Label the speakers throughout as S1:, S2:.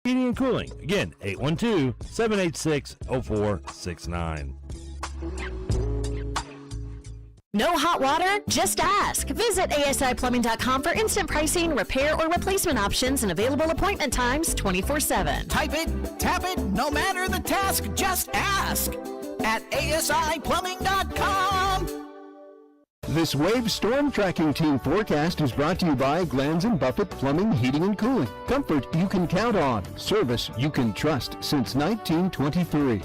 S1: Heating and Cooling. Again, 812-786-0469.
S2: No hot water? Just ask. Visit ASIPlumbing.com for instant pricing, repair, or replacement options and available appointment times 24/7.
S3: Type it, tap it, no matter the task, just ask at ASIPlumbing.com.
S4: This Wave Storm Tracking Team forecast is brought to you by Glanz and Buffett Plumbing, Heating, and Cooling. Comfort you can count on. Service you can trust since 1923.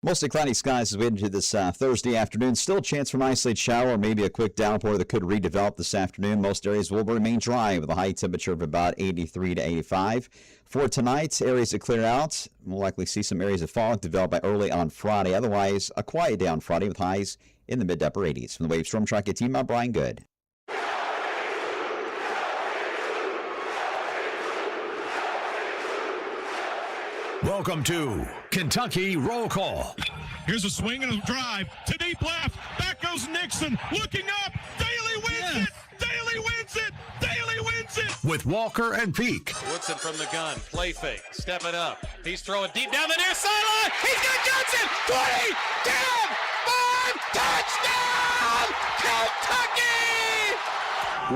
S5: Mostly cloudy skies as we head into this Thursday afternoon. Still a chance for an isolated shower or maybe a quick downpour that could redevelop this afternoon. Most areas will remain dry with a high temperature of about 83 to 85. For tonight, areas that clear out. We'll likely see some areas of fog develop by early on Friday. Otherwise, a quiet day on Friday with highs in the mid to upper 80s. From the Wave Storm Tracking Team, I'm Brian Good.
S6: Welcome to Kentucky Roll Call.
S7: Here's a swing and a drive to deep left. Back goes Nixon. Looking up. Daly wins it. Daly wins it. Daly wins it.
S6: With Walker and Peak.
S8: Woodson from the gun. Play fake. Step it up. He's throwing deep down the near sideline. He's got Johnson. 20. Down. 5. Touchdown. Kentucky.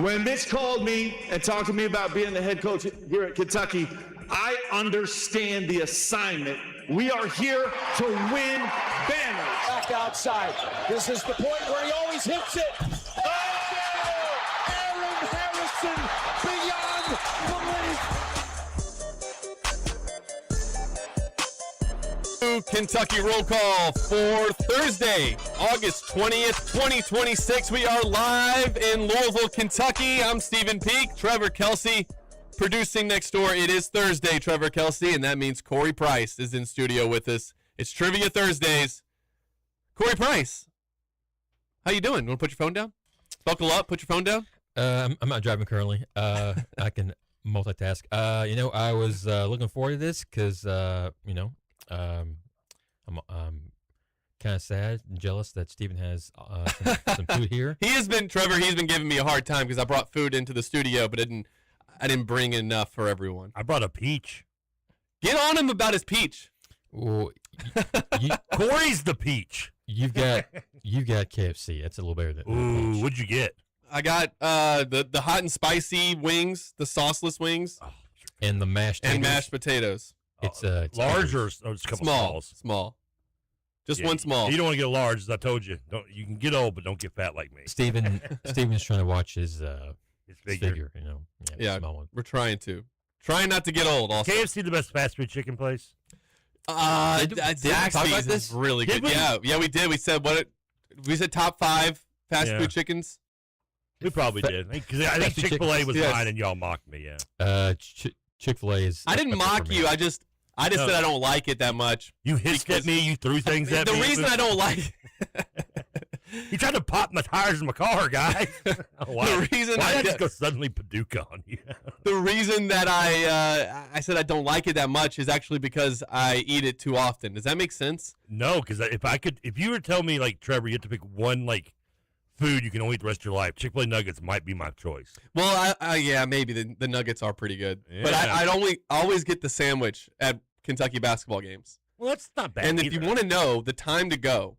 S9: When Mitch called me and talked to me about being the head coach here at Kentucky, I understand the assignment. We are here to win banners.
S10: Back outside. This is the point where he always hits it. Aaron Harrison beyond belief.
S11: Kentucky Roll Call for Thursday, August 20th, 2026. We are live in Louisville, Kentucky. I'm Stephen Peak, Trevor Kelsey. Producing next door, it is Thursday, Trevor Kelsey, and that means Corey Price is in studio with us. It's Trivia Thursdays. Corey Price, how you doing? You want to put your phone down? Buckle up, put your phone down.
S12: I'm not driving currently. I can multitask. I was looking forward to this because, I'm kind of sad and jealous that Stephen has some food here.
S11: He's been giving me a hard time because I brought food into the studio, but I didn't bring enough for everyone.
S1: I brought a peach.
S11: Get on him about his peach.
S12: Well,
S1: Corey's the peach.
S12: You've got KFC. That's a little better than
S1: Ooh, what'd you get?
S11: I got the hot and spicy wings, the sauceless wings,
S12: and the mashed
S11: potatoes.
S12: It's
S1: large or just a couple smalls?
S11: Small. Just one small.
S1: You don't want to get large, as I told you. You can get old, but don't get fat like me.
S12: Steven's trying to watch his figure, small one.
S11: We're trying not to get old. Also,
S1: KFC the best fast food chicken place.
S11: Zaxby's is really good. Yeah, we did. We said we said top 5 fast food chickens.
S1: We probably did because I think Chick-fil-A was mine, and y'all mocked me. Yeah.
S12: Chick-fil-A is.
S11: I didn't mock you. I just said I don't like it that much.
S1: You hissed at me. You threw things at me.
S11: The reason I don't like.
S1: You tried to pop my tires in my car, guy.
S11: The reason
S1: I just go suddenly Paducah on you.
S11: The reason that I said I don't like it that much is actually because I eat it too often. Does that make sense?
S1: No, because if you were to tell me, like, Trevor, you have to pick one, like, food you can only eat the rest of your life, Chick-fil-A nuggets might be my choice.
S11: Well, maybe the nuggets are pretty good, but I'd always get the sandwich at Kentucky basketball games.
S1: Well, that's not bad.
S11: And if you want to know the time to go,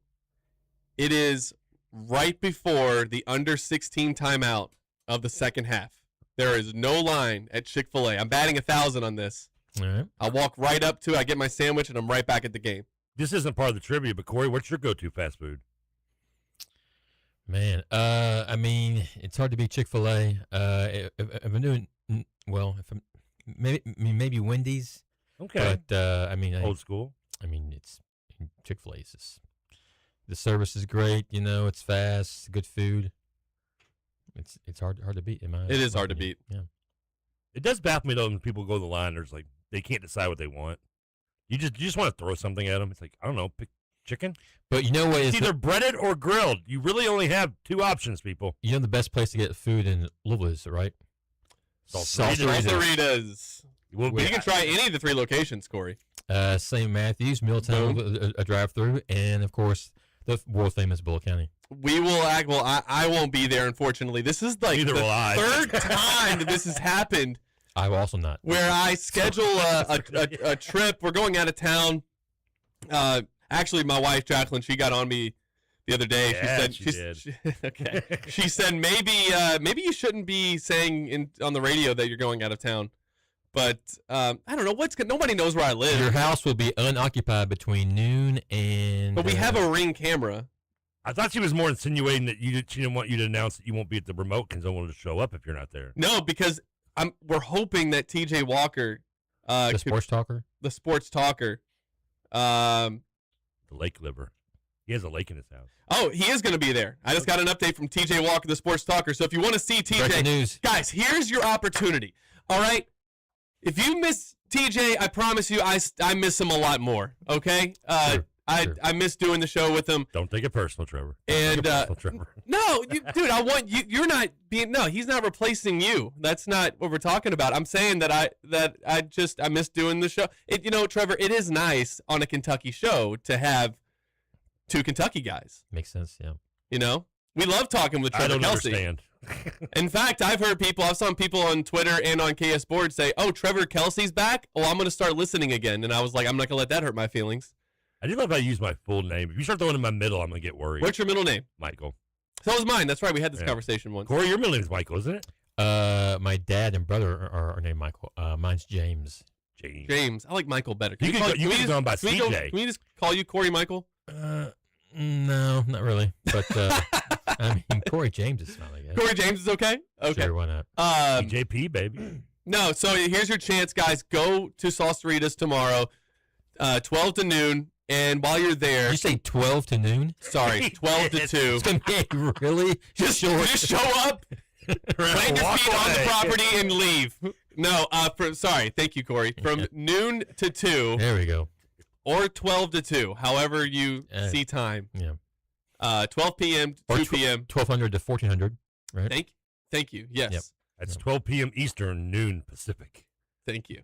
S11: it is right before the under 16 timeout of the second half. There is no line at Chick-fil-A. I'm batting 1,000 on this.
S12: All right.
S11: I walk right up to it, I get my sandwich, and I'm right back at the game.
S1: This isn't part of the trivia, but Corey, what's your go-to fast food?
S12: Man, it's hard to beat Chick-fil-A. If I'm doing maybe Wendy's.
S1: Okay.
S12: But
S1: old school.
S12: It's Chick-fil-A's. The service is great. It's fast, good food. It's hard to beat.
S11: It is hard to beat.
S12: Yeah.
S1: It does baffle me though when people go to the line. There's like they can't decide what they want. You just want to throw something at them. It's like, I don't know, pick chicken.
S12: But you know what?
S1: It's either breaded or grilled. You really only have 2 options, people.
S12: You know the best place to get food in Louisville is, right?
S11: Salsaritas.
S1: You
S11: can try any of the 3 locations, Corey.
S12: St. Matthews, Milltown, a drive-through, and of course the world famous Bull County.
S11: We will act. Well, I won't be there, unfortunately. This is like the third time that this has happened.
S12: I will also not.
S11: Where I schedule a trip. We're going out of town. Actually, my wife Jacqueline, she got on me the other day.
S1: Yeah,
S11: she said, okay. She said maybe you shouldn't be saying on the radio that you're going out of town. But I don't know nobody knows where I live.
S12: Your house will be unoccupied between noon and.
S11: But we have a Ring camera.
S1: I thought she was more insinuating that she didn't want you to announce that you won't be at the remote because no one will show up if you're not there.
S11: No, because we're hoping that TJ Walker,
S12: the sports talker,
S1: the lake liver. He has a lake in his house.
S11: Oh, he is going to be there. I just got an update from TJ Walker, the sports talker. So if you want to see TJ,
S12: breaking news.
S11: Guys, here's your opportunity. All right, if you miss TJ, I promise you, I miss him a lot more. Okay,
S12: Sure.
S11: I miss doing the show with him.
S1: Don't take it personal, Trevor.
S11: No, dude, I want you. You're not being. No, he's not replacing you. That's not what we're talking about. I'm saying that I miss doing the show. Trevor, it is nice on a Kentucky show to have two Kentucky guys.
S12: Makes sense. Yeah.
S11: We love talking with Trevor
S1: I don't
S11: Kelsey.
S1: understand.
S11: In fact, I've some people on Twitter and on KS Board say, "Oh, Trevor Kelsey's back. Oh, I'm going to start listening again." And I was like, "I'm not going to let that hurt my feelings."
S1: I do love how I use my full name. If you start throwing in my middle, I'm going to get worried.
S11: What's your middle name?
S1: Michael.
S11: So is mine. That's right. We had this conversation once.
S1: Corey, your middle name is Michael, isn't it?
S12: My dad and brother are named Michael. Mine's James.
S11: James. I like Michael better.
S1: You can go by CJ.
S11: Can we just call you Corey Michael?
S12: No, not really. But I mean, Corey James is fine, I guess.
S11: Corey James is okay? Okay.
S12: Sure, why not?
S1: JP, baby.
S11: No, so here's your chance, guys. Go to Sauceritas tomorrow, 12 to noon. And while you're there...
S12: Did you say 12 to noon?
S11: Sorry, 12 to 2.
S12: It's going to be really
S11: just show up, plant your feet on the property, and leave. No, sorry. Thank you, Corey. From noon to 2.
S12: There we go.
S11: Or 12 to 2, however you see time.
S12: Yeah.
S11: 12 p.m. to 2 p.m.
S12: 1200 to 1400, right?
S11: Thank you. Yes.
S12: Yep.
S1: That's 12 p.m. Eastern, noon Pacific.
S11: Thank you.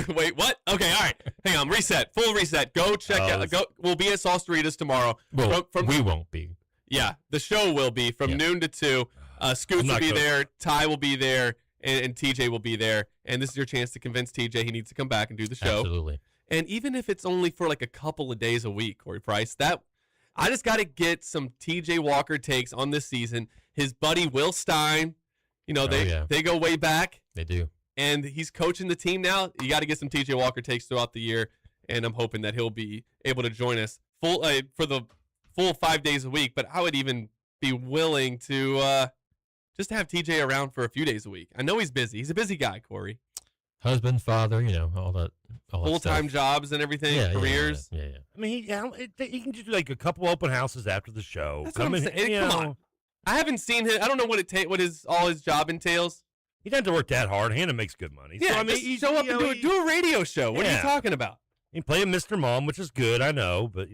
S11: Wait, what? Okay, all right. Hang on. Reset. Full reset. Go check out. We'll be at Sauceritas tomorrow.
S12: Well, we won't be.
S11: Yeah, the show will be from noon to 2. Scoots will be there. Ty will be there. And TJ will be there. And this is your chance to convince TJ he needs to come back and do the show.
S12: Absolutely.
S11: And even if it's only for like a couple of days a week, Corey Price, I just got to get some TJ Walker takes on this season. His buddy Will Stein, they go way back.
S12: They do.
S11: And he's coaching the team now. You got to get some TJ Walker takes throughout the year, and I'm hoping that he'll be able to join us for the full 5 days a week. But I would even be willing to just have TJ around for a few days a week. I know he's busy. He's a busy guy, Corey.
S12: Husband, father, all that
S11: full-time jobs and everything, careers.
S12: Yeah.
S1: I mean, he can just do like a couple open houses after the show.
S11: That's what I'm saying. Come on. I haven't seen him. I don't know what all his job entails.
S1: He doesn't have to work that hard. Hannah makes good money.
S11: Yeah,
S1: so, I mean,
S11: just show up and do a radio show. What are you talking about?
S1: He play Mr. Mom, which is good, I know, but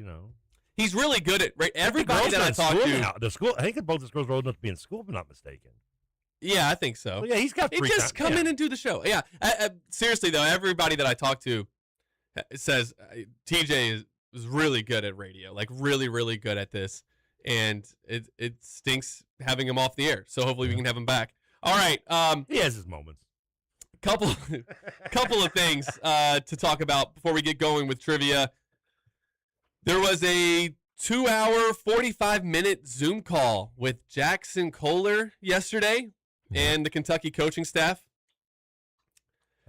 S11: he's really good at everybody that I talk to.
S1: Now. The school, I think both the girls are old enough to be in school, if I'm not mistaken.
S11: Yeah, I think so.
S1: Well, yeah, he's got free
S11: just
S1: time.
S11: Come in and do the show. Yeah, seriously though, everybody that I talk to says TJ is really good at radio, like really, really good at this, and it stinks having him off the air. So hopefully we can have him back. All right.
S1: He has his moments.
S11: Couple of things to talk about before we get going with trivia. There was a 2-hour, 45-minute Zoom call with Jackson Kohler yesterday and the Kentucky coaching staff.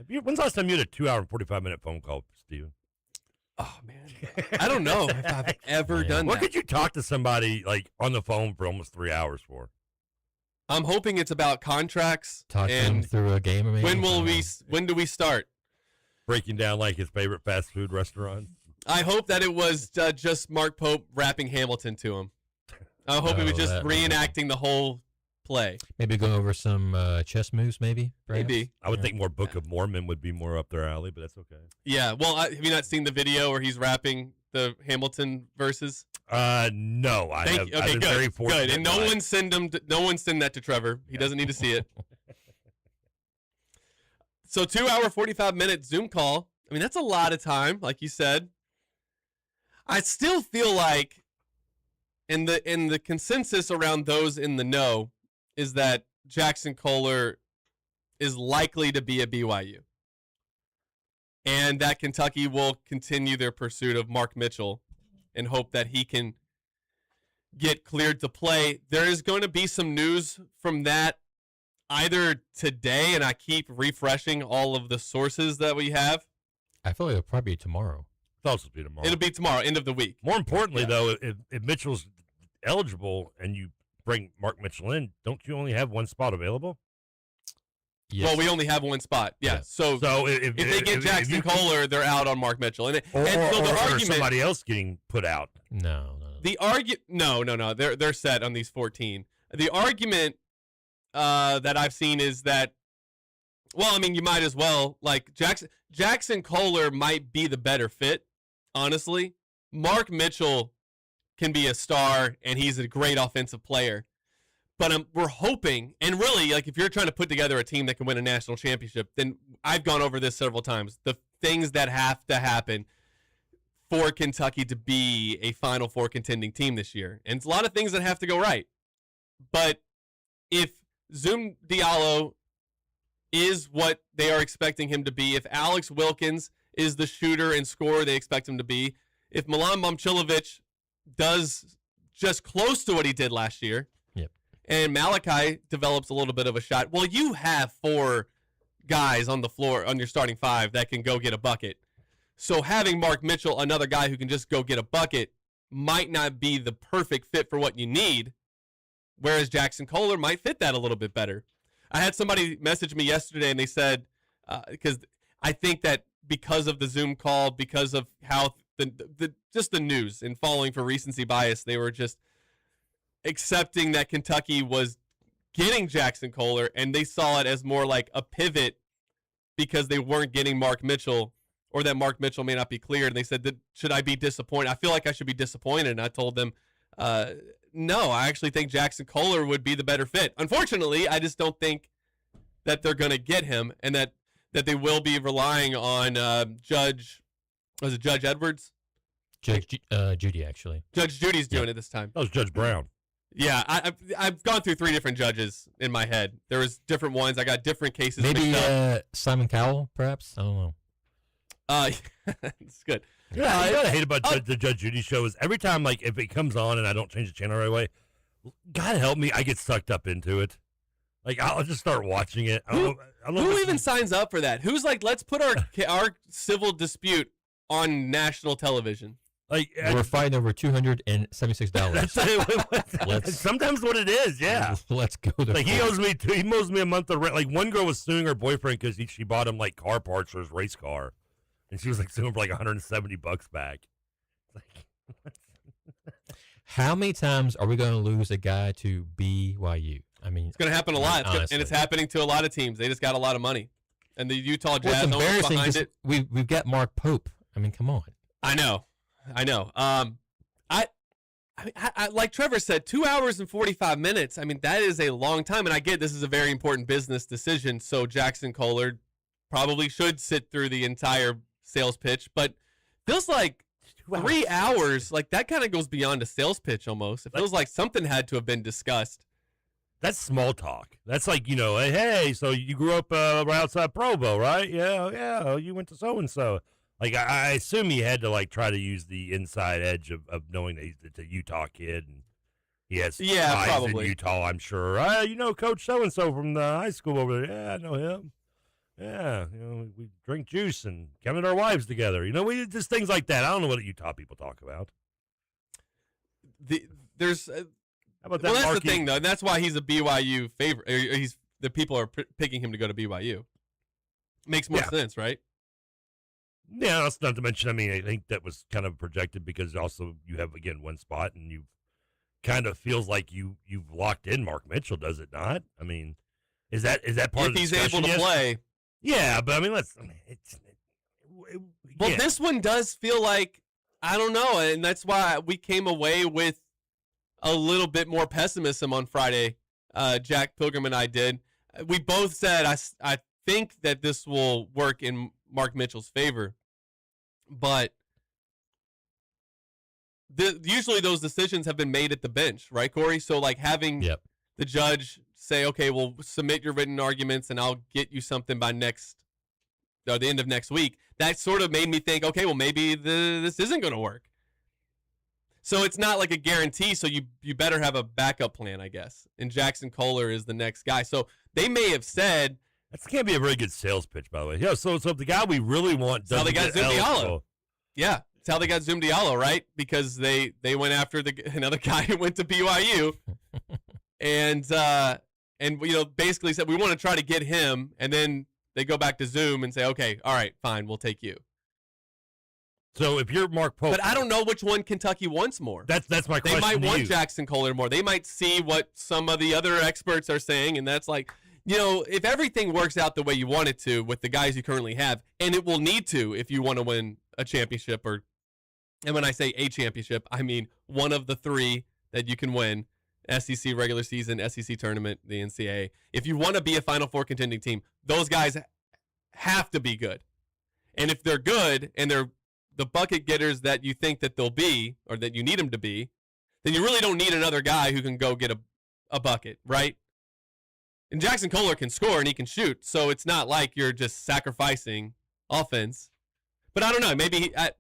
S1: When's the last time you had a 2-hour and 45-minute phone call, Steven?
S11: Oh, man. I don't know if I've ever done that.
S1: What could you talk to somebody like on the phone for almost 3 hours for?
S11: I'm hoping it's about contracts.
S12: Talk
S11: and
S12: them through a game. Maybe.
S11: When do we start?
S1: Breaking down like his favorite fast food restaurant.
S11: I hope that it was just Mark Pope rapping Hamilton to him. I hope it was just reenacting the whole play.
S12: Maybe go over some chess moves, maybe. Perhaps?
S11: Maybe.
S1: I would think more Book of Mormon would be more up their alley, but that's okay.
S11: Yeah. Well, have you not seen the video where he's rapping the Hamilton verses?
S1: No.
S11: Okay,
S1: I've been very fortunate.
S11: Good. And no one send that to Trevor. He doesn't need to see it. So 2-hour, 45-minute Zoom call. I mean, that's a lot of time, like you said. I still feel like, and the consensus around those in the know is that Jackson Kohler is likely to be at BYU. And that Kentucky will continue their pursuit of Mark Mitchell and hope that he can get cleared to play. There is going to be some news from that either today, and I keep refreshing all of the sources that we have.
S12: I feel like it'll probably be tomorrow.
S1: It'll also be tomorrow.
S11: It'll be tomorrow, end of the week.
S1: More importantly, though, if Mitchell's eligible and you bring Mark Mitchell in, don't you only have one spot available?
S12: Yes.
S11: Well, we only have one spot. Yeah.
S12: Yeah.
S11: So if they get Jackson Kohler, they're out on Mark Mitchell. And so the argument,
S1: somebody else getting put out.
S12: No.
S11: No. They're set on these 14. The argument that I've seen is that, well, I mean, you might as well, like, Jackson Kohler might be the better fit, honestly. Mark Mitchell can be a star, and he's a great offensive player. But we're hoping, and really, like, if you're trying to put together a team that can win a national championship, then I've gone over this several times. The things that have to happen for Kentucky to be a Final Four contending team this year. And it's a lot of things that have to go right. But if Zoom Diallo is what they are expecting him to be, if Alex Wilkins is the shooter and scorer they expect him to be, if Milan Momcilovic does just close to what he did last year, and Malachi develops a little bit of a shot, well, you have 4 guys on the floor on your starting 5 that can go get a bucket. So having Mark Mitchell, another guy who can just go get a bucket, might not be the perfect fit for what you need, whereas Jackson Kohler might fit that a little bit better. I had somebody message me yesterday, and they said, because I think that because of the Zoom call, because of how just the news and following for recency bias, they were just accepting that Kentucky was getting Jackson Kohler, and they saw it as more like a pivot because they weren't getting Mark Mitchell, or that Mark Mitchell may not be cleared. And they said, should I be disappointed? I feel like I should be disappointed. And I told them, no, I actually think Jackson Kohler would be the better fit. Unfortunately, I just don't think that they're going to get him, and that they will be relying on Judge Edwards?
S12: Judy, actually.
S11: Judge Judy's doing it this time.
S1: That was Judge Brown.
S11: Yeah, I've gone through 3 different judges in my head. There was different ones. I got different cases.
S12: Maybe Simon Cowell, perhaps? I don't know.
S11: It's good.
S1: Yeah, you know what I hate about the Judge Judy show is every time, like, if it comes on and I don't change the channel right away, God help me, I get sucked up into it. Like, I'll just start watching it.
S11: Who even signs up for that? Who's like, let's put our civil dispute on national television?
S12: Like, we're fighting over $276.
S1: Sometimes what it is, yeah.
S12: Let's go.
S1: Like, he owes me a month of rent. Like, one girl was suing her boyfriend because she bought him, like, car parts for his race car, and she was like suing for like $170 back. Like,
S12: how many times are we going to lose a guy to BYU? I mean,
S11: it's going to happen a lot, honestly. And it's happening to a lot of teams. They just got a lot of money, and the Utah Jazz owners behind it.
S12: We've got Mark Pope. I mean, come on.
S11: I know. I like Trevor said, 2 hours and 45 minutes. I mean, that is a long time, and I get this is a very important business decision. So Jackson Kohler probably should sit through the entire sales pitch, but feels like 3 hours. Like, that kind of goes beyond a sales pitch almost. It feels like something had to have been discussed.
S1: That's small talk. That's like, hey, so you grew up right outside Provo, right? Yeah. You went to so and so. Like, I assume he had to, like, try to use the inside edge of knowing that he's a Utah kid, and he has ties
S11: probably
S1: in Utah, I'm sure. Coach so-and-so from the high school over there. Yeah, I know him. Yeah, we drink juice and counted our wives together. We just things like that. I don't know what Utah people talk about.
S11: How about that? Well, that's the thing, though. That's why he's a BYU favorite. The people are picking him to go to BYU. Makes more sense, right?
S1: Yeah, that's not to mention, I mean, I think that was kind of projected because also you have, again, one spot, and you kind of feels like you've locked in Mark Mitchell, does it not? I mean, is that part of the discussion?
S11: If he's able to play.
S1: Yeah, but I mean,
S11: this one does feel like, I don't know, and that's why we came away with a little bit more pessimism on Friday. Jack Pilgrim and I did. We both said, I think that this will work in Mark Mitchell's favor. But usually those decisions have been made at the bench, right, Corey? So, like, having the judge say, okay, well, submit your written arguments and I'll get you something by the end of next week, that sort of made me think, okay, well, maybe this isn't going to work. So it's not like a guarantee, so you better have a backup plan, I guess. And Jackson Kohler is the next guy. So they may have said...
S1: That can't be a very good sales pitch, by the way. Yeah, so if the guy we really want doesn't
S11: how they got
S1: get
S11: Zoom
S1: eligible.
S11: Diallo. Yeah, it's how they got Zoom Diallo, right? Because they went after another guy who went to BYU. and basically said, we want to try to get him, and then they go back to Zoom and say, okay, all right, fine, we'll take you.
S1: So if you're Mark Pope,
S11: but I don't know which one Kentucky wants more.
S1: That's my question.
S11: They might
S1: to
S11: want
S1: you.
S11: Jackson Kohler more. They might see what some of the other experts are saying, and that's like, if everything works out the way you want it to with the guys you currently have, and it will need to if you want to win a championship, and when I say a championship, I mean one of the three that you can win: SEC regular season, SEC tournament, the NCAA. If you want to be a Final Four contending team, those guys have to be good. And if they're good and they're the bucket getters that you think that they'll be, or that you need them to be, then you really don't need another guy who can go get a bucket, right? And Jackson Kohler can score and he can shoot, so it's not like you're just sacrificing offense. But I don't know, maybe I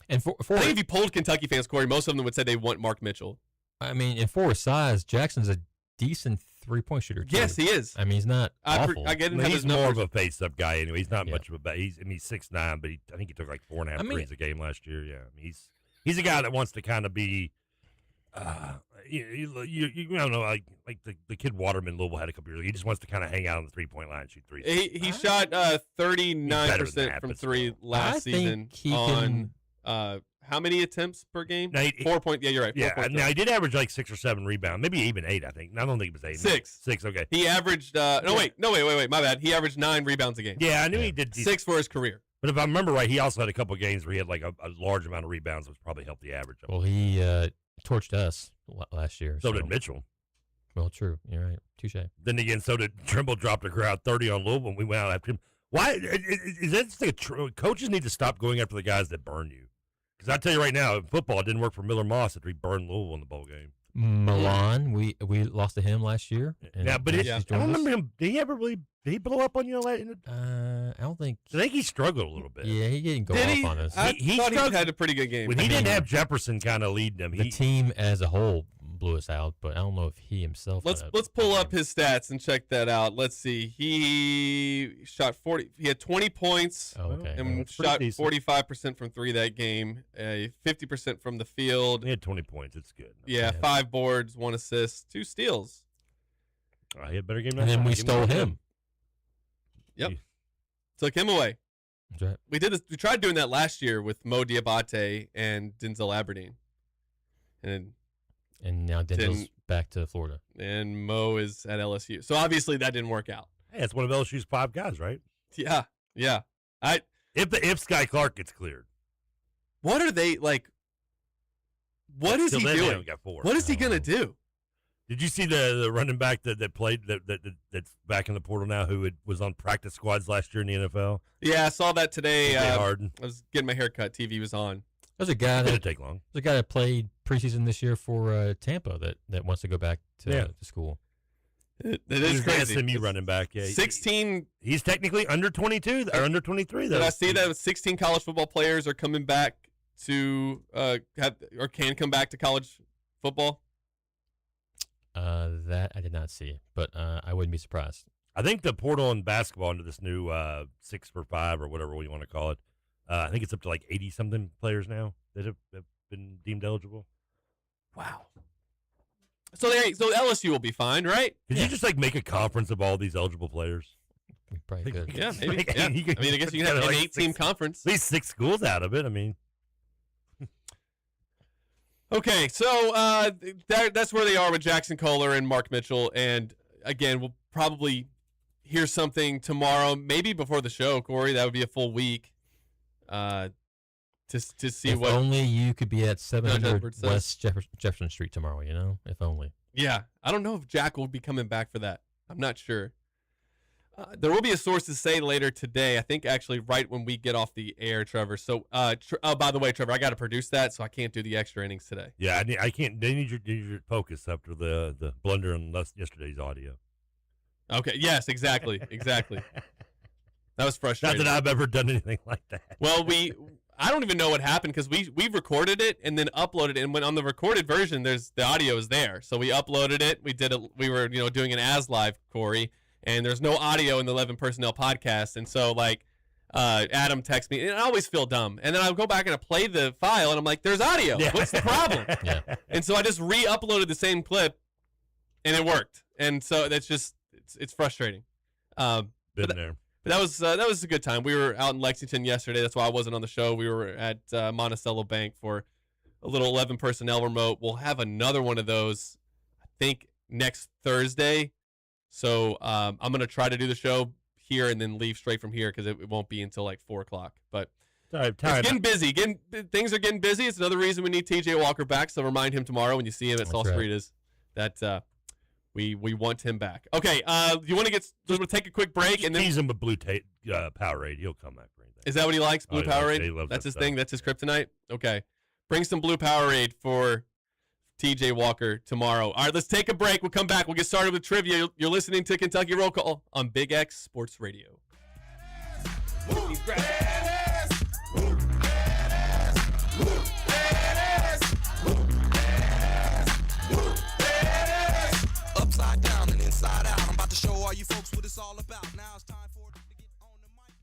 S11: think if you polled Kentucky fans, Corey, most of them would say they want Mark Mitchell.
S12: I mean, in for his size, Jackson's a decent three-point shooter, too.
S11: Yes, he is.
S12: I mean, he's not awful.
S11: I get him.
S1: He's more of a face-up guy anyway. He's not much of a he's 6'9", but I think he took like 4.5 threes a game last year. Yeah, I mean, he's a guy that wants to kind of be, you don't know, like the kid Waterman Louisville had a couple years ago. He just wants to kind of hang out on the 3-point line and shoot threes.
S11: He shot 39% from three last season on how many attempts per game? 4 point. Yeah, you're right.
S1: Yeah, now he did average like 6 or 7 rebounds, maybe even 8. I think. I don't think it was 8.
S11: 6.
S1: 6. Okay.
S11: He averaged. No, wait. My bad. He averaged 9 rebounds a game.
S1: Yeah, I knew he did
S11: 6 for his career.
S1: But if I remember right, he also had a couple of games where he had like a large amount of rebounds, which probably helped the average.
S12: Well, he torched us last year.
S1: So did Mitchell.
S12: Well, true. You're right. Touche.
S1: Then again, so did Trimble. Dropped a crowd 30 on Louisville, and we went out after him. Why is that? Coaches need to stop going after the guys that burn you. Because I tell you right now, in football, it didn't work for Miller Moss after he burned Louisville in the bowl game.
S12: Milan, we lost to him last year.
S1: Yeah, but I don't remember him. Did he blow up on you?
S12: I don't think.
S1: I think he struggled a little bit.
S12: Yeah, he didn't go off on us.
S11: I thought he had a pretty good game.
S1: When he didn't have Jefferson kind of leading them.
S12: The team as a whole blew us out, but I don't know if he himself.
S11: Let's pull up his stats and check that out. Let's see. He shot 40. He had 20 points.
S12: Oh, okay.
S11: And shot 45% from 3 that game. 50% from the field.
S1: He had 20 points. It's good.
S11: Yeah, 5 boards, 1 assist, 2 steals.
S1: He had a better game.
S12: And then we stole him.
S11: Yep. Took him away.
S12: That's right.
S11: We did this. We tried doing that last year with Mo Diabate and Denzel Aberdeen.
S12: And now Denzel's back to Florida.
S11: And Mo is at LSU. So obviously that didn't work out.
S1: Hey, it's one of LSU's 5 guys, right?
S11: Yeah.
S1: If Sky Clark gets cleared.
S11: What are they like? What is he doing? What is he gonna do?
S1: Did you see the running back that played that's back in the portal now who was on practice squads last year in the NFL?
S11: Yeah, I saw that today.
S1: Harden.
S11: I was getting my hair cut. TV was on.
S12: There's a guy
S1: didn't take long.
S12: There's a guy that played preseason this year for Tampa that wants to go back to school.
S11: It is crazy.
S1: SMU running back. Yeah,
S11: 16.
S1: He's technically under 22 or under 23. Though.
S11: Did I see that 16 college football players are coming back to can come back to college football?
S12: That I did not see, but I wouldn't be surprised.
S1: I think the portal in basketball into this new 6 for 5 or whatever you want to call it. I think it's up to like 80-something players now that have been deemed eligible.
S11: Wow. So LSU will be fine, right?
S1: Could you just like make a conference of all these eligible players?
S12: We probably could.
S11: Yeah, maybe. Yeah. I mean, I guess you can have an 8-team conference.
S1: At least 6 schools out of it. I mean.
S11: Okay, so that's where they are with Jackson Kohler and Mark Mitchell. And again, we'll probably hear something tomorrow, maybe before the show, Corey. That would be a full week. To see
S12: if
S11: what
S12: only you could be at 700 West Jefferson Street tomorrow. If only.
S11: Yeah, I don't know if Jack will be coming back for that. I'm not sure. There will be a source to say later today. I think actually right when we get off the air, Trevor. So, by the way, Trevor, I got to produce that, so I can't do the extra innings today.
S1: Yeah, I can't. They need your focus after the blunder on yesterday's audio.
S11: Okay. Yes. Exactly. Exactly. That was frustrating.
S1: Not that I've ever done anything like that.
S11: Well, I don't even know what happened because we recorded it and then uploaded it, and when on the recorded version, the audio is there. So we uploaded it. We were doing an as live, Corey. And there's no audio in the 11 Personnel podcast. And so, Adam texts me, and I always feel dumb. And then I'll go back and I play the file, and I'm like, there's audio. Yeah. What's the problem? Yeah. And so I just re-uploaded the same clip, and it worked. And so that's just, it's frustrating.
S1: Been there.
S11: But that was a good time. We were out in Lexington yesterday. That's why I wasn't on the show. We were at Monticello Bank for a little 11 Personnel remote. We'll have another one of those, I think, next Thursday. So I'm going to try to do the show here and then leave straight from here because it won't be until 4 o'clock. But it's getting busy. Things are getting busy. It's another reason we need TJ Walker back. So remind him tomorrow when you see him at Saul Cerritos that we want him back. Okay, you want to take a quick break and then
S1: tease him with Blue Powerade. He'll come back for anything.
S11: Is that what he likes? Blue Powerade?
S1: He loves
S11: That's his
S1: stuff.
S11: thing. That's his kryptonite. Okay, bring some Blue Powerade for TJ Walker tomorrow. All right, let's take a break. We'll come back. We'll get started with trivia. You're listening to Kentucky Roll Call on Big X Sports Radio.
S13: Upside down and inside out. I'm about to show all you folks what it's all about. Now it's time for it to get on the mic and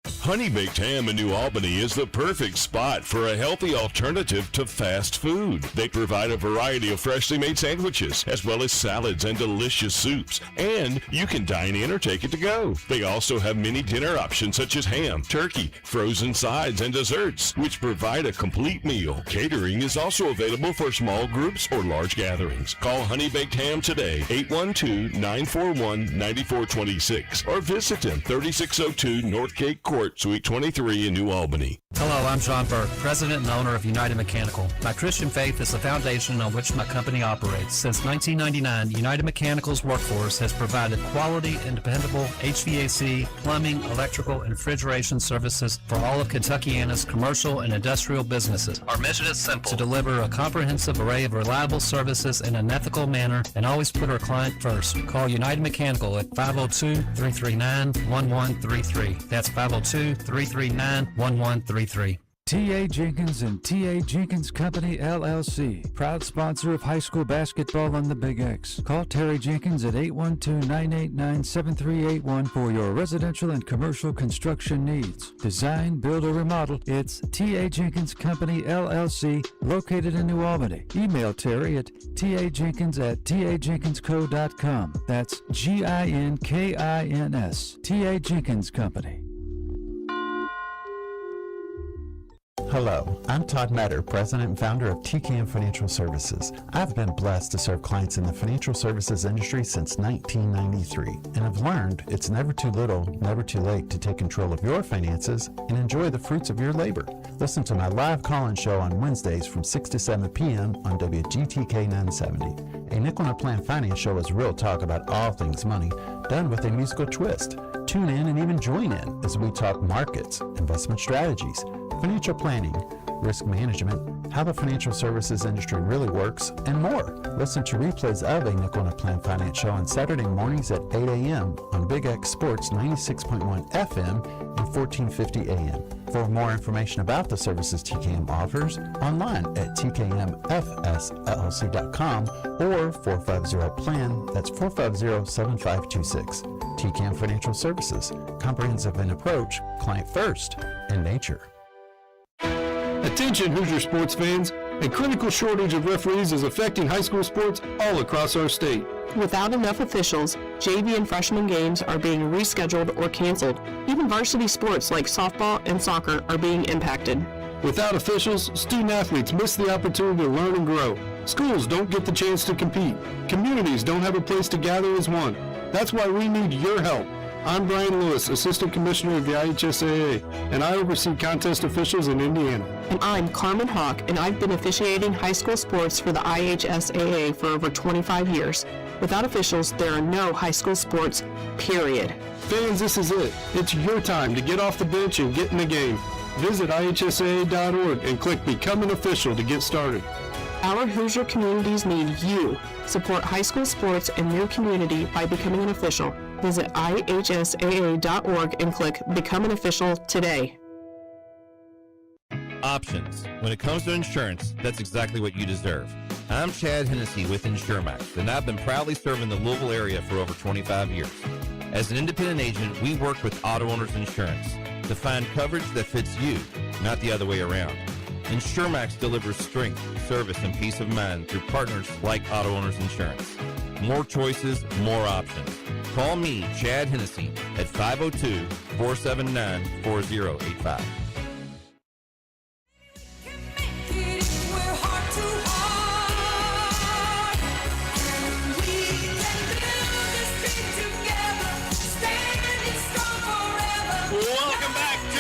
S13: make this.
S6: Honey Baked Ham in New Albany is the perfect spot for a healthy alternative to fast food. They provide a variety of freshly made sandwiches, as well as salads and delicious soups. And you can dine in or take it to go. They also have many dinner options such as ham, turkey, frozen sides, and desserts, which provide a complete meal. Catering is also available for small groups or large gatherings. Call Honey Baked Ham today, 812-941-9426, or visit them, 3602 North Gate Court, Suite 23 in New Albany.
S14: Hello, I'm Sean Burke, President and owner of United Mechanical. My Christian faith is the foundation on which my company operates. Since 1999, United Mechanical's workforce has provided quality and dependable HVAC, plumbing, electrical, and refrigeration services for all of Kentuckiana's commercial and industrial businesses. Our mission is simple: to deliver a comprehensive array of reliable services in an ethical manner and always put our client first. Call United Mechanical at 502-339-1133. That's 502-339-1133.
S15: T.A. Jenkins and T.A. Jenkins Company, LLC, proud sponsor of high school basketball on the Big X. Call Terry Jenkins at 812-989-7381 for your residential and commercial construction needs. Design, build, or remodel, it's T.A. Jenkins Company, LLC, located in New Albany. Email Terry at tajenkinsco.com. That's Ginkins, T.A. Jenkins Company.
S16: Hello, I'm Todd Metter, President and founder of TCAM Financial Services. I've been blessed to serve clients in the financial services industry since 1993, and I've learned it's never too little, never too late to take control of your finances and enjoy the fruits of your labor. Listen to my live call-in show on Wednesdays from 6 to 7 p.m. on WGTK 970. A Nickel and a Plan Finance show is real talk about all things money, done with a musical twist. Tune in and even join in as we talk markets, investment strategies, financial planning, risk management, how the financial services industry really works, and more. Listen to replays of a Nickel and a Plan Finance show on Saturday mornings at 8 a.m. on Big X Sports 96.1 FM and 1450 AM. For more information about the services TKM offers, online at tkmfsllc.com or 450-PLAN, that's 450-7526. TKM Financial Services, comprehensive in approach, client first, and nature.
S17: Attention Hoosier sports fans, a critical shortage of referees is affecting high school sports all across our state.
S18: Without enough officials, JV and freshman games are being rescheduled or canceled. Even varsity sports like softball and soccer are being impacted.
S17: Without officials, student athletes miss the opportunity to learn and grow. Schools don't get the chance to compete. Communities don't have a place to gather as one. That's why we need your help. I'm Brian Lewis, Assistant Commissioner of the IHSAA, and I oversee contest officials in Indiana.
S18: And I'm Carmen Hawk, and I've been officiating high school sports for the IHSAA for over 25 years. Without officials, there are no high school sports, period.
S17: Fans, this is it. It's your time to get off the bench and get in the game. Visit ihsaa.org and click Become an Official to get started.
S18: Our Hoosier communities need you. Support high school sports in your community by becoming an official. Visit ihsaa.org and click Become an Official today.
S19: Options. When it comes to insurance, that's exactly what you deserve. I'm Chad Hennessy with InsureMax, and I've been proudly serving the Louisville area for over 25 years. As an independent agent, we work with auto owners insurance to find coverage that fits you, not the other way around. InsureMax delivers strength, service, and peace of mind through partners like Auto Owners Insurance. More choices, more options. Call me, Chad Hennessy, at 502-479-4085.
S11: Welcome back to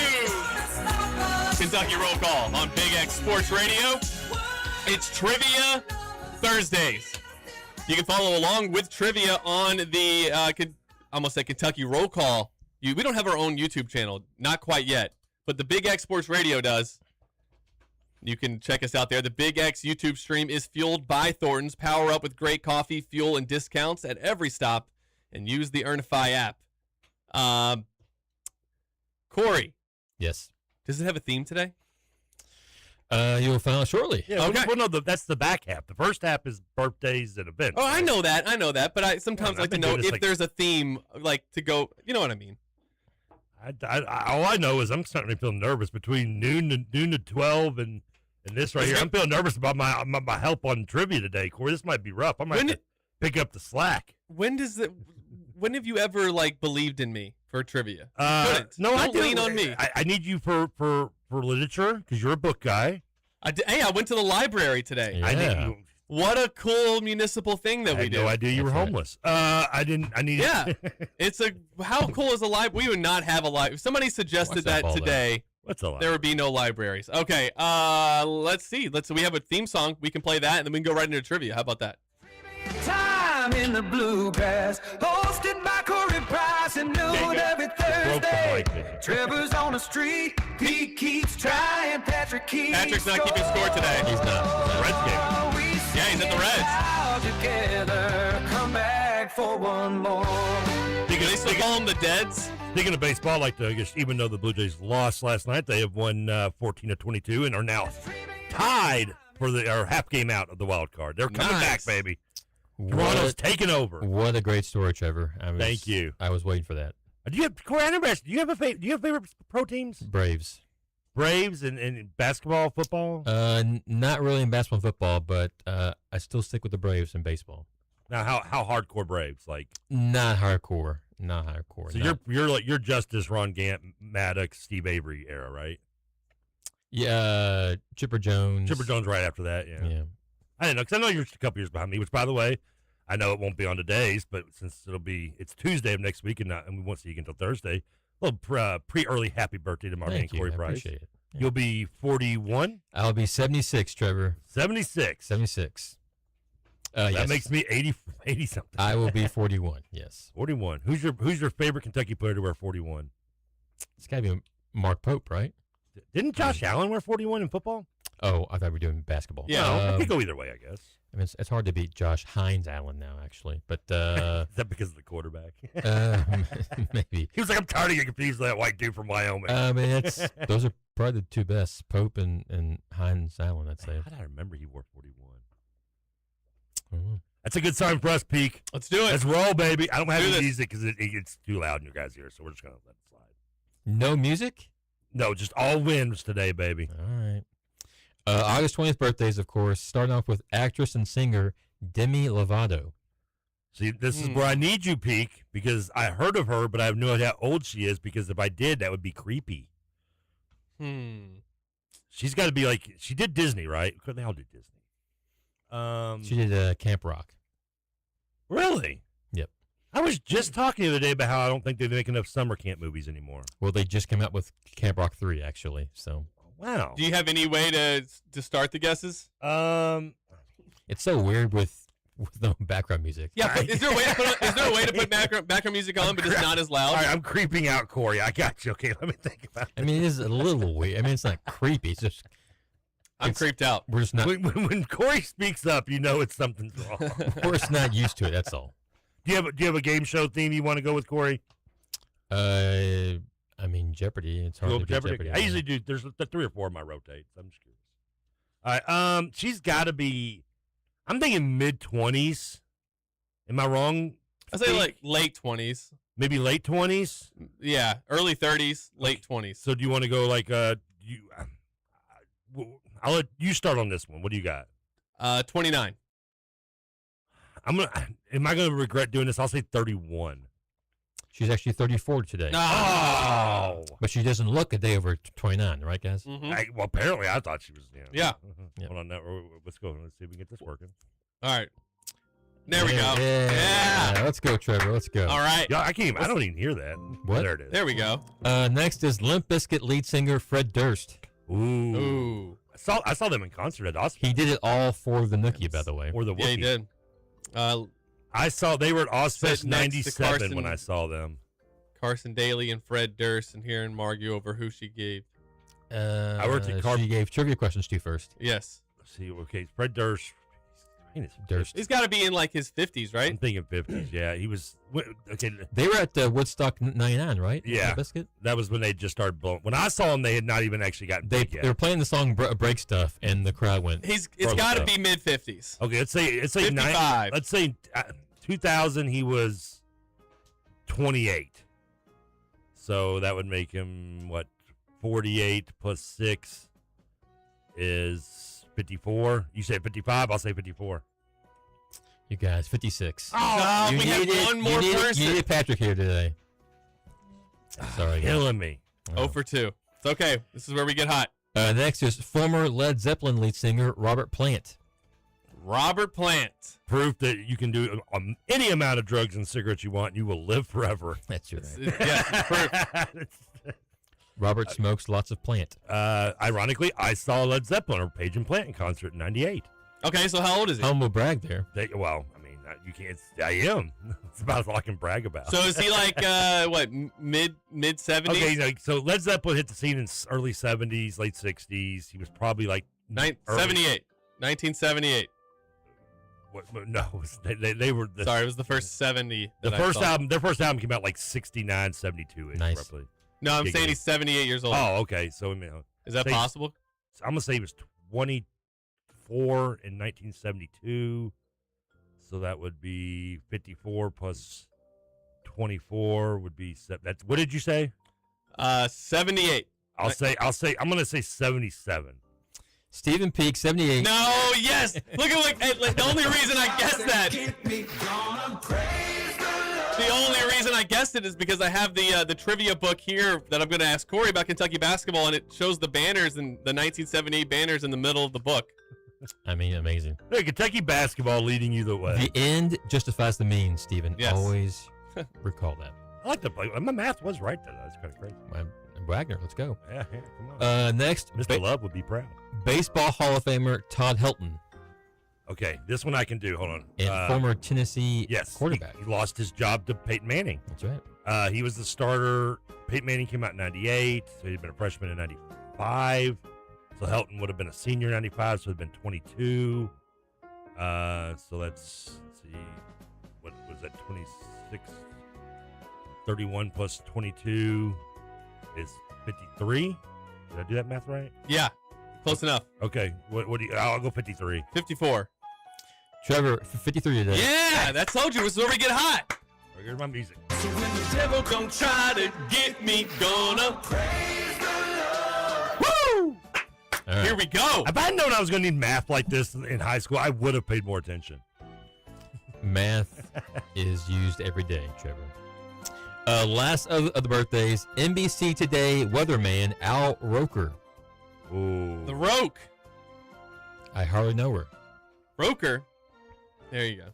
S11: Kentucky Roll Call on Big X Sports Radio. It's Trivia Thursdays. You can follow along with trivia on the, almost say Kentucky Roll Call. We don't have our own YouTube channel, not quite yet, but the Big X Sports Radio does. You can check us out there. The Big X YouTube stream is fueled by Thornton's. Power up with great coffee, fuel, and discounts at every stop, and use the Earnify app. Corey.
S12: Yes.
S11: Does it have a theme today?
S12: You'll find out shortly.
S1: Yeah, well, no, that's the back half. The first half is birthdays and events.
S11: Oh, I know that. But I sometimes like to know if
S1: like,
S11: there's a theme, like to go. You know what I mean?
S1: All I know is I'm starting to feel nervous between noon to 12 and this right here. I'm feeling nervous about my help on trivia today, Corey. This might be rough. I might have to pick up the slack.
S11: When have you ever believed in me for trivia?
S1: No,
S11: Don't
S1: I do.
S11: lean on me.
S1: I need you for literature because you're a book guy.
S11: Hey, I went to the library today.
S1: Yeah.
S11: What a cool municipal thing that we do.
S1: I had no idea you were homeless. I needed.
S11: Yeah, how cool is a library? We would not have a library. If somebody suggested that today,
S1: what's a library?
S11: There would be no libraries. Okay, let's see. We have a theme song. We can play that, and then we can go right into trivia. How about that?
S3: Time in the bluegrass, hosted by Corey Price and noon every Thursday. Trevor's on the street, Pete keeps trying, Patrick's
S11: not keeping score today.
S12: He's not.
S1: The Reds game.
S11: Yeah, he's at the Reds.
S3: Together, come back for one more.
S11: They still call them the Deads.
S1: Speaking of baseball, even though the Blue Jays lost last night, they have won 14-22 and are now tied for our half game out of the wild card. They're coming back, baby. Toronto's taking over.
S12: What a great story, Trevor.
S1: Thank you.
S12: I was waiting for that.
S1: Corey, I'm interested. Do you have favorite pro teams?
S12: Braves.
S1: Braves and basketball, football?
S12: Not really in basketball and football, but I still stick with the Braves in baseball.
S1: Now, how hardcore Braves?
S12: Not hardcore.
S1: So you're Justice, Ron Gant, Maddox, Steve Avery era, right?
S12: Yeah, Chipper Jones.
S1: Chipper Jones right after that, yeah. I didn't know, because I know you're a couple years behind me, which, by the way, I know it won't be on today's, but since it's Tuesday of next week and we won't see you until Thursday, a little pre-early happy birthday to my man, Corey Price.
S12: Appreciate it. Yeah.
S1: You'll be 41?
S12: I'll be 76, Trevor.
S1: 76?
S12: 76.
S1: That
S12: yes.
S1: makes me 80-something.
S12: I will be 41, yes.
S1: 41. Who's your favorite Kentucky player to wear 41?
S12: It's got to be Mark Pope, right?
S1: Didn't Josh Allen wear 41 in football?
S12: Oh, I thought we were doing basketball.
S1: Yeah, it could go either way, I guess.
S12: I mean, it's hard to beat Josh Hines Allen now, actually. But
S1: is that because of the quarterback?
S12: Maybe.
S1: He was like, I'm tired of getting confused with that white dude from Wyoming.
S12: I mean, those are probably the two best, Pope and Hines Allen, I'd say.
S1: How did I remember he wore 41?
S12: Mm-hmm.
S1: That's a good sign for us, Peak.
S11: Let's do it.
S1: Let's roll, baby. I don't have any music because it gets too loud in your guys' ears, so we're just going to let it slide.
S12: No music?
S1: No, just all wins today, baby.
S12: All right. August 20th birthdays, of course. Starting off with actress and singer Demi Lovato.
S1: See, this is where I need you, Peak, because I heard of her, but I have no idea how old she is, because if I did, that would be creepy. She's got to be she did Disney, right? They all did Disney.
S12: She did Camp Rock.
S1: Really?
S12: Yep.
S1: I was just talking the other day about how I don't think they make enough summer camp movies anymore.
S12: Well, they just came out with Camp Rock 3, actually, so...
S1: Wow.
S11: Do you have any way to start the guesses?
S12: It's so weird with with no background music.
S11: Yeah, but is there a way to put background music on, but it's not as loud?
S1: All right, I'm creeping out, Corey. I got you. Okay, let me think about it.
S12: I mean, it is a little weird. I mean, it's not creepy. It's just
S11: I'm creeped out.
S12: We're just not.
S1: When Corey speaks up, you know something's wrong.
S12: We're just not used to it. That's all.
S1: Do you have a game show theme you want to go with, Corey?
S12: I mean, Jeopardy. It's hard to beat Jeopardy.
S1: I usually do. There's the 3 or 4 of my rotates. I'm just curious. All right. She's got to be. I'm thinking mid-20s. Am I wrong?
S11: I say like late 20s.
S1: Maybe late 20s.
S11: Yeah, early 30s, late 20s.
S1: So do you want to go like you? I'll let you start on this one. What do you got?
S11: 29.
S1: Am I gonna regret doing this? I'll say 31.
S12: She's actually 34 today.
S1: Oh,
S12: but she doesn't look a day over 29, right, guys?
S11: Mm-hmm.
S1: Well, apparently I thought she was.
S11: Yeah.
S1: Hold on, let's go. Let's see if we can get this working.
S11: All right. There we go.
S12: Yeah. Let's go, Trevor. Let's go.
S11: All right.
S1: Yeah, I can't. I don't even hear that.
S12: What?
S1: There it is.
S11: There we go.
S12: Next is Limp Bizkit lead singer Fred Durst.
S1: Ooh. I saw them in concert at Austin.
S12: He did it all for the Nookie, by the way.
S1: Or the Wookiee.
S11: Yeah, he did.
S1: I saw they were at Ozfest
S11: next to
S1: 97
S11: Carson.
S1: when I saw them.
S11: Carson Daly and Fred Durst, and hearing them argue over who she gave.
S1: I worked at
S12: She gave trivia questions to first.
S11: Yes.
S1: Let's see, okay, Fred Durst.
S12: Durst.
S11: He's got to be in like his 50s, right?
S1: I'm thinking 50s. Yeah, he was. Okay.
S12: They were at Woodstock 99, right?
S1: Yeah,
S12: Limp Bizkit?
S1: that was when they just started blowing. When I saw them, they had not even actually gotten big yet.
S12: They were playing the song Break Stuff, and the crowd went.
S11: It's got to be mid 50s.
S1: Okay, let's say
S11: 55.
S1: Let's say 2000. He was 28. So that would make him what? 48 plus 6 is 54. You say 55. I'll say 54.
S12: You guys, 56.
S11: Oh, we have one more person.
S12: You needed Patrick here today. Sorry,
S1: killing me.
S11: 0 for 2. It's okay. This is where we get hot.
S12: Next is former Led Zeppelin lead singer Robert Plant.
S11: Robert Plant.
S1: Proof that you can do any amount of drugs and cigarettes you want, and you will live forever.
S12: That's right.
S11: Yes, proof.
S12: Robert smokes lots of plant.
S1: Ironically, I saw Led Zeppelin or Page and Plant in concert in '98.
S11: Okay, so how old is he?
S12: Humble brag there.
S1: Well, I mean, you can't. I am. It's about all I can brag about.
S11: So is he like what mid 70s?
S1: Okay, so Led Zeppelin hit the scene in early '70s, late '60s. He was probably like
S11: 78, 1978.
S1: What, no, they were.
S11: Sorry, it was the first 70.
S1: The first album. Their first album came out like 69, 72 ish.
S12: Nice.
S1: Roughly.
S11: No, I'm saying he's 78 years old.
S1: Oh, okay. So
S11: is that possible?
S1: I'm gonna say he was 24 in 1972. So that would be 54 plus 24 would be that's. What did you say?
S11: 78.
S1: I'm gonna say 77.
S12: Stephen Peak, 78.
S11: No, yes. Look at the only reason I guessed that. The only reason I guessed it is because I have the trivia book here that I'm going to ask Corey about Kentucky basketball, and it shows the banners and the 1978 banners in the middle of the book.
S12: I mean, amazing.
S1: Hey, Kentucky basketball leading you the way.
S12: The end justifies the means, Stephen.
S11: Yes.
S12: Always recall that.
S1: I like to play. My math was right though. That's kind of crazy.
S12: Wagner, let's go.
S1: Yeah, come on.
S12: Next,
S1: Mr. Love would be proud.
S12: Baseball Hall of Famer Todd Helton.
S1: Okay, this one I can do. Hold on.
S12: And former Tennessee quarterback.
S1: He lost his job to Peyton Manning.
S12: That's right.
S1: He was the starter. Peyton Manning came out in 98, so he'd been a freshman in 95. So Helton would have been a senior in 95, so he'd been 22. So let's see. What was that, 26? 31 plus 22 is 53. Did I do that math right?
S11: Yeah, close enough.
S1: Okay, what do you? I'll go 53.
S11: 54.
S12: Trevor, 53 today.
S11: Yeah, that told you. This is where we get hot.
S1: Here's my music.
S3: So when the devil don't try to get me, gonna praise the Lord.
S1: Woo!
S12: Right.
S11: Here we go.
S1: If I'd known I was going to need math like this in high school, I would have paid more attention.
S12: Math is used every day, Trevor. Last of the birthdays, NBC Today weatherman Al Roker.
S1: Ooh.
S11: The Roke.
S12: I hardly know her.
S11: Roker. There you go.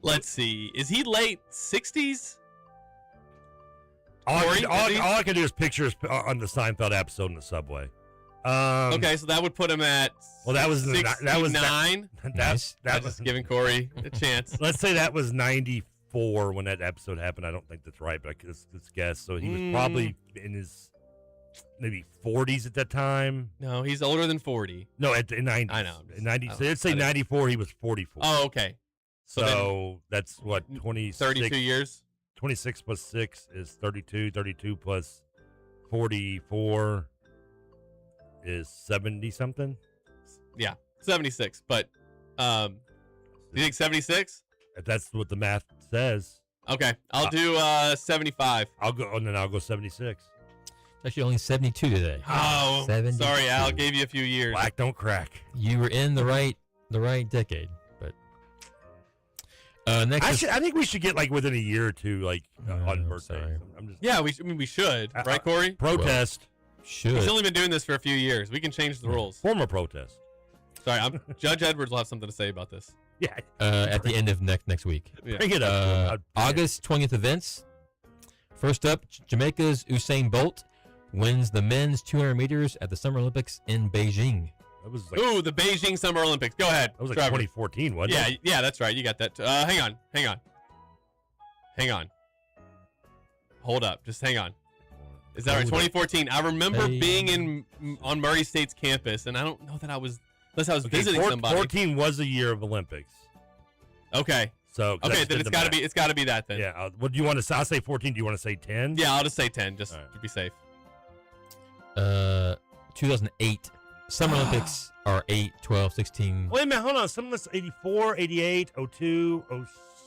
S11: Let's see. Is he late 60s?
S1: All I can do is pictures on the Seinfeld episode in the subway.
S11: Okay, so that would put him at.
S1: Well, that was
S11: 69.
S1: That was
S11: just giving Corey a chance.
S1: Let's say that was 94 when that episode happened. I don't think that's right, but I could just guess. So he was probably in his maybe 40s at that time.
S11: No, he's older than 40.
S1: No, at the 90s.
S11: I know.
S1: In 90. So let's say 94. He was 44.
S11: Oh, okay.
S1: So that's what 26.
S11: 32 years.
S1: 26 plus 6 is 32. 32 plus 44 is 70 something.
S11: Yeah, 76. But do you think 76?
S1: That's what the math says.
S11: Okay, I'll do 75.
S1: I'll go 76.
S12: Actually, only 72 today.
S11: Oh,
S12: 72.
S11: sorry, Al. Gave you a few years.
S1: Black don't crack.
S12: You were in the right decade, but next.
S1: I think we should get like within a year or two, like on birthdays.
S11: Yeah, we should, right, Corey?
S1: Protest.
S12: Should.
S11: He's only been doing this for a few years. We can change the rules.
S1: Former protest.
S11: Sorry, Judge Edwards will have something to say about this.
S1: Yeah.
S12: At the end of next week.
S11: Yeah.
S1: Bring it up.
S12: August 20th events. First up, Jamaica's Usain Bolt wins the men's 200 meters at the Summer Olympics in Beijing.
S1: That was
S11: the Beijing Summer Olympics. Go ahead.
S1: That was like
S11: Trevor.
S1: 2014, wasn't it?
S11: Yeah, that's right. You got that. Hang on. Hold up. Just hang on. Is that right? 2014. I remember being on Murray State's campus, and I don't know that I was, unless I was visiting somebody.
S1: 14 was a year of Olympics.
S11: Okay.
S1: So
S11: then it's got to be that then.
S1: Yeah. What do you want to say? I'll say 14. Do you want to say 10?
S11: Yeah, I'll just say 10 just to be safe.
S12: 2008 Summer Olympics are 8, 12, 16.
S1: Wait a minute. Hold on. Some of this 84, 88, 02,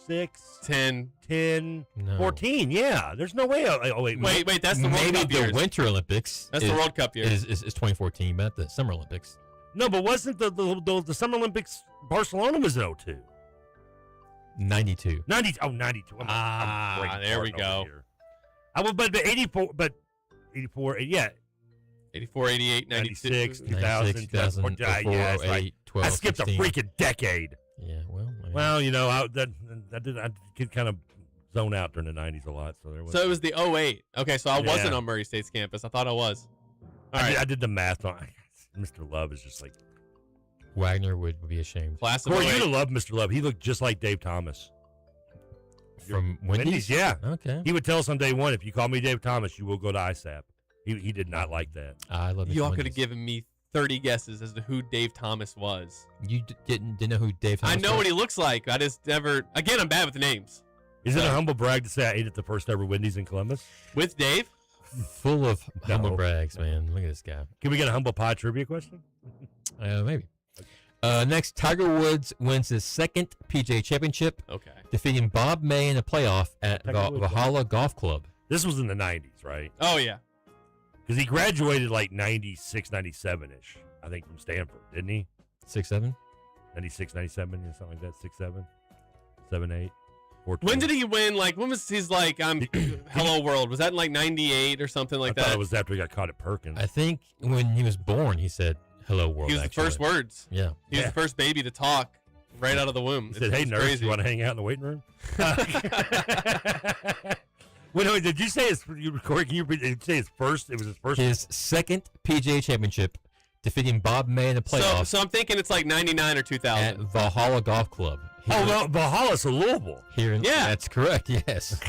S1: 06,
S11: 10,
S1: 14. Yeah. There's no way.
S11: Wait. That's the World
S12: maybe
S11: Cup
S12: the
S11: years.
S12: Winter Olympics.
S11: That's the World Cup year.
S12: Is 2014, but the Summer Olympics.
S1: No, but wasn't the Summer Olympics Barcelona was in 02?
S12: 92.
S1: 92.
S11: There we go.
S1: But 84, but 84, yeah.
S11: 84, 88,
S1: 96,
S11: 92.
S1: 2000,
S12: 2004,
S1: yeah, that's right.
S12: 08, 12,
S1: I skipped
S12: 16.
S1: a freaking decade.
S12: Yeah, well.
S1: Well, you know, I could kind of zone out during the 90s a lot. So
S11: it was the 08. Okay, so I wasn't on Murray State's campus. I thought I was. All right.
S1: I did the math on Mr. Love is just like.
S12: Wagner would be ashamed.
S11: Class of
S1: Corey,
S11: 08.
S1: you'd have loved Mr. Love. He looked just like Dave Thomas.
S12: From Wendy's?
S1: Yeah.
S12: Okay.
S1: He would tell us on day one, if you call me Dave Thomas, you will go to ISAP. He did not like that.
S12: I love
S11: You all could have given me 30 guesses as to who Dave Thomas was.
S12: You didn't know who Dave Thomas was?
S11: I know what he looks like. I just never. Again, I'm bad with names.
S1: Is it a humble brag to say I ate at the first ever Wendy's in Columbus?
S11: With Dave?
S12: Full of humble brags, man. Look at this guy.
S1: Can we get a humble pie trivia question?
S12: Maybe. Next, Tiger Woods wins his second PGA Championship.
S11: Okay.
S12: Defeating Bob May in a playoff at Valhalla Golf Club.
S1: This was in the 90s, right?
S11: Oh, yeah.
S1: Because he graduated like 96, 97-ish, I think, from Stanford, didn't he?
S12: 6'7"?
S1: 96, 97, something like that. 6'7", 7'8", 14.
S11: When did he win? Like, when was his, like, Hello World? Was that in, like, 98 or something like
S1: I
S11: that?
S1: thought it was after he got caught at Perkins.
S12: I think when he was born, he said, Hello World.
S11: He was the first words.
S12: Yeah.
S11: He was the first baby to talk right out of the womb.
S1: He said, hey, nurse,
S11: crazy.
S1: you want to hang out in the waiting room? Wait, did you say his, Corey, did you say his first? It was his first?
S12: His second PGA Championship, defeating Bob May in the playoffs.
S11: So I'm thinking it's like 99 or 2000.
S12: At Valhalla Golf Club.
S1: Valhalla's a Louisville.
S12: Yeah. That's correct, yes.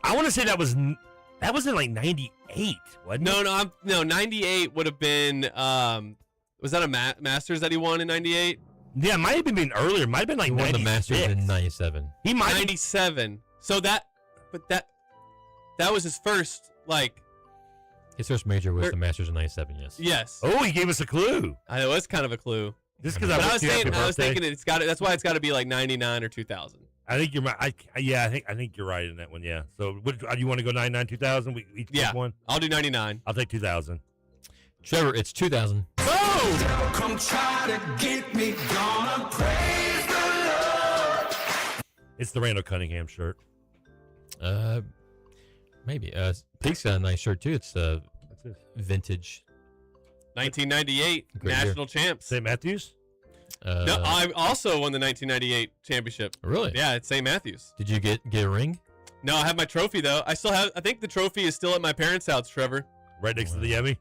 S1: I want to say that was in like 98, wasn't it?
S11: No, 98 would have been, was that a Masters that he won in 98?
S1: Yeah, it might have been earlier. It might have been like
S12: He won
S1: 96.
S12: the Masters in 97.
S1: He might
S11: 97. So that was his first, like.
S12: His first major was the Masters in 97, yes.
S11: Yes.
S1: Oh, he gave us a clue.
S11: I was kind of a clue.
S1: Just because
S11: I was thinking that's why it's got to be like 99 or 2000.
S1: I think you're right. I think you're right in that one. Yeah. So, do you want to go 99, 2000? We each pick one.
S11: I'll do 99.
S1: I'll take 2000.
S12: Trevor, it's 2000.
S3: Oh! Come try to get me, gonna praise the Lord.
S1: It's the Randall Cunningham shirt.
S12: Maybe. Pete's got a nice shirt too. It's vintage.
S11: 1998
S12: Great
S11: national champs.
S1: St. Matthews.
S11: No, I also won the 1998 championship.
S12: Really?
S11: Yeah, at St. Matthews.
S12: Did you get a ring?
S11: No, I have my trophy though. I think the trophy is still at my parents' house, Trevor.
S1: Right next to the Emmy.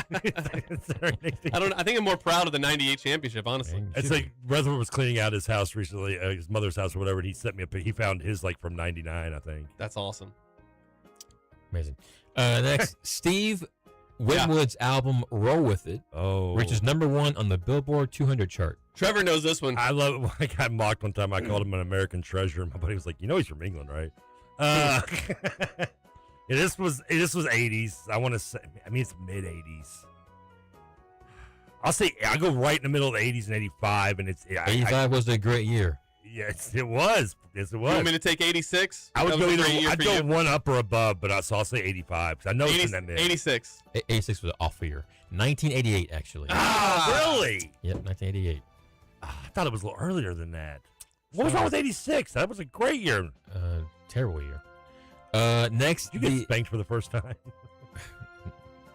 S11: I think I'm more proud of the '98 championship, honestly.
S1: It's like Rutherford was cleaning out his house recently, his mother's house or whatever, and he sent me he found his like from '99, I think.
S11: That's awesome.
S12: Amazing. Next, Steve Winwood's album "Roll With It" reaches #1 on the Billboard 200 chart.
S11: Trevor knows this one.
S1: I love it. I got mocked one time. I called him an American treasure. My buddy was like, he's from England, right? This was 80s. I want to say, it's mid 80s. I'll go right in the middle of the 80s and 85, and it's
S12: 85 was a great year.
S1: Yes, it was. Yes, it was.
S11: You want me to take 86?
S1: I would go I'd go one up or above, but so I'll say 85 because I know it's in that mid.
S11: 86.
S12: 86 was an awful year. 1988, actually.
S1: Really?
S12: Yep, 1988.
S1: I thought it was a little earlier than that. What was wrong with 86? That was a great year.
S12: Terrible year. Next,
S1: you get spanked for the first time.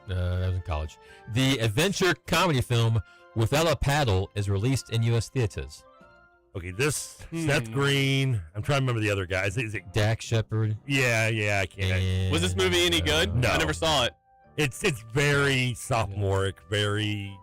S12: That was in college. The adventure comedy film Without a Paddle is released in U.S. theaters.
S1: Okay, Seth Green. I'm trying to remember the other guys. Is it
S12: Dak Shepard?
S1: Yeah, I can't.
S11: Was this movie any good?
S1: No,
S11: I never saw it.
S1: It's very sophomoric, very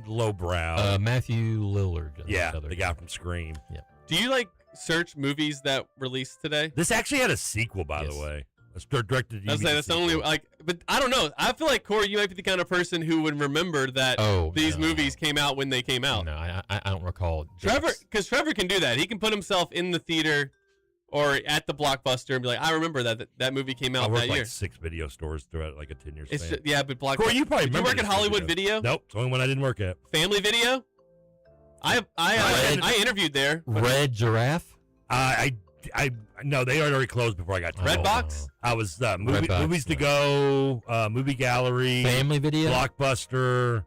S1: lowbrow.
S12: Matthew Lillard.
S1: The guy from Scream.
S12: Yeah.
S11: Do you search movies that released today?
S1: This actually had a sequel, by the way. It's directed.
S11: I was saying that's the only but I don't know. I feel like Corey, you might be the kind of person who would remember that these movies came out when they came out.
S12: No, I don't recall.
S11: Because Trevor can do that. He can put himself in the theater or at the Blockbuster and be like, I remember that movie came out that year.
S1: 6 video stores throughout like a 10-year span.
S11: But Blockbuster.
S1: Corey, you probably
S11: did you work at Hollywood Video?
S1: Nope, it's the only one I didn't work at.
S11: Family Video? I interviewed there.
S12: Red Giraffe?
S1: No, they had already closed before I got to
S11: Redbox?
S1: I was movies to go, movie gallery,
S12: Family Video,
S1: Blockbuster.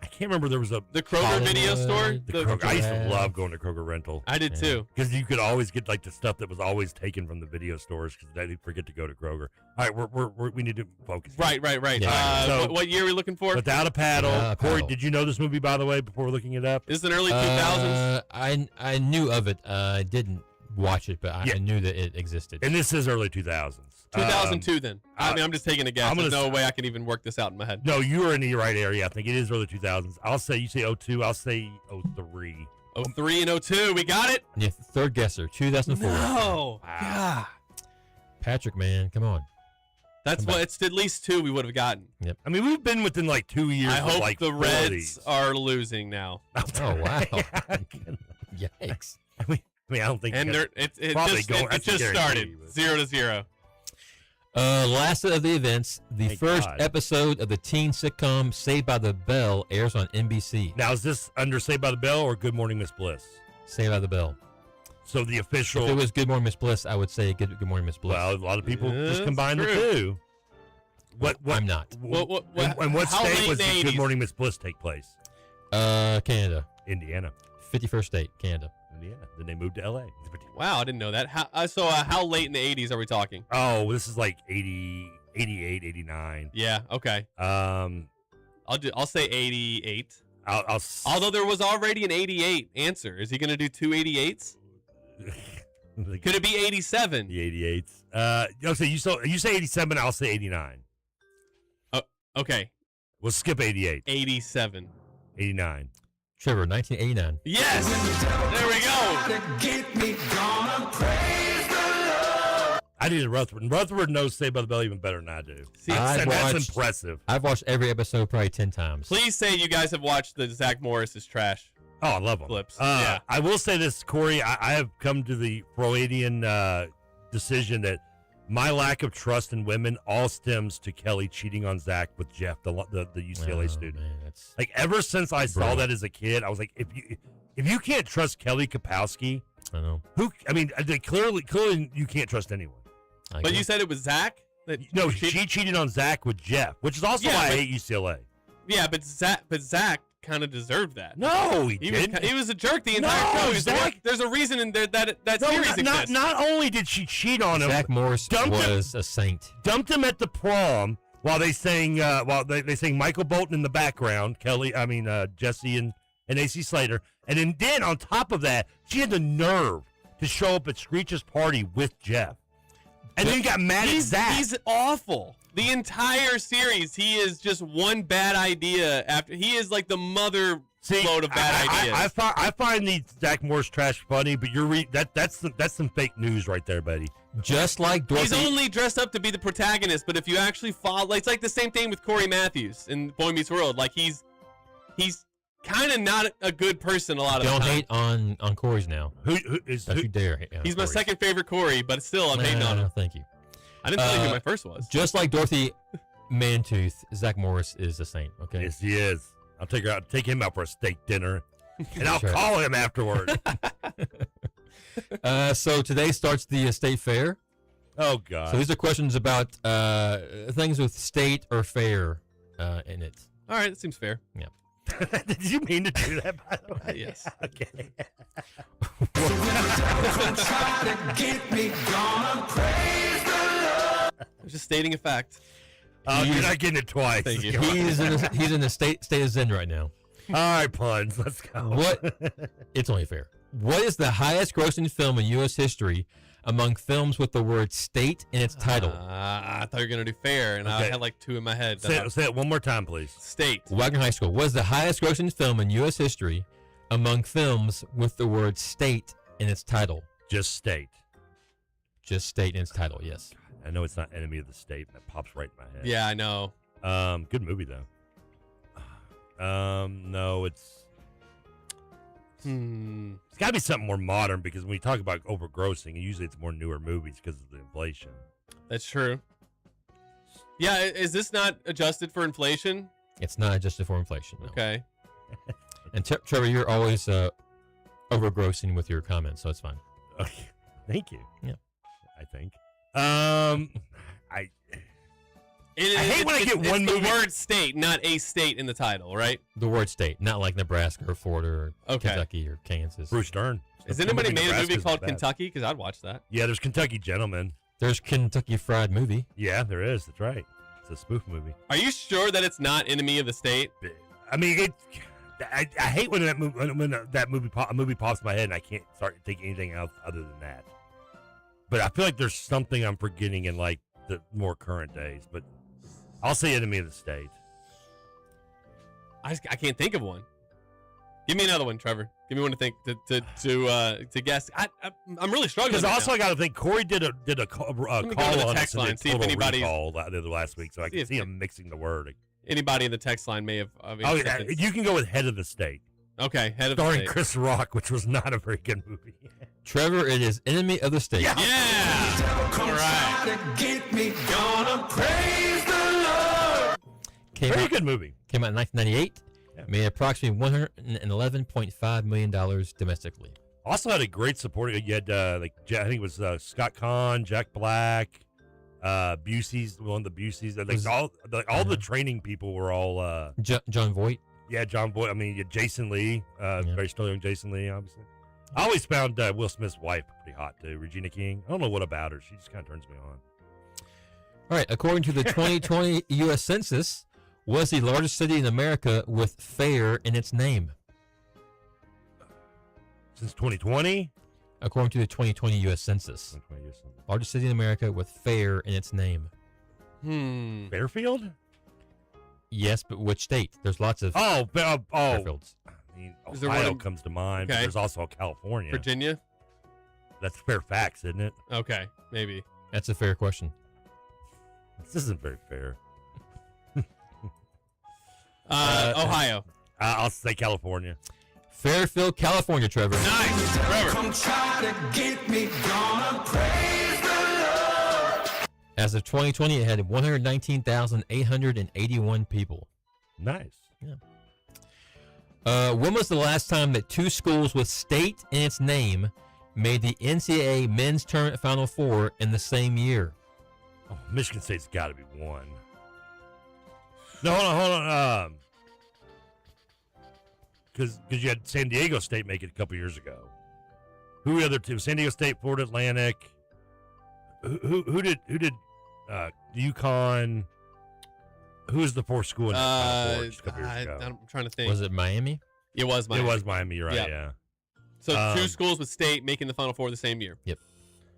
S1: I can't remember. There was the
S11: Kroger video store.
S1: I used to love going to Kroger Rental.
S11: I did too,
S1: because you could always get the stuff that was always taken from the video stores because they forget to go to Kroger. All right, we need to focus.
S11: Right.
S1: Yeah.
S11: So, what year are we looking for?
S1: Without a Paddle. Corey, did you know this movie, by the way, before we're looking it up?
S11: This is an early 2000s.
S12: I knew of it. I didn't watch it, but I knew that it existed.
S1: And this is early 2000s.
S11: 2002 then. I'm just taking a guess. There's no way I can even work this out in my head.
S1: No, you are in the right area. I think it is early 2000s. You say 02. I'll say 03.
S11: 03 and 02. We got it.
S12: Yeah, third guesser, 2004.
S11: No. Yeah.
S12: Patrick, man, come on.
S11: It's at least 2 we would have gotten.
S12: Yep.
S1: I mean, we've been within 2 years.
S11: I hope the Reds
S1: 40s.
S11: are losing now.
S12: Oh wow. Yikes.
S1: I don't think.
S11: And it just started 0-0.
S12: Last of the events, the first episode of the teen sitcom Saved by the Bell airs on NBC.
S1: Now, is this under Saved by the Bell or Good Morning Miss Bliss?
S12: Saved by the Bell.
S1: So the official.
S12: If it was Good Morning Miss Bliss, I would say Good Morning Miss Bliss.
S1: Well, a lot of people just combine the two. What?
S12: I'm not.
S1: And what state was Good Morning Miss Bliss take place?
S12: Canada.
S1: Indiana.
S12: 51st state, Canada.
S1: Indiana. Then they moved to L.A.
S11: Wow, I didn't know that. How late in the 80s are we talking?
S1: Oh, this is 80, 88, 89.
S11: Yeah, okay. I'll say 88. Although there was already an 88 answer. Is he going to do 2 88s? Could it be 87?
S1: The 88s. So you say 87, I'll say 89.
S11: Okay.
S1: We'll skip 88.
S11: 87.
S1: 89.
S12: Trevor, 1989.
S11: Yes! There we go!
S1: I needed Rutherford. And Rutherford knows Saved by the Bell even better than I do.
S11: See,
S1: that's impressive.
S12: I've watched every episode probably 10 times.
S11: Please say you guys have watched the Zach Morris's trash.
S1: Oh, I love them.
S11: Flips.
S1: Yeah. I will say this, Corey. I have come to the Freudian decision that my lack of trust in women all stems to Kelly cheating on Zach with Jeff, the UCLA student.
S12: Man,
S1: ever since I saw that as a kid, I was like, if you can't trust Kelly Kapowski,
S12: I know.
S1: Clearly you can't trust anyone.
S11: But you said it was Zach?
S1: No, she cheated on Zach with Jeff, which is also why I hate UCLA.
S11: Yeah, but Zach kind of deserved that.
S1: No, he didn't.
S11: He was a jerk the entire show. There's a reason in there that series exists.
S1: Not only did she cheat on him,
S12: Zach Morris was a saint.
S1: Dumped him at the prom while they sang they sang Michael Bolton in the background. Jesse and AC Slater, and then on top of that, she had the nerve to show up at Screech's party with Jeff, and then got mad at Zach.
S11: He's awful. The entire series, he is just one bad idea after. He is like the mother load of bad ideas.
S1: I find these Zach Morris trash funny, but that's some fake news right there, buddy.
S12: Just like Dorothy.
S11: He's only dressed up to be the protagonist, but if you actually follow, it's like the same thing with Corey Matthews in Boy Meets World. Like he's kind of not a good person a lot of the time.
S12: Don't hate on Corey's now.
S1: Don't
S12: you dare hate on
S11: He's my
S12: Corey's.
S11: second favorite Corey, but still I'm hating on him.
S12: Thank you.
S11: I didn't tell you who my first was.
S12: Just like Dorothy Mantooth, Zach Morris is a saint. Okay.
S1: Yes, he is. I'll take him out for a steak dinner, and I'll
S12: Sure.
S1: call him afterward.
S12: So today starts the state fair.
S1: Oh God.
S12: So these are questions about things with state or fair in it.
S11: All right, that seems fair.
S12: Yeah.
S1: Did you mean to do that, by the way?
S11: Yes.
S1: Okay.
S11: I'm just stating a fact.
S1: You're not getting it twice.
S11: Thank you.
S12: He's in a state of zen right now.
S1: All right, puns. Let's go.
S12: What? It's only fair. What is the highest grossing film in U.S. history among films with the word state in its title?
S11: I thought you were going to do fair, and I
S1: Okay.
S11: had like two in my head.
S1: Say it one more time, please.
S11: State.
S12: Wagner High School. What is the highest grossing film in U.S. history among films with the word state in its title?
S1: Just state.
S12: Just state in its title, yes.
S1: I know it's not Enemy of the State. That pops right in my head.
S11: Yeah, I know.
S1: Good movie though. No, it's got to be something more modern because when we talk about overgrossing, usually it's more newer movies because of the inflation.
S11: That's true. Yeah, is this not adjusted for inflation?
S12: It's not adjusted for inflation, no.
S11: Okay.
S12: And Trevor, you're always overgrossing with your comments, so it's fine.
S1: Okay. Thank you.
S12: Yeah.
S1: I think. I hate when I get one
S11: it's
S1: movie.
S11: the word state, not a state in the title, right?
S12: The word state, not like Nebraska or Florida or
S11: Okay.
S12: Kentucky or Kansas.
S1: Bruce Stern.
S11: Has anybody made a movie
S1: Nebraska's
S11: called
S1: the best.
S11: Kentucky? Because I'd watch that.
S1: Yeah, there's Kentucky Gentlemen.
S12: There's Kentucky Fried Movie.
S1: Yeah, there is. That's right. It's a spoof movie.
S11: Are you sure that it's not Enemy of the State?
S1: I mean, I hate when that movie, a movie pops in my head and I can't start to think anything else other than that. But I feel like there's something I'm forgetting in like the more current days. But I'll say Enemy of the State.
S11: I can't think of one. Give me another one, Trevor. Give me one to think to guess. I'm really struggling.
S1: Because
S11: right
S1: also
S11: now.
S1: I got to think Corey did a call
S11: Let me go to
S1: on
S11: the
S1: us
S11: text
S1: and
S11: line,
S1: did
S11: see if
S1: Total
S11: anybody's-
S1: Recall the last week, so I
S11: See
S1: can
S11: if-
S1: see him mixing the word.
S11: Anybody in the text line may have.
S1: Oh, yeah, you can go with Head of the State.
S11: Okay, Head of the
S1: Starring
S11: State.
S1: Chris Rock, which was not a very good movie.
S12: Trevor, it is Enemy of the State.
S11: Yeah. All right.
S3: Get me gonna praise the Lord.
S1: Very good movie.
S12: Came out in 1998.
S1: Yeah.
S12: Made approximately $111.5 million domestically.
S1: Also had a great supporting. You had I think it was Scott Conn, Jack Black, Busey's one of the Buseys. Like all the training people were all
S12: John Voight.
S1: Yeah, John Voight. I mean, you had Jason Lee, very still young Jason Lee, obviously. I always found Will Smith's wife pretty hot too, Regina King. I don't know what about her. She just kind of turns me on.
S12: All right. According to the 2020 U.S. Census, was the largest city in America with fair in its name?
S1: Since 2020?
S12: According to the 2020 U.S. Census.
S1: 2020 U.S. Census.
S12: Largest city in America with fair in its name.
S1: Fairfield?
S12: Yes, but which state? There's lots of Fairfields.
S1: I mean,
S11: Is there one
S1: Ohio
S11: in-
S1: comes to mind, but
S11: Okay.
S1: there's also California.
S11: Virginia?
S1: That's Fairfax, isn't it?
S11: Okay, maybe.
S12: That's a fair question.
S1: This isn't very fair.
S11: Ohio.
S1: I'll say California.
S12: Fairfield, California, Trevor.
S11: Nice. Trevor.
S3: Come try to get me gonna praise the Lord.
S12: As of 2020, it had 119,881 people.
S1: Nice.
S12: Yeah. When was the last time that two schools with state in its name made the NCAA men's tournament Final Four in the same year?
S1: Oh, Michigan State's got to be one. No, hold on. Because you had San Diego State make it a couple years ago. Who were the other two? San Diego State, Florida Atlantic. Who did UConn? Who was the fourth school in the Final Four just a couple years ago?
S11: I'm trying to think.
S12: Was it Miami?
S11: It was Miami.
S1: It was Miami. You're right. Yeah.
S11: So two schools with state making the Final Four the same year.
S12: Yep.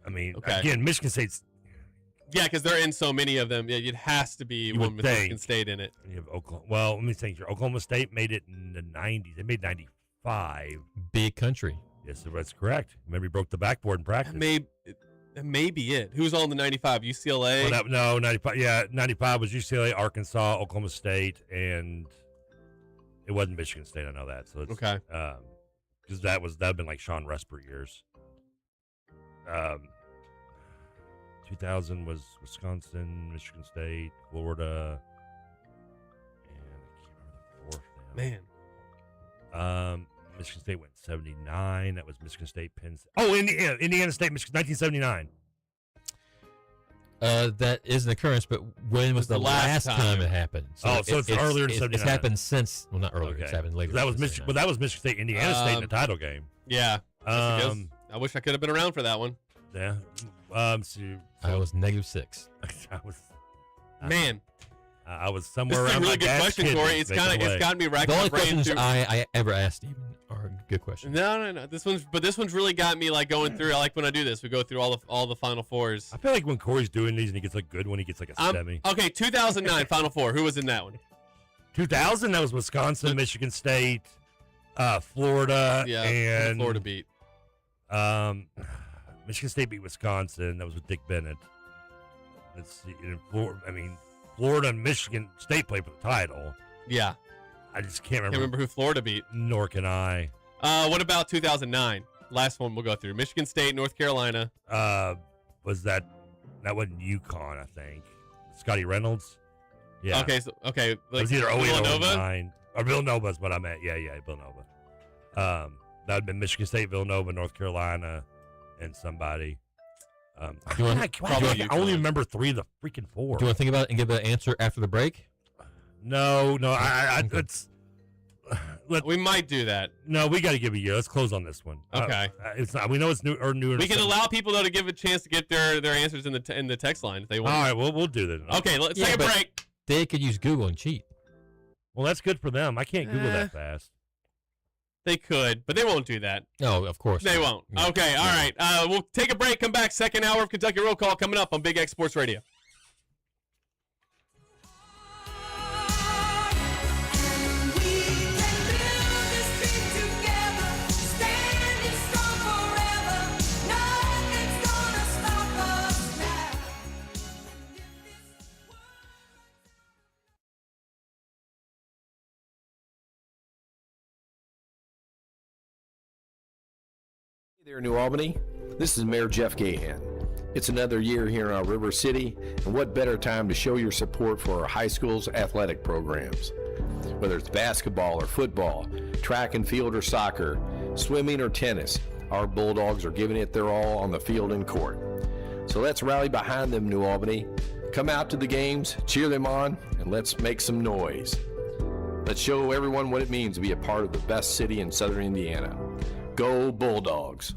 S1: I mean,
S11: Okay.
S1: again, Michigan State's
S11: Yeah, because they're in so many of them. Yeah, it has to be one with Michigan State in it.
S1: You have Oklahoma. Well, let me think here. Oklahoma State made it in the 90s. They made 95.
S12: Big country.
S1: Yes, that's correct. Remember, he broke the backboard in practice.
S11: That may be it. Who's on the 95? UCLA?
S1: Well, no, 95. Yeah, 95 was UCLA, Arkansas, Oklahoma State, and it wasn't Michigan State. I know that. So it's,
S11: okay.
S1: Because that would have been like Sean Respert years. 2000 was Wisconsin, Michigan State, Florida, and I can't remember the fourth now. Michigan State went 79. That was Michigan State, Penn State. Oh, Indiana State, Michigan, 1979.
S12: That is an occurrence, but when was the last time it happened?
S1: So it's earlier than 79.
S12: It's happened since, well, not earlier.
S1: Okay.
S12: It's happened later.
S1: That was Michigan. Well, that was Michigan State, Indiana State in the title game.
S11: Yeah. I wish I could have been around for that one.
S1: Yeah. So
S12: I was -6.
S1: I was somewhere
S11: this is
S1: around
S11: a really
S1: my
S11: good
S1: gas
S11: question,
S1: kidney,
S11: Corey. It's got me racking
S12: The only
S11: my brain
S12: questions
S11: through.
S12: I ever asked even are good questions.
S11: No. This one's really got me like going through. I like when I do this. We go through all the Final Fours.
S1: I feel like when Corey's doing these and he gets like good one, he gets like a semi.
S11: Okay, 2009 Final Four. Who was in that one?
S1: 2000. That was Wisconsin, Michigan State, Florida,
S11: Yeah,
S1: and
S11: Florida beat.
S1: Michigan State beat Wisconsin. That was with Dick Bennett. Let's see. Florida and Michigan State played for the title.
S11: Yeah.
S1: I just can't remember.
S11: Can't remember who Florida beat.
S1: Nor can I.
S11: What about 2009? Last one we'll go through. Michigan State, North Carolina.
S1: Was that wasn't UConn, I think. Scotty Reynolds? Yeah.
S11: Okay. Like
S1: it was either 08 or
S11: Villanova?
S1: 09. Or Villanova's what I meant. Yeah, Villanova. That would have been Michigan State, Villanova, North Carolina, and somebody. I only remember 3 of the freaking 4.
S12: Do you want to think about it and give an answer after the break?
S1: No.
S11: We might do that.
S1: No, we got to give a year. Let's close on this one.
S11: Okay.
S1: It's not. We know it's new or newer.
S11: We can allow people though to give a chance to get their answers in the text line if they want.
S1: All right, we'll do that.
S11: Okay, let's take a break.
S12: They could use Google and cheat.
S1: Well, that's good for them. I can't Google that fast.
S11: They could, but they won't do that.
S12: No, of course
S11: they won't.
S12: Yeah.
S11: Okay, all right. We'll take a break. Come back. Second hour of Kentucky Roll Call coming up on Big X Sports Radio.
S10: Hey there, New Albany. This is Mayor Jeff Gahan. It's another year here in our River City, and what better time to show your support for our high school's athletic programs. Whether it's basketball or football, track and field or soccer, swimming or tennis, our Bulldogs are giving it their all on the field and court. So let's rally behind them, New Albany. Come out to the games, cheer them on, and let's make some noise. Let's show everyone what it means to be a part of the best city in Southern Indiana. Go Bulldogs.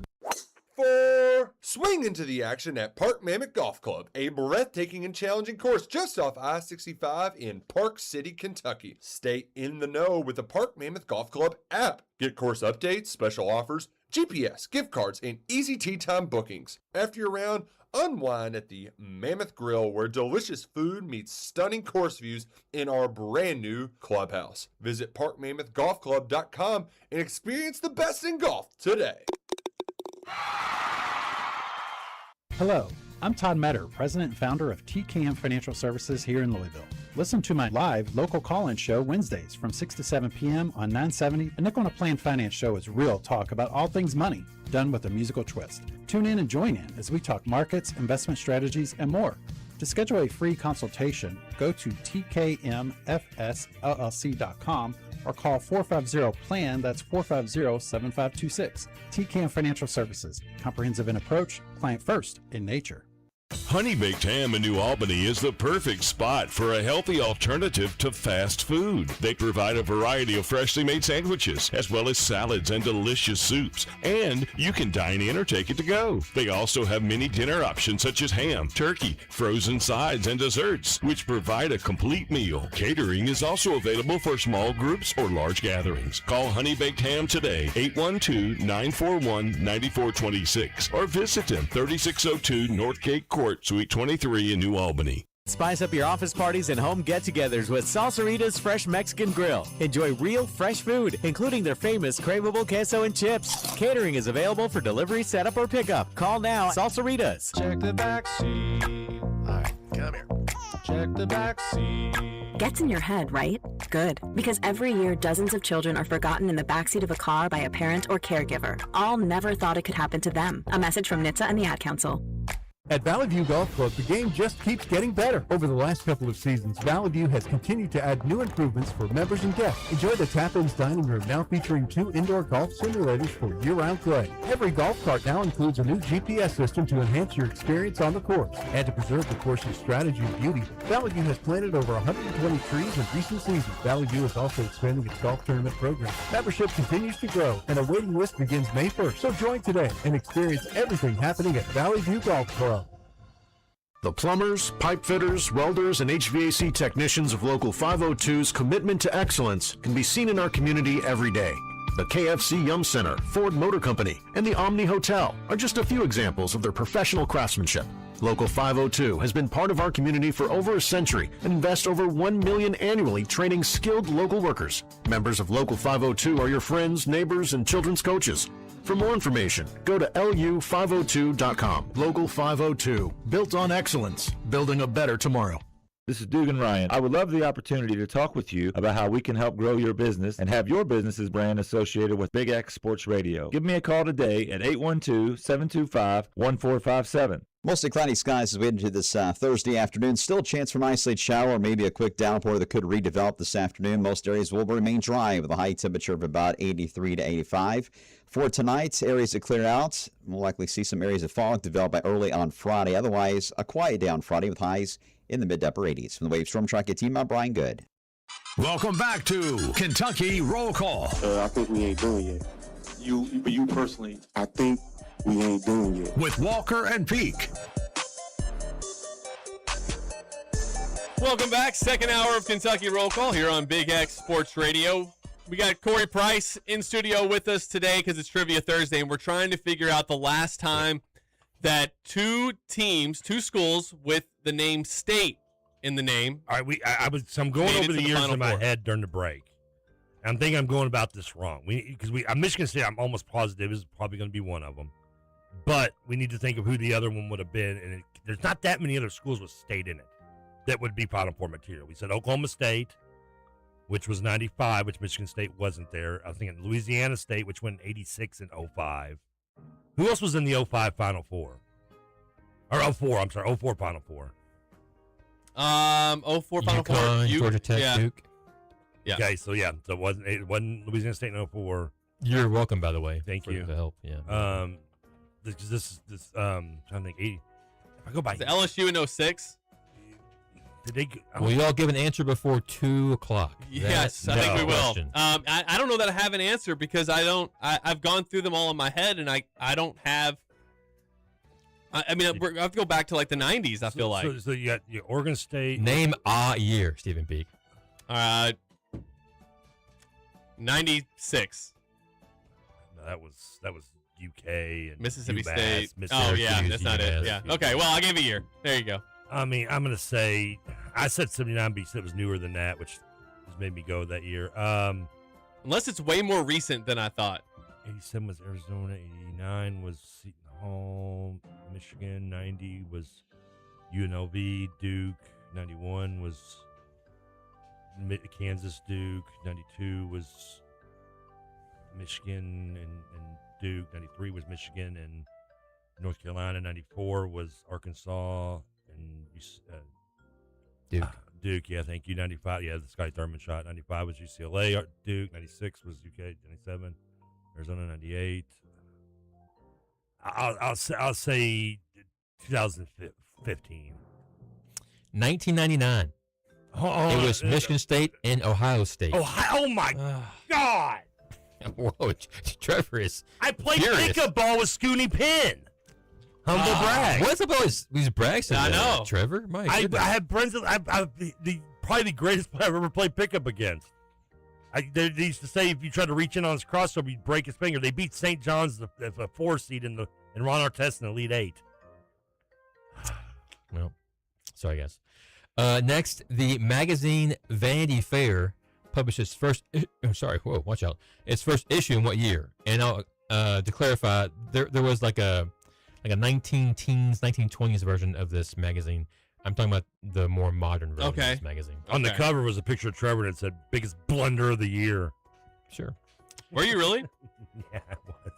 S20: Swing into the action at Park Mammoth Golf Club, a breathtaking and challenging course just off I-65 in Park City, Kentucky. Stay in the know with the Park Mammoth Golf Club app. Get course updates, special offers, GPS, gift cards, and easy tee time bookings. After your round, unwind at the Mammoth Grill where delicious food meets stunning course views in our brand new clubhouse. Visit parkmammothgolfclub.com and experience the best in golf today.
S21: Hello, I'm Todd Metter, President and founder of TKM Financial Services here in Louisville. Listen to my live local call-in show Wednesdays from 6 to 7 p.m. on 970. A Nickel on a Plan Finance Show is real talk about all things money, done with a musical twist. Tune in and join in as we talk markets, investment strategies, and more. To schedule a free consultation, go to tkmfsllc.com or call 450-PLAN, that's 450-7526. TKM Financial Services, comprehensive in approach, client first in nature.
S6: Honey Baked Ham in New Albany is the perfect spot for a healthy alternative to fast food. They provide a variety of freshly made sandwiches, as well as salads and delicious soups. And you can dine in or take it to go. They also have many dinner options such as ham, turkey, frozen sides, and desserts, which provide a complete meal. Catering is also available for small groups or large gatherings. Call Honey Baked Ham today, 812-941-9426, or visit them 3602 Northgate Court, Suite 23 in New Albany.
S2: Spice up your office parties and home get-togethers with Salsarita's Fresh Mexican Grill. Enjoy real, fresh food, including their famous craveable queso and chips. Catering is available for delivery, setup, or pickup. Call now. Salsaritas.
S22: Check the back seat. All right, come here. Check the back seat.
S23: Gets in your head, right? Good. Because every year, dozens of children are forgotten in the backseat of a car by a parent or caregiver. All never thought it could happen to them. A message from NHTSA and the Ad Council.
S24: At Valley View Golf Club, the game just keeps getting better. Over the last couple of seasons, Valley View has continued to add new improvements for members and guests. Enjoy the Tap-Ins dining room, now featuring 2 indoor golf simulators for year-round play. Every golf cart now includes a new GPS system to enhance your experience on the course. And to preserve the course's strategy and beauty, Valley View has planted over 120 trees in recent seasons. Valley View is also expanding its golf tournament program. Membership continues to grow, and a waiting list begins May 1st. So join today and experience everything happening at Valley View Golf Club.
S25: The plumbers, pipe fitters, welders, and HVAC technicians of Local 502's commitment to excellence can be seen in our community every day. The KFC Yum Center, Ford Motor Company, and the Omni Hotel are just a few examples of their professional craftsmanship. Local 502 has been part of our community for over a century and invests over $1 million annually training skilled local workers. Members of Local 502 are your friends, neighbors, and children's coaches. For more information, go to lu502.com. Local 502, built on excellence, building a better tomorrow.
S26: This is Dugan Ryan. I would love the opportunity to talk with you about how we can help grow your business and have your business's brand associated with Big X Sports Radio. Give me a call today at 812-725-1457.
S5: Mostly cloudy skies as we head into this Thursday afternoon. Still a chance for an isolated shower or maybe a quick downpour that could redevelop this afternoon. Most areas will remain dry with a high temperature of about 83 to 85. For tonight, areas that clear out. We'll likely see some areas of fog develop by early on Friday. Otherwise, a quiet day on Friday with highs in the mid to upper 80s. From the Wave Storm Track team, I'm Brian Good.
S27: Welcome back to Kentucky Roll Call.
S28: I think we ain't doing yet. You personally, I think we ain't doing yet.
S27: With Walker and Peak.
S11: Welcome back. Second hour of Kentucky Roll Call here on Big X Sports Radio. We got Corey Price in studio with us today because it's Trivia Thursday, and we're trying to figure out the last time that two schools with the name state in the name.
S1: All right, I'm going over the years in my head during the break. I'm thinking I'm going about this wrong. Michigan State, I'm almost positive is probably going to be one of them. But we need to think of who the other one would have been, and there's not that many other schools with state in it that would be Final Four material. We said Oklahoma State, which was 95, which Michigan State wasn't there. I was thinking Louisiana State, which went 86 and 05. Who else was in the 05 Final Four? Or 04, I'm sorry, 04 Final Four.
S11: 04 Final Four.
S12: Georgia Tech, Duke.
S11: Yeah.
S1: Okay, so it wasn't Louisiana State in 04.
S12: You're welcome, by the way.
S1: Thank you.
S12: For the help, yeah.
S1: This trying to think, 80. If I go by
S11: the LSU in 06.
S1: Did they?
S12: Will you all give an answer before 2 o'clock?
S11: Yes, I think we will. I don't know that I have an answer because I've gone through them all in my head, and I don't have. I mean, I have to go back to like the 90s. I feel like.
S1: So you got your Oregon State.
S12: Name a year, Stephen Peak.
S11: 96.
S1: No, that was UK and
S11: Mississippi
S1: UMass,
S11: State.
S1: Mississippi
S11: Yeah, that's not it. Yeah. Okay, well, I gave a year. There you go.
S1: I mean, I'm going to say, I said 79, but you said it was newer than that, which just made me go that year.
S11: Unless it's way more recent than I thought.
S1: 87 was Arizona, 89 was Seton Hall, Michigan, 90 was UNLV, Duke, 91 was Kansas, Duke, 92 was Michigan and Duke, 93 was Michigan and North Carolina, 94 was Arkansas and
S12: Duke.
S1: Yeah, thank you. 95, yeah, the Sky Thurman shot. 95 was UCLA, Duke. 96 was UK. 97, Arizona. 98. I'll say 2015.
S12: 1999. It was Michigan State and Ohio State.
S1: Oh my God!
S12: Whoa, Trevor is.
S1: I played
S12: furious.
S1: pickup ball with Scooney Penn. Humble brag.
S12: What's up with these brags?
S11: I know,
S12: Trevor.
S1: I have friends that probably the greatest player I've ever played pickup against. They used to say if you try to reach in on his crossover, you'd break his finger. They beat St. John's, the 4 seed, and Ron Artest in the Elite 8.
S12: Well, sorry, guys. Next, the magazine Vanity Fair published its first. Watch out! Its first issue in what year? And I'll to clarify, there was like a 1920s version of this magazine. I'm talking about the more modern version of this magazine.
S1: On the cover was a picture of Trevor and it said "biggest blunder of the year."
S12: Sure.
S11: Were you really?
S1: Yeah, it was.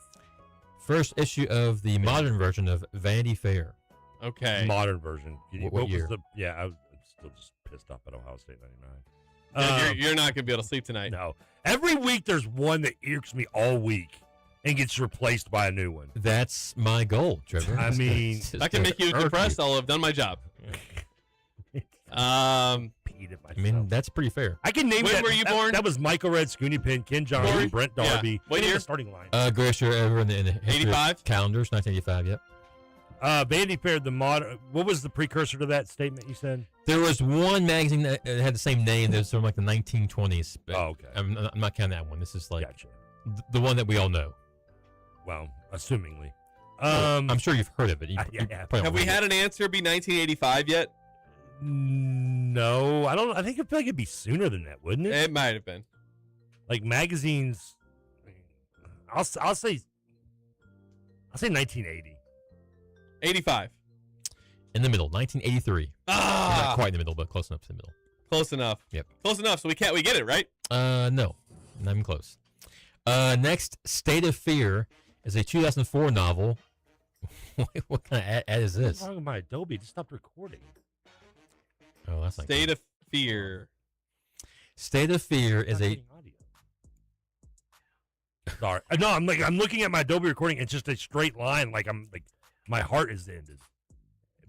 S12: First issue of the modern version of Vanity Fair.
S11: Okay.
S1: Modern version.
S12: What year?
S1: I'm still just pissed off at Ohio State 99.
S11: You're not going to be able to sleep tonight.
S1: No. Every week there's one that irks me all week and gets replaced by a new one.
S12: That's my goal, Trevor.
S1: I mean,
S11: If I can make you depressed, I'll have done my job.
S12: I mean, that's pretty fair.
S1: I can name
S11: When
S1: that.
S11: were you born?
S1: That was Michael Red, Scooney Penn, Ken Johnson,
S11: Born?
S1: Brent Darby.
S11: Yeah. What year?
S1: The starting line.
S12: Greatest year ever in the history of
S11: 85?
S12: calendars, 1985. Yep.
S1: Vanity Fair, the modern. What was the precursor to that statement you said?
S12: There was one magazine that had the same name. That was from like the 1920s. But
S1: okay.
S12: I'm not counting that one. This is like the one that we all know.
S1: Well, assumingly.
S12: I'm sure you've heard of it.
S11: Have we had an answer be 1985 yet?
S1: No, I don't. I feel like it'd be sooner than that, wouldn't it?
S11: It might have been.
S1: Like magazines. I'll say 1980.
S11: 85.
S12: In the middle, 1983. Not quite in the middle, but close enough to the middle.
S11: Close enough.
S12: Yep.
S11: Close enough. So we get it, right?
S12: No, not even close. Next, State of Fear is a 2004 novel. What kind of ad is this?
S1: I'm talking about Adobe. Just stopped recording.
S12: Oh, that's not
S11: State
S12: good.
S11: of Fear.
S12: State of Fear is a.
S1: Sorry. No, I'm looking at my Adobe recording. It's just a straight line. My heart is ended.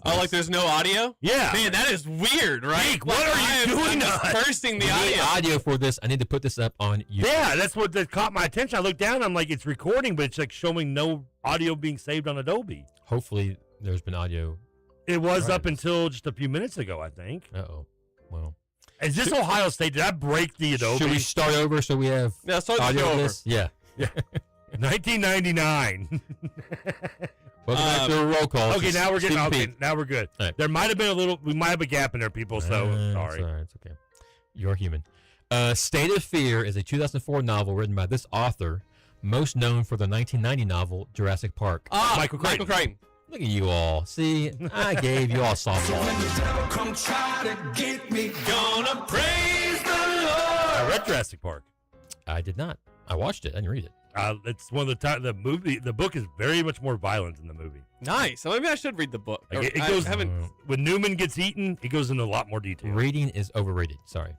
S11: Oh, like there's no audio?
S1: Yeah.
S11: Man, that is weird, right?
S1: Jake, what are you doing?
S11: I'm just cursing the audio.
S12: Audio for this. I need to put this up on YouTube.
S1: Yeah, that's what that caught my attention. I looked down. I'm like, it's recording, but it's like showing no audio being saved on Adobe.
S12: Hopefully, there's been audio.
S1: It was up until just a few minutes ago, I think.
S12: Uh-oh. Well.
S1: Is this Ohio State? Did I break the Adobe?
S12: Should we start over so we have
S11: start the
S12: audio
S11: show
S12: of
S11: over.
S12: this? Yeah.
S1: 1999.
S12: Welcome back to a roll call.
S1: Okay, now we're getting now we're good.
S12: All right.
S1: There might have been we might have a gap in there, people, so sorry.
S12: It's all right. It's okay. You're human. State of Fear is a 2004 novel written by this author, most known for the 1990 novel Jurassic Park.
S1: Michael Crichton.
S12: Look at you all. See, I gave you all softball.
S3: Come try to get me, gonna praise the Lord.
S1: I read Jurassic Park.
S12: I did not. I watched it. I didn't read it.
S1: It's one of the book is very much more violent than the movie.
S11: Nice. So maybe I should read the book.
S1: Like it goes when Newman gets eaten, it goes into a lot more detail.
S12: Reading is overrated. Sorry.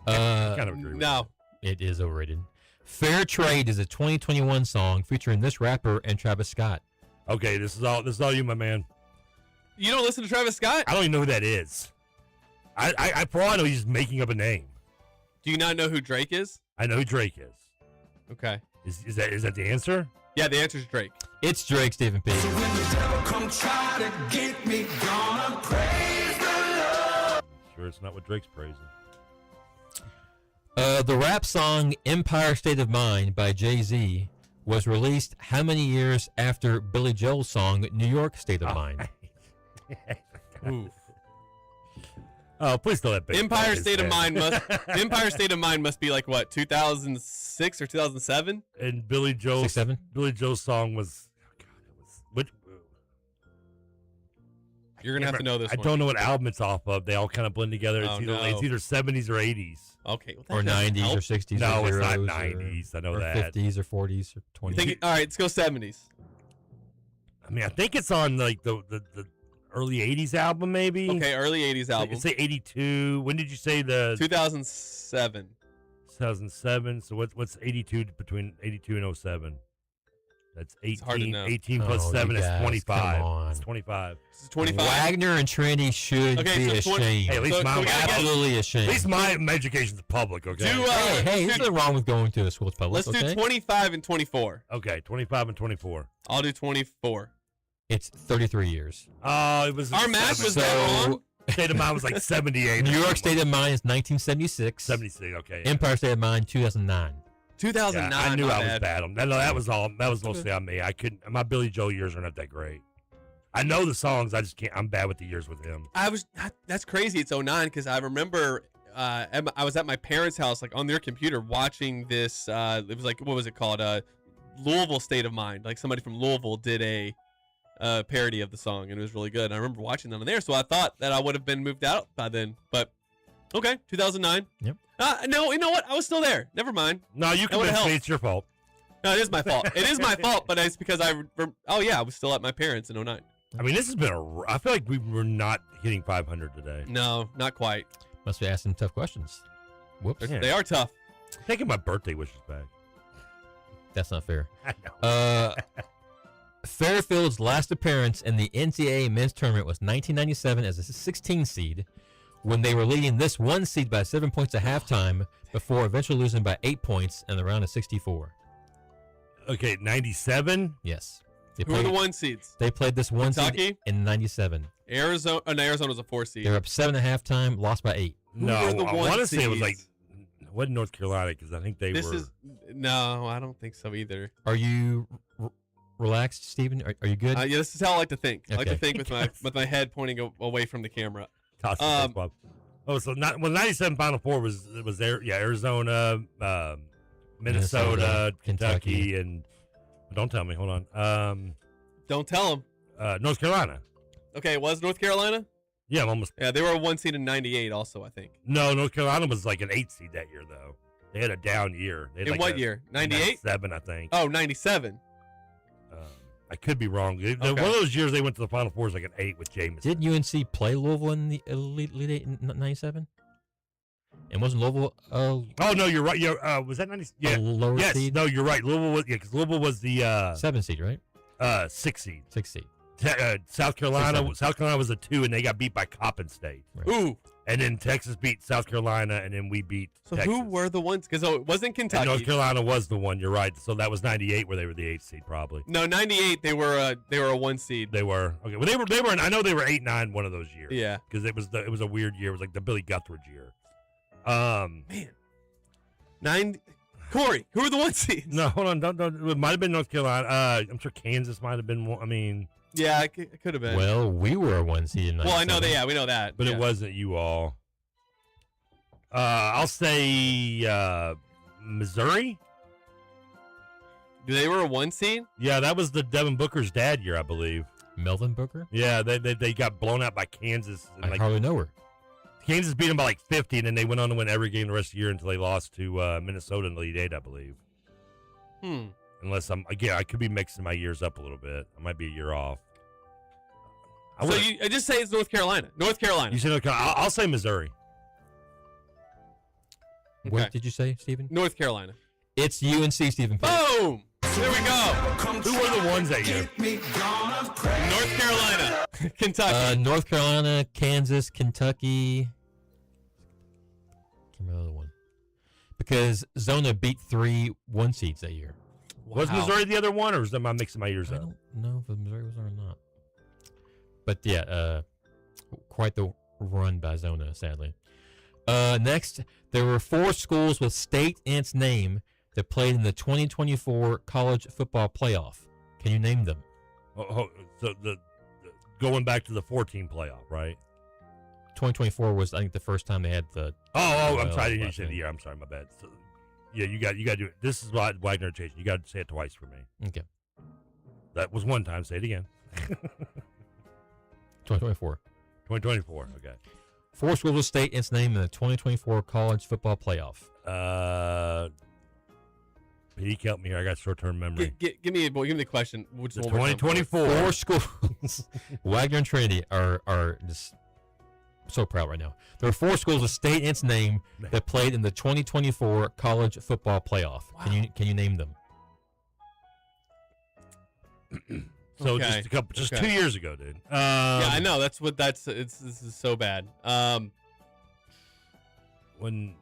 S1: Kind of agree with
S11: no.
S12: It is overrated. Fair Trade is a 2021 song featuring this rapper and Travis Scott.
S1: Okay, this is all you, my man.
S11: You don't listen to Travis Scott?
S1: I don't even know who that is. I for all I know, he's just making up a name.
S11: Do you not know who Drake is?
S1: I know who Drake is.
S11: Okay.
S1: Is that the answer?
S11: Yeah, the answer is Drake.
S12: It's Drake, Stephen P.
S3: When the devil come try to get me, gonna praise the Lord.
S1: Sure, it's not what Drake's praising.
S12: The rap song Empire State of Mind by Jay-Z was released how many years after Billy Joel's song New York State of Mind?
S11: Oof.
S1: Oh, please don't let
S11: Empire State of Mind must be like what, 2006 or 2007?
S1: And Billy Joel's song was
S11: You're gonna have to know this.
S1: I don't know what album it's off of. They all kind of blend together. It's,
S11: Oh,
S1: it's either 70s or 80s.
S11: Okay.
S12: Or 90s or 60s.
S1: No,
S12: or
S1: it's not
S12: zeros
S1: 90s. I know
S12: or
S1: that.
S12: 50s or 40s or 20s.
S11: All right, let's go 70s.
S1: I mean, I think it's on like the early 80s album, maybe.
S11: Okay, early 80s album.
S1: Say 82. When did you say the
S11: 2007?
S1: 2007. So what's 82 between 82 and 07? That's 18.
S11: hard to know.
S1: 18 plus 7 is 25.
S12: come on.
S1: It's 25.
S11: This is 25.
S12: Wagner and Trinity should
S11: Okay,
S12: be
S11: so 20
S12: ashamed.
S1: Hey, at least mine
S12: absolutely ashamed.
S1: At least my education's public, okay?
S12: hey, there's nothing wrong with going to a school that's public.
S11: Let's do 25 and 24.
S1: Okay, 25 and 24.
S11: I'll do 24.
S12: It's 33 years.
S1: Oh, it was
S11: Our math was
S12: So-
S11: that wrong.
S1: State of Mind was like 78.
S12: New York State of Mind is 1976.
S1: 76, okay.
S12: Empire State of Mind 2009.
S11: 2009.
S1: Yeah, I knew
S11: my
S1: I was
S11: bad.
S1: bad. No, that was mostly on me. I couldn't. My Billy Joel years are not that great. I know the songs. I just can't. I'm bad with the years with him.
S11: That's crazy. It's 09 because I remember I was at my parents' house, like on their computer, watching this. It was like, what was it called? Louisville State of Mind. Like somebody from Louisville did a parody of the song, and it was really good. And I remember watching that on there, so I thought that I would have been moved out by then. But okay, 2009.
S12: Yep.
S11: No, you know what? I was still there. Never mind.
S1: No, you convinced me. It's your fault.
S11: No, it is my fault. It is my fault, but it's because I was still at my parents in 09.
S1: I mean, this has been I feel like we were not hitting 500 today.
S11: No, not quite.
S12: Must be asking tough questions. Whoops.
S1: Yeah.
S11: They are tough.
S1: I'm taking my birthday wishes back.
S12: That's not fair.
S1: I know.
S12: Fairfield's last appearance in the NCAA men's tournament was 1997 as a 16 seed, when they were leading this 1 seed by 7 points at halftime before eventually losing by 8 points in the round of 64.
S1: Okay, 97?
S12: Yes.
S11: Who are the 1 seeds?
S12: They played this 1 seed
S11: Kentucky?
S12: in 97.
S11: Arizona. No, Arizona was a 4 seed.
S12: They were up 7 at halftime, lost by 8.
S1: No,
S11: Who were the
S1: I
S11: one
S1: want to say it was
S11: seeds?
S1: like, wasn't North Carolina, because I think they were.
S11: No, I don't think so either.
S12: Are you relaxed, Stephen? Are you good?
S11: Yeah, this is how I like to think. I like to
S12: Okay.
S11: think with my head pointing away from the camera.
S1: Toss the first ball. Oh, so 97 Final Four was there? Yeah, Arizona, Minnesota, Kentucky, and don't tell me. Hold on.
S11: Don't tell them.
S1: North Carolina.
S11: Okay, it was North Carolina?
S1: Yeah, I'm almost.
S11: Yeah, they were a 1 seed in 98 also, I think.
S1: No, North Carolina was like an 8 seed that year, though. They had a down year. They had
S11: In
S1: like
S11: what year? 98?
S1: 7, I think.
S11: Oh, 97.
S1: I could be wrong. One of those years they went to the Final Four was like an 8 with Jameson.
S12: Did UNC play Louisville in the Elite Eight in 97? And wasn't Louisville?
S1: Oh no, you're right. Was that 90? Yeah.
S12: Lower
S1: yes.
S12: seed?
S1: No, you're right. Louisville was because Louisville was the
S12: 7 seed, right?
S1: 6 seed.
S12: 6 seed.
S1: South Carolina was a 2, and they got beat by Coppin State.
S12: Right.
S11: Ooh.
S1: And then Texas beat South Carolina, and then we beat
S11: So
S1: Texas.
S11: who were the ones? Because it wasn't Kentucky.
S1: And North Carolina was the one. You're right. So that was 98, where they were the 8th seed, probably.
S11: No, 98. They were a 1 seed.
S1: They were okay. Well, they were. I know they were 8-9 one of those years.
S11: Yeah.
S1: Because it was a weird year. It was like the Billy Guthridge year.
S11: Man. Corey, who are the 1 seeds?
S1: No, hold on. Don't. It might have been North Carolina. I'm sure Kansas might have been one. I mean.
S11: Yeah, it could have been.
S12: Well, we were a 1 seed in 97.
S11: Well, I know that. Yeah, we know that.
S1: But
S11: yeah.
S1: it wasn't you all. I'll say Missouri.
S11: They were a 1 seed?
S1: Yeah, that was the Devin Booker's dad year, I believe.
S12: Melvin Booker?
S1: Yeah, they got blown out by Kansas.
S12: I hardly know her.
S1: Kansas beat them by like 50, and then they went on to win every game the rest of the year until they lost to Minnesota in the Elite Eight, I believe. Unless I could be mixing my years up a little bit. I might be a year off.
S11: So I just say it's North Carolina. North Carolina.
S1: You say North Carolina? I'll say Missouri.
S12: What did you say, Stephen?
S11: North Carolina.
S12: It's UNC, Stephen.
S11: Boom! There we go.
S1: Who were the ones that year?
S11: North Carolina. Kentucky.
S12: North Carolina, Kansas, Kentucky. Can't remember the other one. Because Zona beat 3 1 seeds that year.
S1: Was Missouri the other one, or am I mixing my years up?
S12: I don't know if Missouri was there or not. But yeah, quite the run by Zona, sadly. Next, there were 4 schools with state in its name that played in the 2024 college football playoff. Can you name them?
S1: So the going back to the 14 playoff, right?
S12: 2024 was, I think, the first time they had the.
S1: I'm sorry, I didn't say the year. I'm sorry, my bad. So, yeah, you got to do it. This is Wagner chasing. You got to say it twice for me.
S12: Okay.
S1: That was one time. Say it again.
S12: 2024.
S1: 2024. Okay.
S12: 4 schools with state in its name in the 2024 college football playoff.
S1: Pete, help me here. I got short-term memory.
S11: Give me the question. Which
S1: The
S11: one
S1: 2024.
S12: 4 schools. Wagner and Trinity are just so proud right now. There are 4 schools with state in its name that played in the 2024 college football playoff. Wow. Can you name them?
S1: So just 2 years ago, dude.
S11: Yeah, I know. This is so bad.
S1: When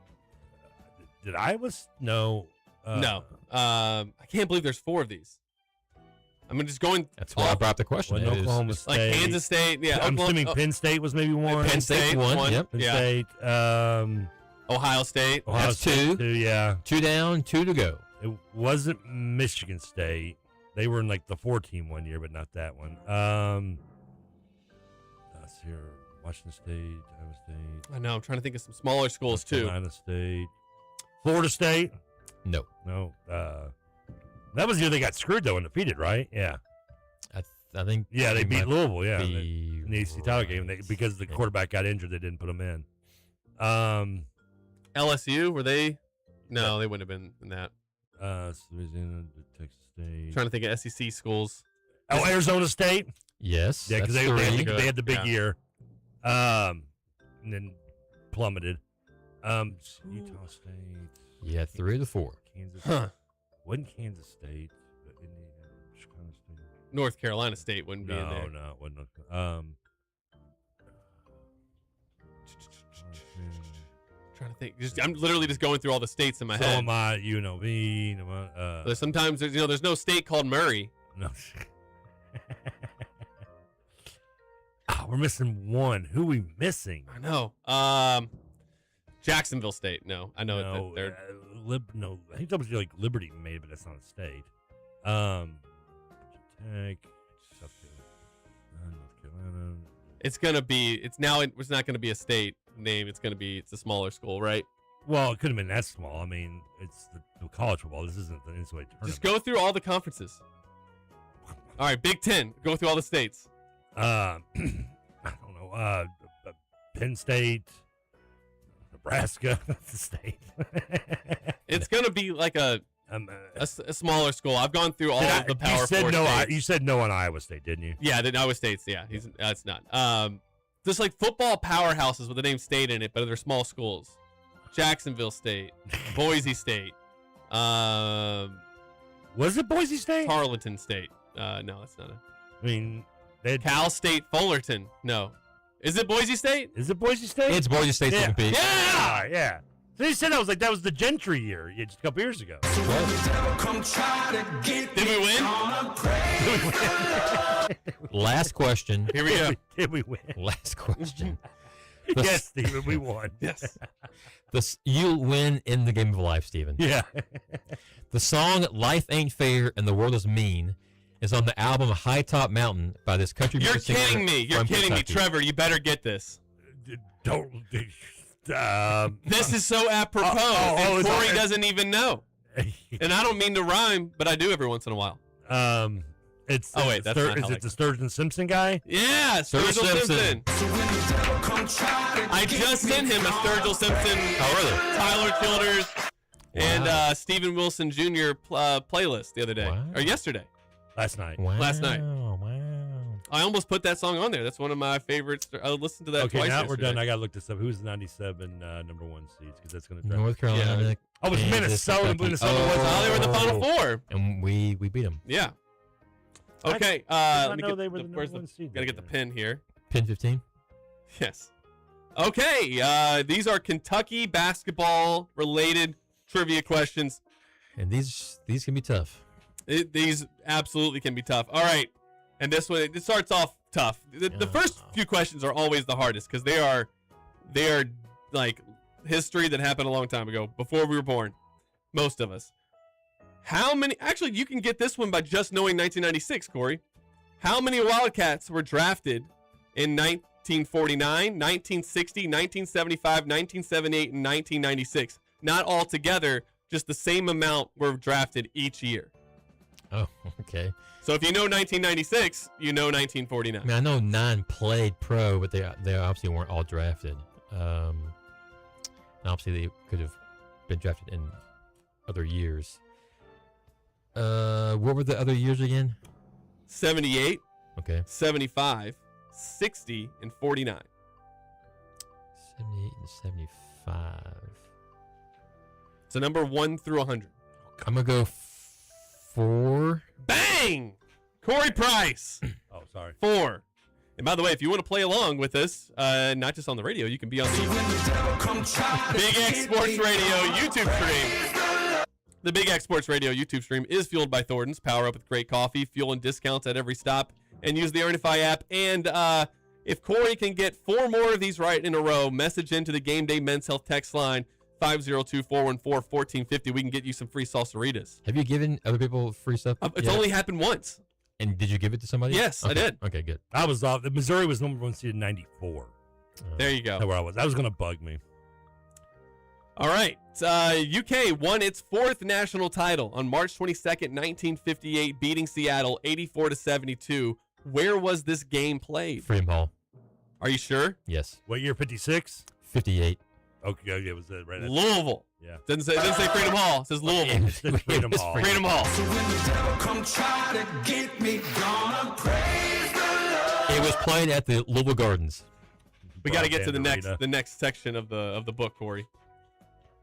S1: did Iowa? No.
S11: No. I can't believe there's 4 of these. I'm just going.
S12: That's why I brought up the question.
S1: Oklahoma State,
S11: like Kansas State. Yeah,
S1: I'm assuming Penn State was maybe one.
S11: Penn State one.
S12: Yep.
S1: Penn State.
S11: Ohio State.
S12: That's
S1: State
S12: 2.
S1: Yeah.
S12: 2 down, 2 to go.
S1: It wasn't Michigan State. They were in like the 4-team one year, but not that one. here? Washington State, Iowa State.
S11: I know. I'm trying to think of some smaller schools too.
S1: Carolina State, Florida State.
S12: No.
S1: That was the year they got screwed though and defeated, right? Yeah.
S12: I think.
S1: Yeah, they beat Louisville. Yeah,
S12: be
S1: in the ACC title game because the quarterback got injured. They didn't put him in.
S11: LSU, were they? No, they wouldn't have been in that.
S1: Louisiana, Texas State.
S11: Trying to think of SEC schools.
S1: Oh, Arizona State.
S12: Yes.
S1: Yeah, because they had the big year, and then plummeted. Utah State.
S12: Yeah, 3 of the 4.
S1: Kansas.
S11: Huh.
S1: Wasn't Kansas State, but Indiana, Chicago State.
S11: North Carolina State wouldn't be in there.
S1: No, it wasn't.
S11: Trying to think. I'm literally just going through all the states in my head.
S1: So am I, UNLV.
S11: Sometimes there's no state called Murray.
S1: No. We're missing one. Who are we missing?
S11: I know. Jacksonville State. No, I know
S1: No,
S11: they're
S1: no. I think that was like Liberty made, but that's not a state. Tech, North Carolina.
S11: It's gonna be. It's not gonna be a state name. It's a smaller school, right?
S1: Well, it could have been that small. I mean, it's the college football. This isn't the NCAA tournament.
S11: Just go through all the conferences. All right, Big Ten. Go through all the states.
S1: I don't know. Penn State, Nebraska. That's the state.
S11: It's gonna be like a smaller school. I've gone through all of the Power 4 states.
S1: You said no on Iowa State, didn't you?
S11: Yeah, Iowa State's. Yeah, that's not. Just like football powerhouses with the name state in it, but they're small schools. Jacksonville State, Boise State.
S1: Was it Boise State?
S11: Tarleton State. No, that's not it.
S1: I mean,
S11: Cal State Fullerton. No. Is it Boise State?
S1: Is it Boise State?
S12: It's Boise State.
S1: Yeah.
S11: Yeah.
S1: So they said that was the Gentry year just a couple years ago.
S11: Did we win?
S12: Last question.
S11: Here we go.
S1: Did we win?
S12: Last question.
S1: Yes, Stephen, we won.
S11: Yes.
S12: You'll win in the game of life, Stephen.
S1: Yeah.
S12: The song "Life Ain't Fair and the World Is Mean" is on the album "High Top Mountain" by this country
S11: You're
S12: music singer
S11: kidding me. You're
S12: from
S11: kidding me,
S12: Kentucky.
S11: Trevor. You better get this.
S1: Don't.
S11: This is so apropos. And Corey doesn't even know. And I don't mean to rhyme, but I do every once in a while.
S1: It's
S11: Oh, wait, that's not
S1: is
S11: how
S1: it the Sturgeon Simpson guy?
S11: Yeah, Sturgill Simpson. I just sent him a Sturgill Simpson, Tyler Childers, and Stephen Wilson Jr. Playlist the other day. Or yesterday.
S1: Last night.
S11: Last night.
S12: Wow.
S11: I almost put that song on there. That's one of my favorites. I listened to that
S1: Okay,
S11: twice
S1: now
S11: yesterday.
S1: we're done. I got to look this up. Who's the 97 number 1 seeds? Because that's going to drive
S12: North Carolina.
S1: Yeah. Oh, it was
S12: Kansas,
S1: Minnesota.
S12: Kentucky.
S1: Minnesota was.
S11: Oh, they were in the Final Four.
S12: And we beat them.
S11: Yeah. Okay.
S1: I
S11: Let me
S1: know
S11: get
S1: they were the number 1 seed.
S11: Got to get the pin here.
S12: Pin 15.
S11: Yes. Okay. These are Kentucky basketball related trivia questions.
S12: And these can be tough.
S11: These absolutely can be tough. All right. And this one, it starts off tough. The first few questions are always the hardest because they are like history that happened a long time ago, before we were born. Most of us. Actually, you can get this one by just knowing 1996, Corey. How many Wildcats were drafted in 1949, 1960, 1975, 1978, and 1996? Not all together, just the same amount were drafted each year.
S12: Oh, okay.
S11: So if you know 1996, you know 1949.
S12: I mean, I know 9 played pro, but they obviously weren't all drafted. Obviously, they could have been drafted in other years. What were the other years again?
S11: 78,
S12: Okay.
S11: 75, 60, and 49.
S12: 78 and 75.
S11: So number 1 through 100.
S12: I'm going to go 4.
S11: Bang! Corey Price.
S1: Oh, sorry.
S11: 4. And by the way, if you want to play along with us, not just on the radio, you can be on the Big X Sports Radio YouTube stream. The Big X Sports Radio YouTube stream is fueled by Thornton's. Power up with great coffee, fuel and discounts at every stop, and use the Earnify app. And if Corey can get 4 more of these right in a row, message into the Gameday Men's Health text line 502-414-1450. We can get you some free salsaritas.
S12: Have you given other people free stuff?
S11: It's only happened once.
S12: And did you give it to somebody?
S11: Yes,
S12: okay.
S11: I did.
S12: Okay, good.
S1: I was off. Missouri was number 1 seed in '94.
S11: There you go.
S1: That's where I was. That was going to bug me.
S11: All right. UK won its 4th national title on March 22nd, 1958, beating Seattle 84-72. Where was this game played?
S12: Freedom Hall.
S11: Are you sure?
S12: Yes.
S1: What year? 56.
S12: 58.
S1: Okay, it was right.
S11: Louisville.
S1: Yeah.
S11: Doesn't say Freedom Hall. It says Louisville.
S1: Freedom Hall.
S11: Freedom Hall.
S3: So when the devil come try to get me, gonna praise the Lord.
S12: It was played at the Louisville Gardens.
S11: We got to get to the
S1: Arena.
S11: next section of the book, Corey.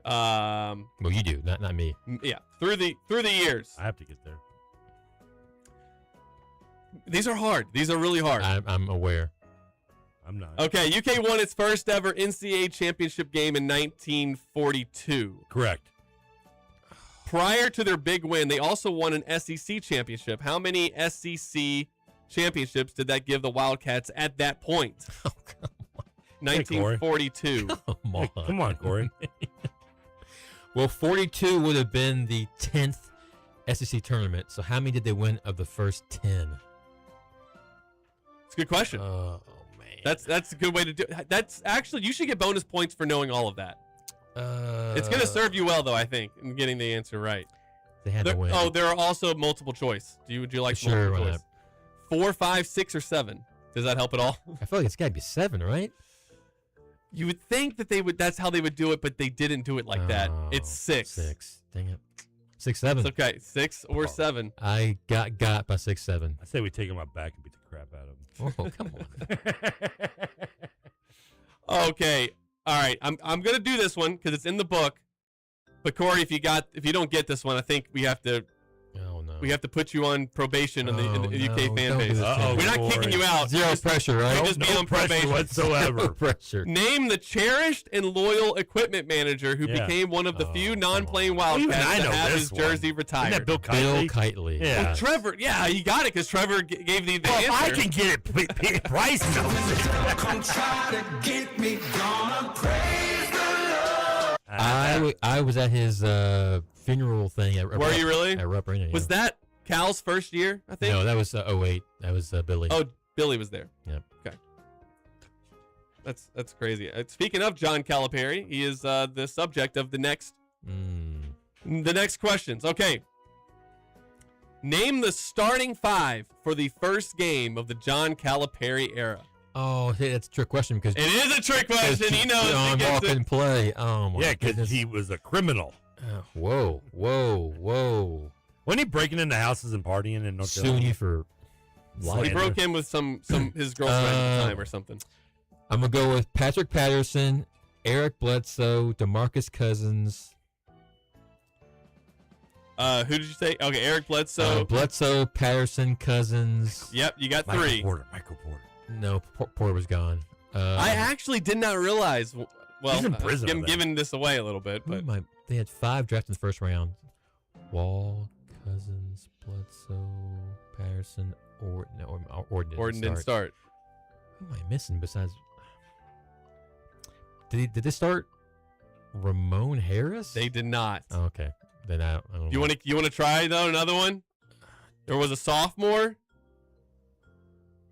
S12: Well, you do, not me.
S11: Yeah. Through the years.
S1: I have to get there.
S11: These are hard. These are really hard.
S12: I'm aware.
S1: I'm not.
S11: Okay, UK won its first ever NCAA championship game in 1942.
S1: Correct.
S11: Prior to their big win, they also won an SEC championship. How many SEC championships did that give the Wildcats at that point?
S12: Oh, come on.
S11: 1942.
S1: Come on, Corey.
S12: Well, 42 would have been the 10th SEC tournament. So how many did they win of the first 10?
S11: It's a good question.
S12: Oh, man.
S11: That's a good way to do it. That's actually, you should get bonus points for knowing all of that. It's going to serve you well, though, I think, in getting the answer right.
S12: They had to win.
S11: Oh, there are also multiple choice. Would you like
S12: Sure,
S11: multiple
S12: why
S11: choice? 4, 5, 6, or 7. Does that help at all?
S12: I feel like it's got to be 7, right?
S11: You would think that that's how they would do it, but they didn't do it like that. It's 6.
S12: 6. Dang it. 6, 7.
S11: It's okay. 6 or 7.
S12: I got by 6, 7.
S1: I say we take him out back and beat the crap out of him.
S12: Oh, come on.
S11: Okay. All right. I'm gonna do this one because it's in the book. But Corey, if you don't get this one, I think we have to.
S12: Oh no.
S11: We have to put you on probation in the UK fan
S12: Don't
S11: base.
S12: do this to me.
S11: We're not kicking you out.
S12: Zero pressure, right?
S11: You just be
S1: No
S11: on
S1: pressure
S11: probation
S1: whatsoever.
S12: Zero pressure.
S11: Name the cherished and loyal equipment manager who
S1: Yeah.
S11: became one of the few non-playing
S1: Even
S11: Wildcats
S1: I
S11: to
S1: know
S11: have
S1: this
S11: his
S1: one.
S11: jersey
S1: Isn't
S11: retired.
S1: that Bill
S12: Bill
S1: Kitely?
S12: Kitely.
S1: Yeah.
S11: Well, Trevor, yeah, you got it because Trevor gave the
S1: Well,
S11: answer.
S1: if I can get it, Price knows it.
S3: Come try to get me, gonna praise the Lord.
S12: I was at his funeral thing.
S11: Were you really?
S12: At Rupp Arena.
S11: Was that Cal's first year, I think?
S12: No, that was 08. That was Billy.
S11: Oh, Billy was there.
S12: Yep.
S11: Okay. That's crazy. Speaking of John Calipari, he is the subject of the next questions. Okay. Name the starting 5 for the first game of the John Calipari era.
S12: Oh, hey, that's a trick question because
S11: It is a trick question. He knows.
S12: John
S11: He gets
S12: walk
S11: it.
S12: and play. Oh my
S1: Yeah,
S12: goodness.
S1: because he was a criminal.
S12: Whoa.
S1: Wasn't he breaking into houses and partying in North
S12: Suing you
S1: Carolina?
S12: for life.
S11: He broke in with some his girlfriend at the time or something.
S12: I'm gonna go with Patrick Patterson, Eric Bledsoe, DeMarcus Cousins.
S11: Who did you say? Okay, Eric Bledsoe.
S12: Bledsoe, Patterson, Cousins.
S11: Yep, you got
S1: Michael
S11: 3.
S1: Michael Porter.
S12: No, Porter was gone.
S11: I actually did not realize. Well,
S1: He's in prison,
S11: I'm
S1: I think.
S11: giving this away a little bit, but
S12: They had 5 drafted in the first round. Wall, Cousins, Bledsoe, Patterson, Orden
S11: didn't start.
S12: Who am I missing besides? Did they start Ramon Harris?
S11: They did not.
S12: Oh, okay. Then I don't know.
S11: You want to try though another one? There was a sophomore,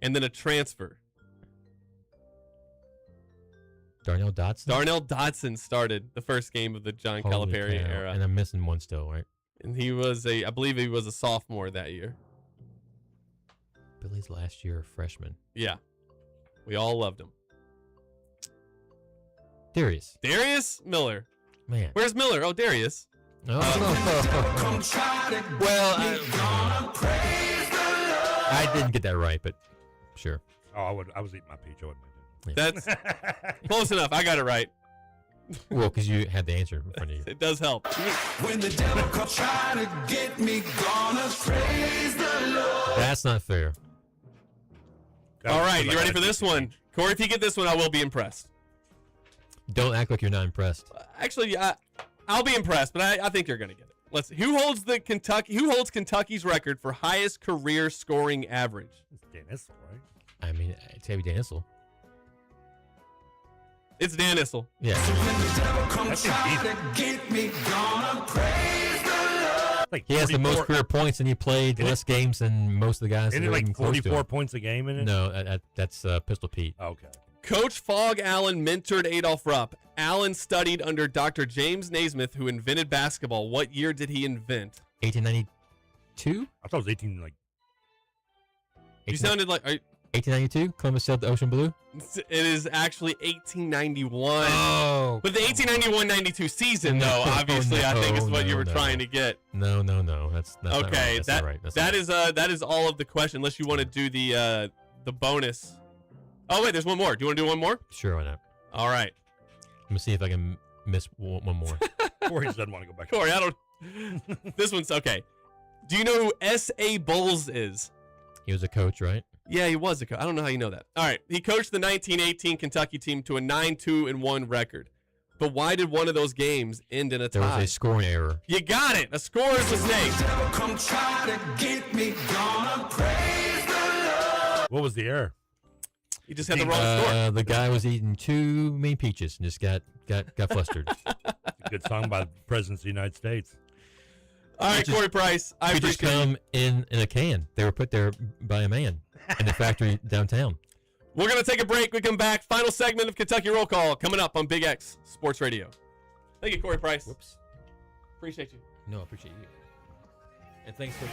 S11: and then a transfer.
S12: Darnell Dotson?
S11: Darnell Dotson started the first game of the John
S12: Holy
S11: Calipari
S12: cow.
S11: era,
S12: And I'm missing one still, right?
S11: and I believe he was a sophomore that year.
S12: Billy's last year freshman.
S11: Yeah, we all loved him.
S12: Darius.
S11: Darius Miller.
S12: Man.
S11: Where's Miller? Oh, Darius.
S12: Oh.
S3: Come try to
S12: Well,
S3: get me, gonna praise the Lord.
S12: I didn't get that right, but sure.
S1: Oh, I was eating my peach. I wouldn't mind
S11: That's close enough. I got it right.
S12: Well, because you had the answer in front of you.
S11: It does help.
S3: When the devil come try to get me, gonna praise the Lord.
S12: That's not fair.
S11: All right, you ready for this one? Corey, if you get this one, I will be impressed.
S12: Don't act like you're not impressed.
S11: Actually, I'll be impressed, but I think you're going to get it. Let's see. Who holds Kentucky's record for highest career scoring average?
S1: It's Dan Issel, right?
S12: I mean, it's Tabby Dan Issel.
S11: It's Dan Issel.
S12: Yeah.
S3: When the devil come try to get me, gonna praise the Lord.
S1: like
S12: he has the most
S1: 44
S12: career points, and he played less games than most of the guys.
S1: Isn't it like 44 points a game in it?
S12: No, that's Pistol Pete.
S1: Okay.
S11: Coach Fogg Allen mentored Adolph Rupp. Allen studied under Dr. James Naismith, who invented basketball. What year did he invent?
S12: 1892?
S1: I thought it was 18 like.
S11: You sounded like
S12: 1892. Columbus sailed the ocean blue.
S11: It is actually 1891.
S12: Oh,
S11: but the 1891-92 season, though, obviously, I think is what you were trying to get.
S12: No. That's
S11: okay.
S12: Not right. That's not right.
S11: That is all of the question. Unless you want to do the bonus. Oh wait, there's one more. Do you want to do one more?
S12: Sure, why not?
S11: All right.
S12: Let me see if I can miss one more.
S1: Corey doesn't want to go back.
S11: Corey, I don't. This one's okay. Do you know who S.A. Bowles is?
S12: He was a coach, right?
S11: Yeah, he was a coach. I don't know how you know that. All right. He coached the 1918 Kentucky team to a 9-2-1 record. But why did one of those games end in a tie?
S12: There was a scoring error.
S11: You got it. A scorer's mistake.
S3: Come try to get me, gonna praise the Lord.
S1: What was the error?
S11: He just had the wrong score.
S12: The guy was eating too many peaches and just got flustered.
S1: It's a good song by the President of the United States.
S11: All right, Corey Price. I
S12: could just come in a can. They were put there by a man in the factory downtown.
S11: We're going to take a break. We come back. Final segment of Kentucky Roll Call coming up on Big X Sports Radio. Thank you, Corey Price.
S12: Whoops.
S11: Appreciate you.
S12: No, I appreciate you. And thanks for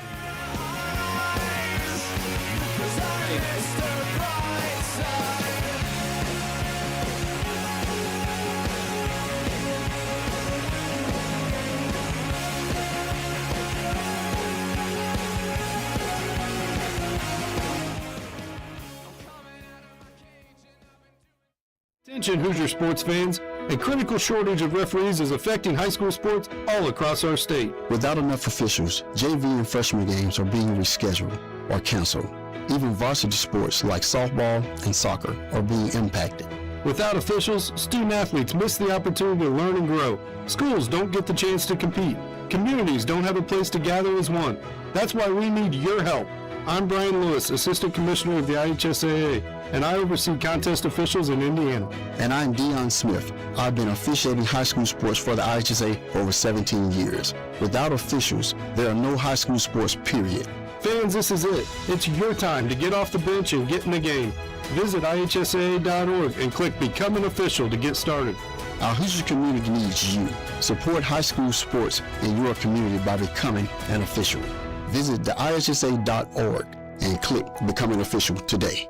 S17: Attention Hoosier sports fans, a critical shortage of referees is affecting high school sports all across our state.
S4: Without enough officials, JV and freshman games are being rescheduled or canceled. Even varsity sports like softball and soccer are being impacted.
S17: Without officials, student athletes miss the opportunity to learn and grow. Schools don't get the chance to compete. Communities don't have a place to gather as one. That's why we need your help. I'm Brian Lewis, Assistant Commissioner of the IHSAA, and I oversee contest officials in Indiana.
S4: And I'm Dion Smith. I've been officiating high school sports for the IHSA for over 17 years. Without officials, there are no high school sports, period.
S17: Fans, this is it. It's your time to get off the bench and get in the game. Visit IHSAA.org and click Become an Official to get started.
S4: Our Hoosier community needs you. Support high school sports in your community by becoming an official. Visit the IHSA.org and click Become an Official today.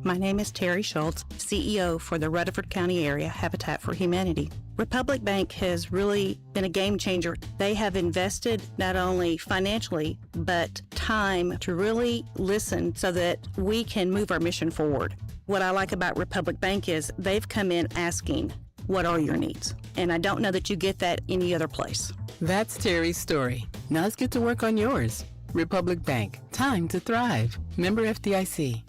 S7: My name is Terry Schultz, CEO for the Rutherford County Area Habitat for Humanity. Republic Bank has really been a game changer. They have invested not only financially, but time to really listen so that we can move our mission forward. What I like about Republic Bank is they've come in asking, what are your needs? And I don't know that you get that any other place.
S8: That's Terry's story. Now let's get to work on yours. Republic Bank. Time to thrive. Member FDIC.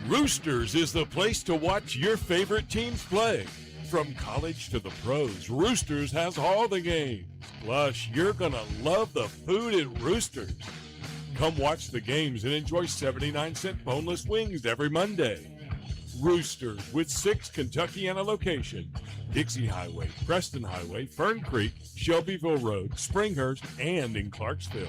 S6: Roosters is the place to watch your favorite teams play. From college to the pros, Roosters has all the games. Plus, you're going to love the food at Roosters. Come watch the games and enjoy 79-cent boneless wings every Monday. Roosters with 6 Kentuckiana locations: Dixie Highway, Preston Highway, Fern Creek, Shelbyville Road, Springhurst, and in Clarksville.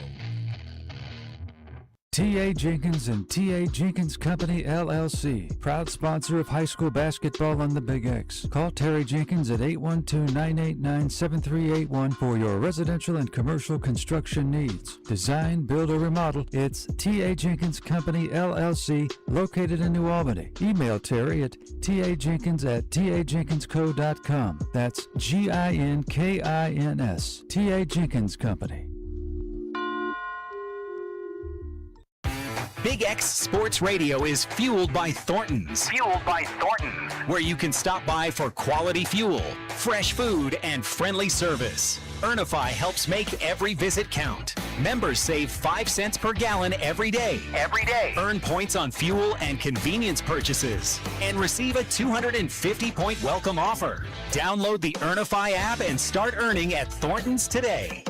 S9: T.A. Jenkins and T.A. Jenkins Company, LLC, proud sponsor of high school basketball on the Big X. Call Terry Jenkins at 812-989-7381 for your residential and commercial construction needs. Design, build, or remodel, it's T.A. Jenkins Company, LLC, located in New Albany. Email Terry at tajenkins@tajenkinsco.com. That's Ginkins. T.A. Jenkins Company.
S13: Big X Sports Radio is fueled by Thornton's. Where you can stop by for quality fuel, fresh food, and friendly service. Earnify helps make every visit count. Members save 5 cents per gallon every day. Earn points on fuel and convenience purchases. And receive a 250-point welcome offer. Download the Earnify app and start earning at Thornton's today.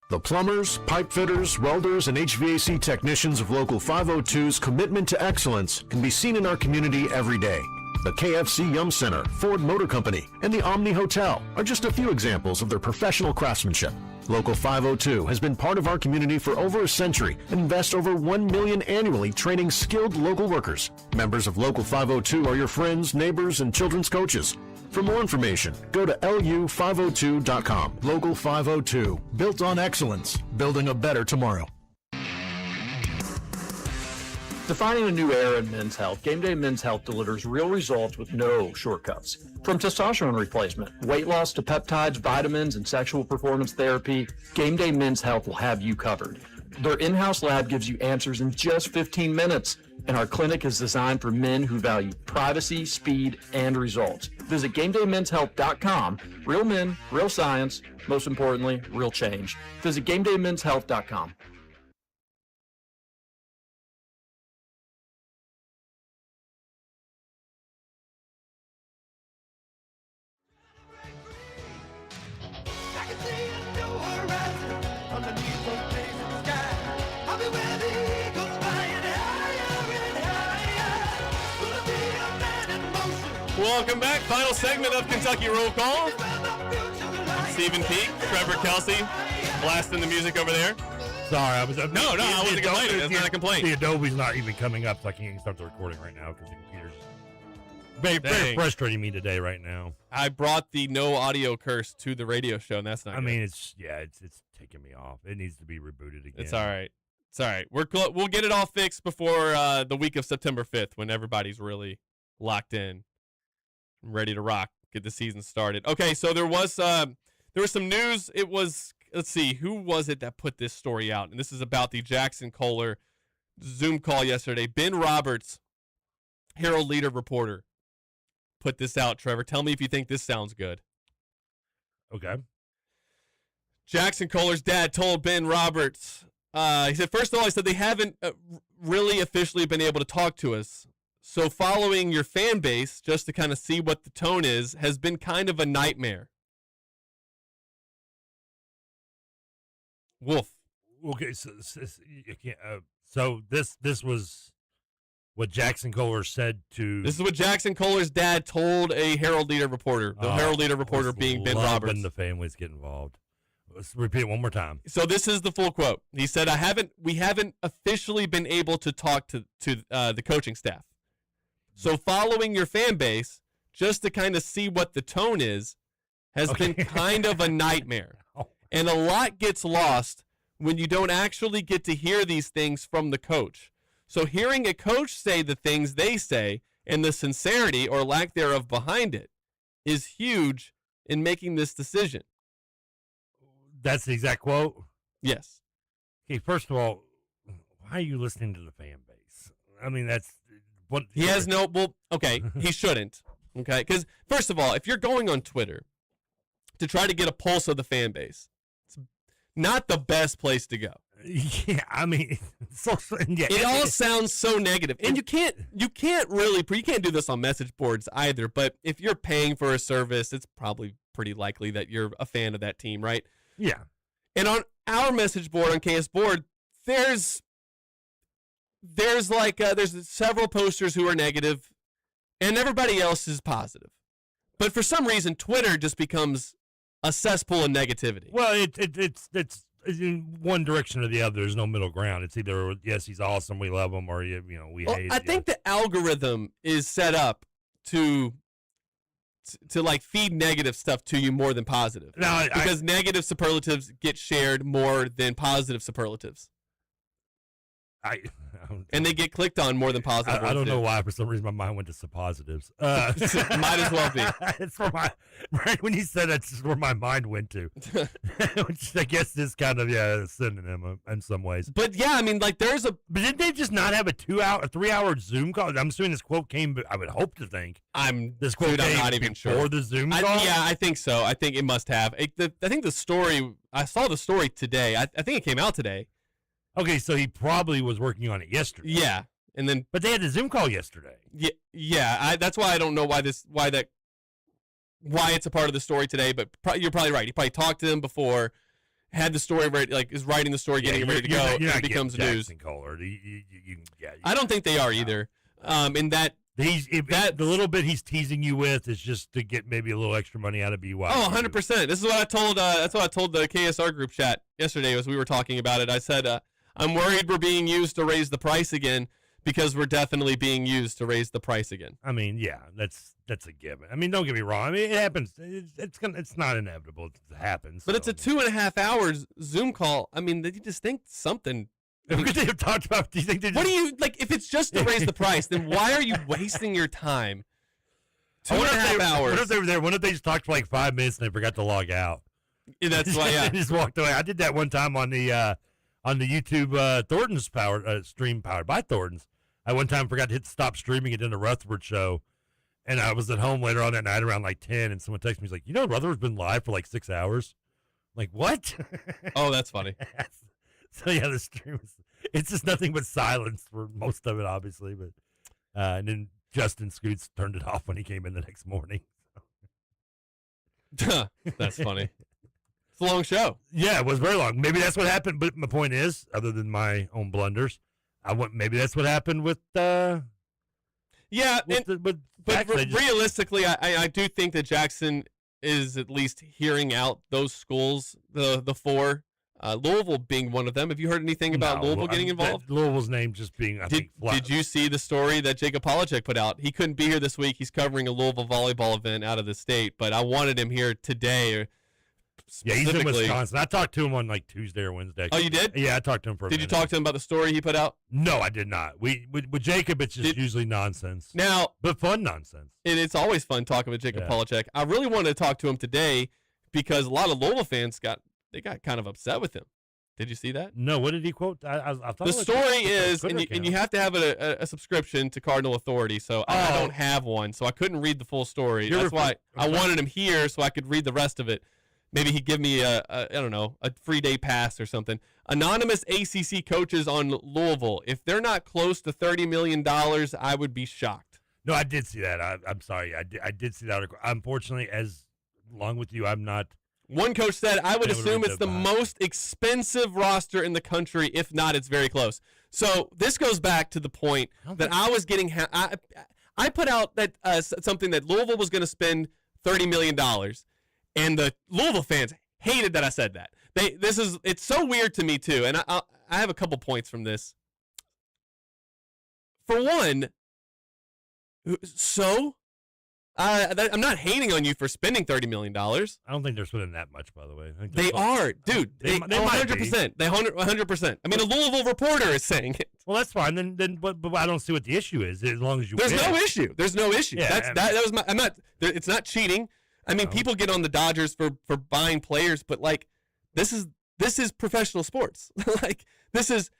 S25: The plumbers, pipe fitters, welders, and HVAC technicians of Local 502's commitment to excellence can be seen in our community every day. The KFC Yum Center, Ford Motor Company, and the Omni Hotel are just a few examples of their professional craftsmanship. Local 502 has been part of our community for over a century and invests over $1 million annually training skilled local workers. Members of Local 502 are your friends, neighbors, and children's coaches. For more information, go to lu502.com. Local 502, built on excellence, building a better tomorrow.
S10: Defining a new era in men's health, Gameday Men's Health delivers real results with no shortcuts. From testosterone replacement, weight loss to peptides, vitamins, and sexual performance therapy, Gameday Men's Health will have you covered. Their in-house lab gives you answers in just 15 minutes, and our clinic is designed for men who value privacy, speed, and results. Visit GamedayMensHealth.com. Real men, real science, most importantly, real change. Visit GamedayMensHealth.com.
S11: Welcome back. Final segment of Kentucky Roll Call. Stephen Peak, Trevor Kelsey, blasting the music over there.
S1: Sorry, I was.
S11: I wasn't complaining. That's not a complaint.
S1: The Adobe's not even coming up, so I can't even start the recording right now because the computer's very frustrating me today right now.
S11: I brought the no audio curse to the radio show, and that's not.
S1: I mean, it's taking me off. It needs to be rebooted again.
S11: It's all right. It's all right. We'll get it all fixed before the week of September 5th when everybody's really locked in, ready to rock, get the season started. Okay, so there was some news. It was, let's see, who was it that put this story out? And this is about the Jackson Kohler Zoom call yesterday. Ben Roberts, Herald Leader reporter, put this out. Trevor, tell me if you think this sounds good.
S1: Okay.
S11: Jackson Kohler's dad told Ben Roberts, he said, first of all, he said they haven't really officially been able to talk to us. So following your fan base, just to kind of see what the tone is, has been kind of a nightmare. Wolf.
S1: Okay, so you can't. So this was what Jackson Kohler said to.
S11: This is what Jackson Kohler's dad told a Herald Leader reporter. The Herald Leader reporter being Ben Roberts.
S1: When the families get involved. Let's repeat it one more time.
S11: So this is the full quote. He said, we haven't officially been able to talk to the coaching staff. So following your fan base, just to kind of see what the tone is, has been kind of a nightmare. And a lot gets lost when you don't actually get to hear these things from the coach. So hearing a coach say the things they say and the sincerity or lack thereof behind it is huge in making this decision.
S1: That's the exact quote?
S11: Yes.
S1: Okay, first of all, why are you listening to the fan base? I mean, that's what
S11: he has no. Well, okay, he shouldn't. Okay, because first of all, if you're going on Twitter to try to get a pulse of the fan base, it's not the best place to go.
S1: Yeah, I mean,
S11: it all sounds so negative, and you can't do this on message boards either. But if you're paying for a service, it's probably pretty likely that you're a fan of that team, right?
S1: Yeah.
S11: And on our message board on KS Board, there's several posters who are negative, and everybody else is positive. But for some reason, Twitter just becomes a cesspool of negativity.
S1: Well, it's in one direction or the other. There's no middle ground. It's either yes, he's awesome, we love him, or we hate.
S11: I think the algorithm is set up to like feed negative stuff to you more than positive.
S1: No,
S11: because negative superlatives get shared more than positive superlatives. And they get clicked on more than positive.
S1: I don't know why. For some reason, my mind went to suppositives.
S11: Might as well be.
S1: It's for right when you said that's just where my mind went to, which I guess is kind of a synonym in some ways.
S11: But yeah, I mean, like but
S1: didn't they just not have a 3-hour Zoom call? I'm assuming this quote came. I would hope to think.
S11: I'm
S1: not
S11: even sure.
S1: For the Zoom call?
S11: Yeah, I think so. I think it must have. I think the story. I saw the story today. I think it came out today.
S1: Okay, so he probably was working on it yesterday.
S11: Yeah, and then
S1: but they had the Zoom call yesterday.
S11: Yeah. That's why I don't know why it's a part of the story today. But you're probably right. He probably talked to them before, had the story ready, like is writing the story, getting it ready to go, and it becomes news.
S1: Kohler.
S11: I don't think they are either. And that
S1: The little bit he's teasing you with is just to get maybe a little extra money out of BYU.
S11: Oh, 100%. This is what I told. That's what I told the KSR group chat yesterday as we were talking about it. I said, I'm worried we're being used to raise the price again because we're definitely being used to raise the price again.
S1: I mean, yeah, that's a given. I mean, don't get me wrong. I mean, it happens. It's not inevitable. It happens.
S11: But it's a 2.5 hours Zoom call. I mean, they just think something.
S1: What do you talk about? Do you think they?
S11: What do you like? If it's just to raise the price, then why are you wasting your time? 2.5 hours.
S1: What if they were there? What if they just talked for like 5 minutes and they forgot to log out?
S11: Yeah, that's why. Yeah,
S1: they just walked away. I did that one time on the YouTube Thornton's stream powered by Thornton's. I one time forgot to hit stop streaming it in the Rutherford show, and I was at home later on that night around like 10, and someone texted me, he's like, Rutherford's been live for like 6 hours. I'm like, what?
S11: Oh, that's funny.
S1: So yeah, the stream it's just nothing but silence for most of it, obviously. But and then Justin Scoots turned it off when he came in the next morning.
S11: That's funny. It's a long show.
S1: Yeah, it was very long. Maybe that's what happened. But my point is, other than my own blunders, maybe that's what happened with.
S11: But realistically, I do think that Jackson is at least hearing out those schools, the four. Louisville being one of them. Have you heard anything about Louisville getting involved?
S1: Louisville's name just being, I think, flat.
S11: Did you see the story that Jacob Polachek put out? He couldn't be here this week. He's covering a Louisville volleyball event out of the state, but I wanted him here today.
S1: Yeah, he's in Wisconsin. I talked to him on like Tuesday or Wednesday.
S11: Oh, you did?
S1: Yeah, I talked to him for a minute.
S11: Did you talk to him about the story he put out?
S1: No, I did not. With Jacob, it's just usually nonsense.
S11: Now,
S1: but fun nonsense.
S11: It's always fun talking with Jacob Polachek. I really wanted to talk to him today because a lot of Louisville fans got kind of upset with him. Did you see that?
S1: No. What did he quote? I thought
S11: the story is, and you have to have a subscription to Cardinal Authority. So I don't have one, so I couldn't read the full story. That's why I wanted him here so I could read the rest of it. Maybe he'd give me I don't know, a free day pass or something. Anonymous ACC coaches on Louisville. If they're not close to $30 million, I would be shocked.
S1: No, I did see that. I'm sorry. I did see that article. Unfortunately, along with you, I'm not.
S11: One coach said, I would assume it's the most expensive roster in the country. If not, it's very close. So this goes back to the point that I was getting. I put out that something that Louisville was going to spend $30 million, and the Louisville fans hated that I said that. It's so weird to me too, and I have a couple points from this. For one, I'm not hating on you for spending $30 million.
S1: I don't think they're spending that much, by the way.
S11: They are, dude. They 100%. They 100%. I mean, a Louisville reporter is saying it.
S1: Well, that's fine. But I don't see what the issue is. As long as you
S11: There's
S1: win.
S11: no issue. There's no issue.
S1: Yeah,
S11: that was my. I'm not. It's not cheating. I mean, people get on the Dodgers for buying players, but like, this is professional sports. Like, this is.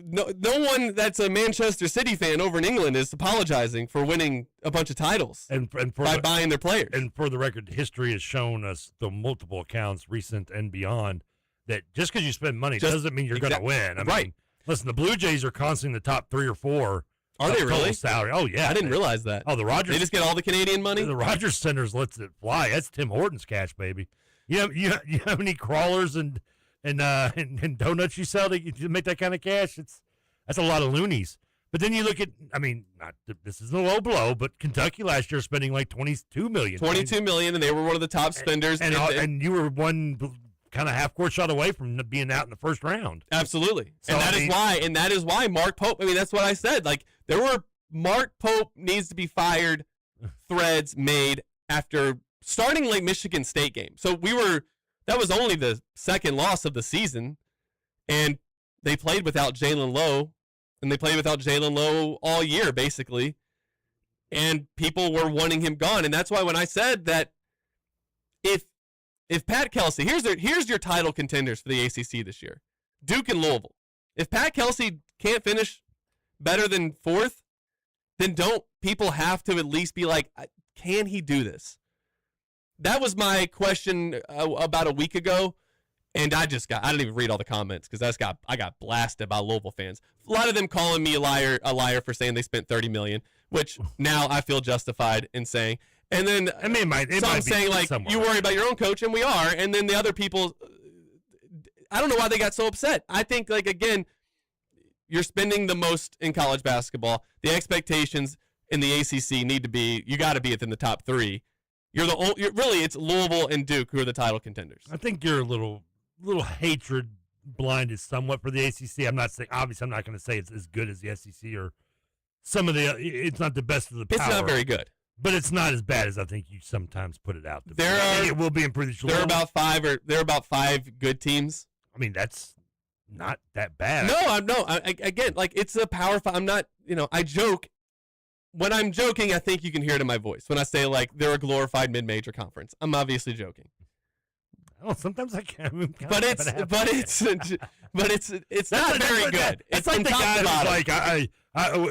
S11: No one that's a Manchester City fan over in England is apologizing for winning a bunch of titles by buying their players.
S1: And for the record, history has shown us the multiple accounts, recent and beyond, that just because you spend money doesn't mean you're going to win. I mean, listen, the Blue Jays are constantly in the top 3 or 4.
S11: Are they really?
S1: Salary. Oh, yeah.
S11: I didn't realize that.
S1: Oh, the Rogers.
S11: They just get all the Canadian money?
S1: The Rogers Centers lets it fly. That's Tim Hortons cash, baby. You know how many crawlers and donuts you sell to make that kind of cash? That's a lot of loonies. But then you look at, I mean, this is a low blow, but Kentucky last year spending like $22 million.
S11: $22 million, and they were one of the top spenders.
S1: And you were one kind of half-court shot away from being out in the first round.
S11: Absolutely. So, and that is why Mark Pope, I mean, that's what I said. Like, there were Mark Pope needs to be fired threads made after starting like Michigan State game. So that was only the second loss of the season, and they played without Jalen Lowe, and they played without Jalen Lowe all year, basically, and people were wanting him gone. And that's why when I said that if Pat Kelsey, here's your title contenders for the ACC this year, Duke and Louisville. If Pat Kelsey can't finish better than 4th, then don't people have to at least be like, can he do this? That was my question about a week ago, and I didn't even read all the comments because I got blasted by Louisville fans. A lot of them calling me a liar for saying they spent $30 million, which now I feel justified in saying. And then some saying like, you worry about your own coach, and we are. And then the other people, I don't know why they got so upset. I think, like, again, you're spending the most in college basketball. The expectations, in the ACC need to be. You got to be within the top 3. It's Louisville and Duke who are the title contenders.
S1: I think you're a little hatred blinded somewhat for the ACC. I'm not saying, obviously, I'm not going to say it's as good as the SEC or some of the. It's not the best of the power.
S11: It's not very good,
S1: but it's not as bad as I think you sometimes put it out.
S11: It
S1: will be improved.
S11: There are about 5 good teams.
S1: I mean, that's not that bad.
S11: Again, like it's a Power 5. I'm not. I joke. When I'm joking, I think you can hear it in my voice when I say like they're a glorified mid-major conference. I'm obviously joking.
S1: Oh, sometimes I can.
S11: But it's not very good.
S1: It's like the guy who's like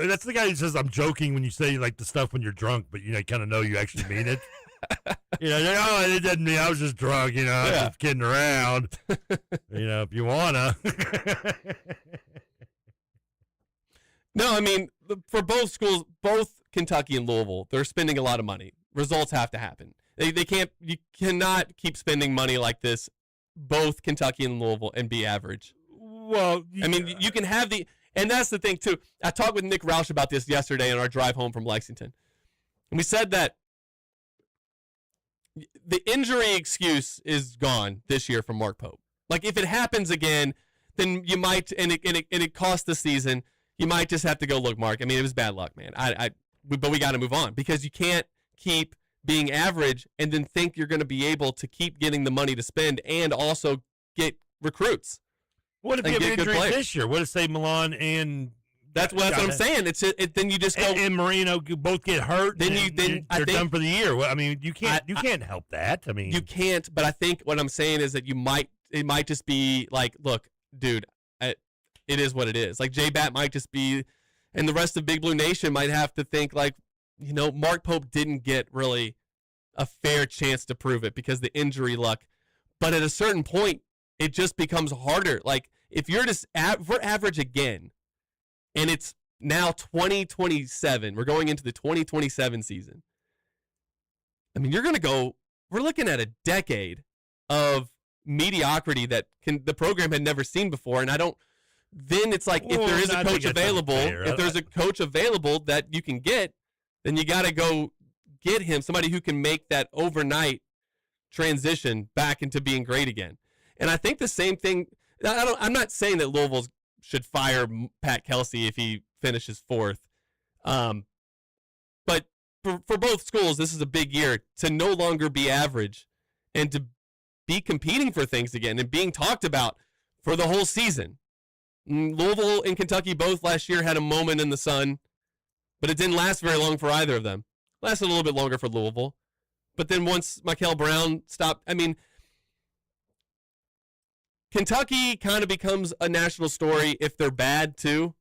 S1: that's the guy who says I'm joking when you say like the stuff when you're drunk, but kind of know you actually mean it. It didn't mean I was just drunk. I was just kidding around. If you wanna.
S11: No, I mean for both schools, both Kentucky and Louisville, they're spending a lot of money. Results have to happen. They can't. You cannot keep spending money like this, both Kentucky and Louisville, and be average.
S1: Well,
S11: I mean, you can have and that's the thing too. I talked with Nick Roush about this yesterday on our drive home from Lexington, and we said that the injury excuse is gone this year from Mark Pope. Like if it happens again, then you might, and it costs the season. You might just have to go, look, Mark. I mean, it was bad luck, man. But we got to move on because you can't keep being average and then think you're going to be able to keep getting the money to spend and also get recruits.
S1: What if you have injuries this year? What if, say, Milan and...
S11: That's what I'm saying. Then you just go...
S1: And Marino both get hurt, they're done for the year. I mean, you can't help that. I mean...
S11: You can't, but I think what I'm saying is that it might just be like, look, dude, it is what it is. Like, J-Bat might just be... And the rest of Big Blue Nation might have to think, like, Mark Pope didn't get really a fair chance to prove it because the injury luck. But at a certain point, it just becomes harder. Like, if you're just if we're average again, and it's now 2027, we're going into the 2027 season. I mean, we're looking at a decade of mediocrity that the program had never seen before. And then it's like, if there is a coach available, if there's a coach available that you can get, then you got to go get him, somebody who can make that overnight transition back into being great again. And I think the same thing, I'm not saying that Louisville should fire Pat Kelsey if he finishes 4th. But for both schools, this is a big year to no longer be average and to be competing for things again and being talked about for the whole season. Louisville and Kentucky both last year had a moment in the sun, but it didn't last very long for either of them. Lasted a little bit longer for Louisville. But then once Michael Brown stopped, I mean, Kentucky kind of becomes a national story if they're bad too.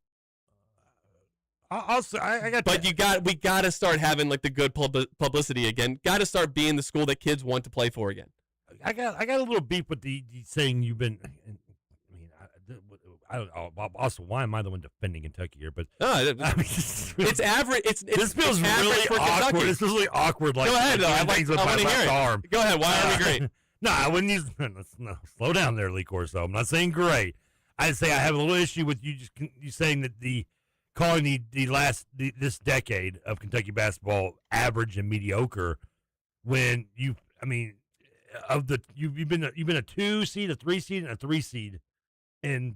S11: But we got to start having like the good publicity again. Got to start being the school that kids want to play for again.
S1: I got a little beef with the saying you've been. I don't know. Also, why am I the one defending Kentucky here? But
S11: it's average.
S1: This feels really awkward. This feels really awkward. Like,
S11: go ahead, though. I want to hear it. Go ahead. Why are we great?
S1: No, I wouldn't use. No, slow down there, Lee Corso. I'm not saying great. I'd say I have a little issue with you saying that calling this decade of Kentucky basketball average and mediocre when you've been a 2 seed, a 3 seed, and a 3 seed in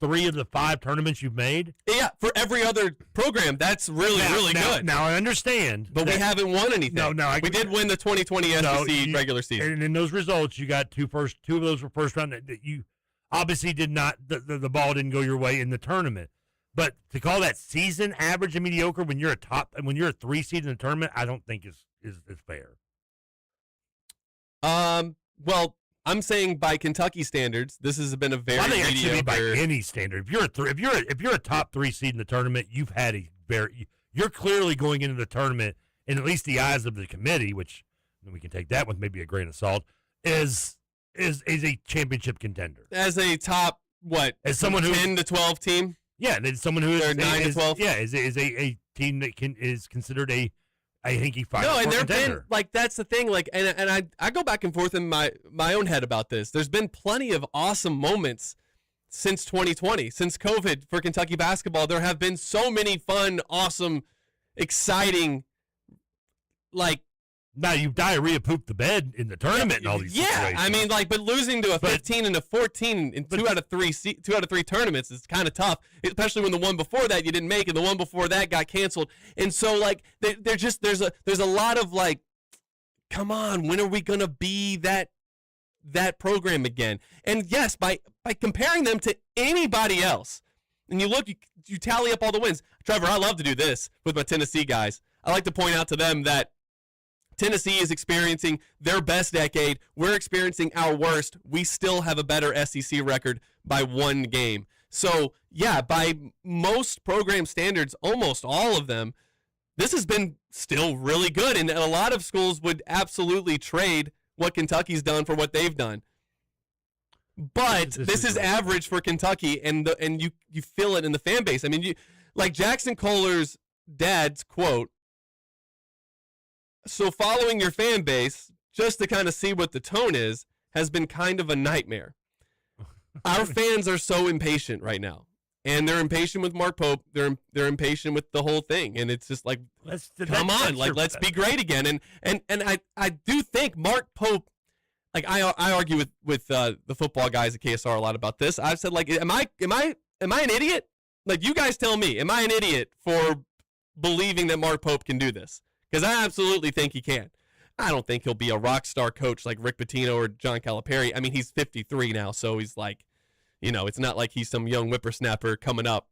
S1: 3 of the 5 tournaments you've made?
S11: Yeah, for every other program, that's really good.
S1: Now I understand.
S11: But we haven't won anything.
S1: No.
S11: We did win the 2020 SEC regular season.
S1: And in those results, you got 2 of those were first round that you obviously did not, the ball didn't go your way in the tournament. But to call that season average and mediocre when you're a 3 seed in the tournament, I don't think is fair.
S11: Well, I'm saying by Kentucky standards, this has been a very mediocre.
S1: Actually by any standard. If you're a top 3 seed in the tournament, you're clearly going into the tournament, in at least the eyes of the committee, which we can take that with maybe a grain of salt, is a championship contender.
S11: As a top
S1: as someone
S11: 10 to 12 team.
S1: Yeah, and someone who is
S11: 9 to 12.
S1: Yeah, is a team that is considered a hinky fighter.
S11: No, and
S1: there've
S11: been that's the thing. Like, and I go back and forth in my own head about this. There's been plenty of awesome moments since 2020, since COVID for Kentucky basketball. There have been so many fun, awesome exciting, like.
S1: Now you diarrhea pooped the bed in the tournament and all these situations.
S11: I mean, but losing to a 15 and a 14 in two out of three tournaments is kind of tough, especially when the one before that you didn't make and the one before that got canceled. And so there's a lot of come on, when are we gonna be that program again? And yes, by comparing them to anybody else, and you tally up all the wins. Trevor, I love to do this with my Tennessee guys. I like to point out to them that Tennessee is experiencing their best decade. We're experiencing our worst. We still have a better SEC record by 1 game. So, yeah, by most program standards, almost all of them, this has been still really good. And a lot of schools would absolutely trade what Kentucky's done for what they've done. But this is average for Kentucky, and you feel it in the fan base. I mean, like Jackson Kohler's dad's quote, so following your fan base, just to kind of see what the tone is, has been kind of a nightmare. Our fans are so impatient right now. And they're impatient with Mark Pope. They're impatient with the whole thing. And it's just let's be great again. And I do think Mark Pope, I argue with the football guys at KSR a lot about this. I've said, am I an idiot? You guys tell me, am I an idiot for believing that Mark Pope can do this? Because I absolutely think he can. I don't think he'll be a rock star coach like Rick Pitino or John Calipari. I mean, he's 53 now, so he's it's not like he's some young whippersnapper coming up.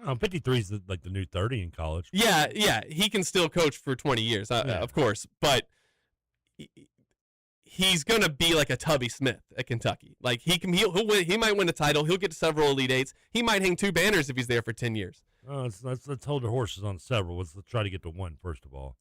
S1: Oh, 53 is the new 30 in college.
S11: Yeah, he can still coach for 20 years, of course, but he's gonna be like a Tubby Smith at Kentucky. He might win a title. He'll get several Elite Eights. He might hang 2 banners if he's there for 10 years.
S1: Let's hold the horses on several. Let's try to get to 1 first of all.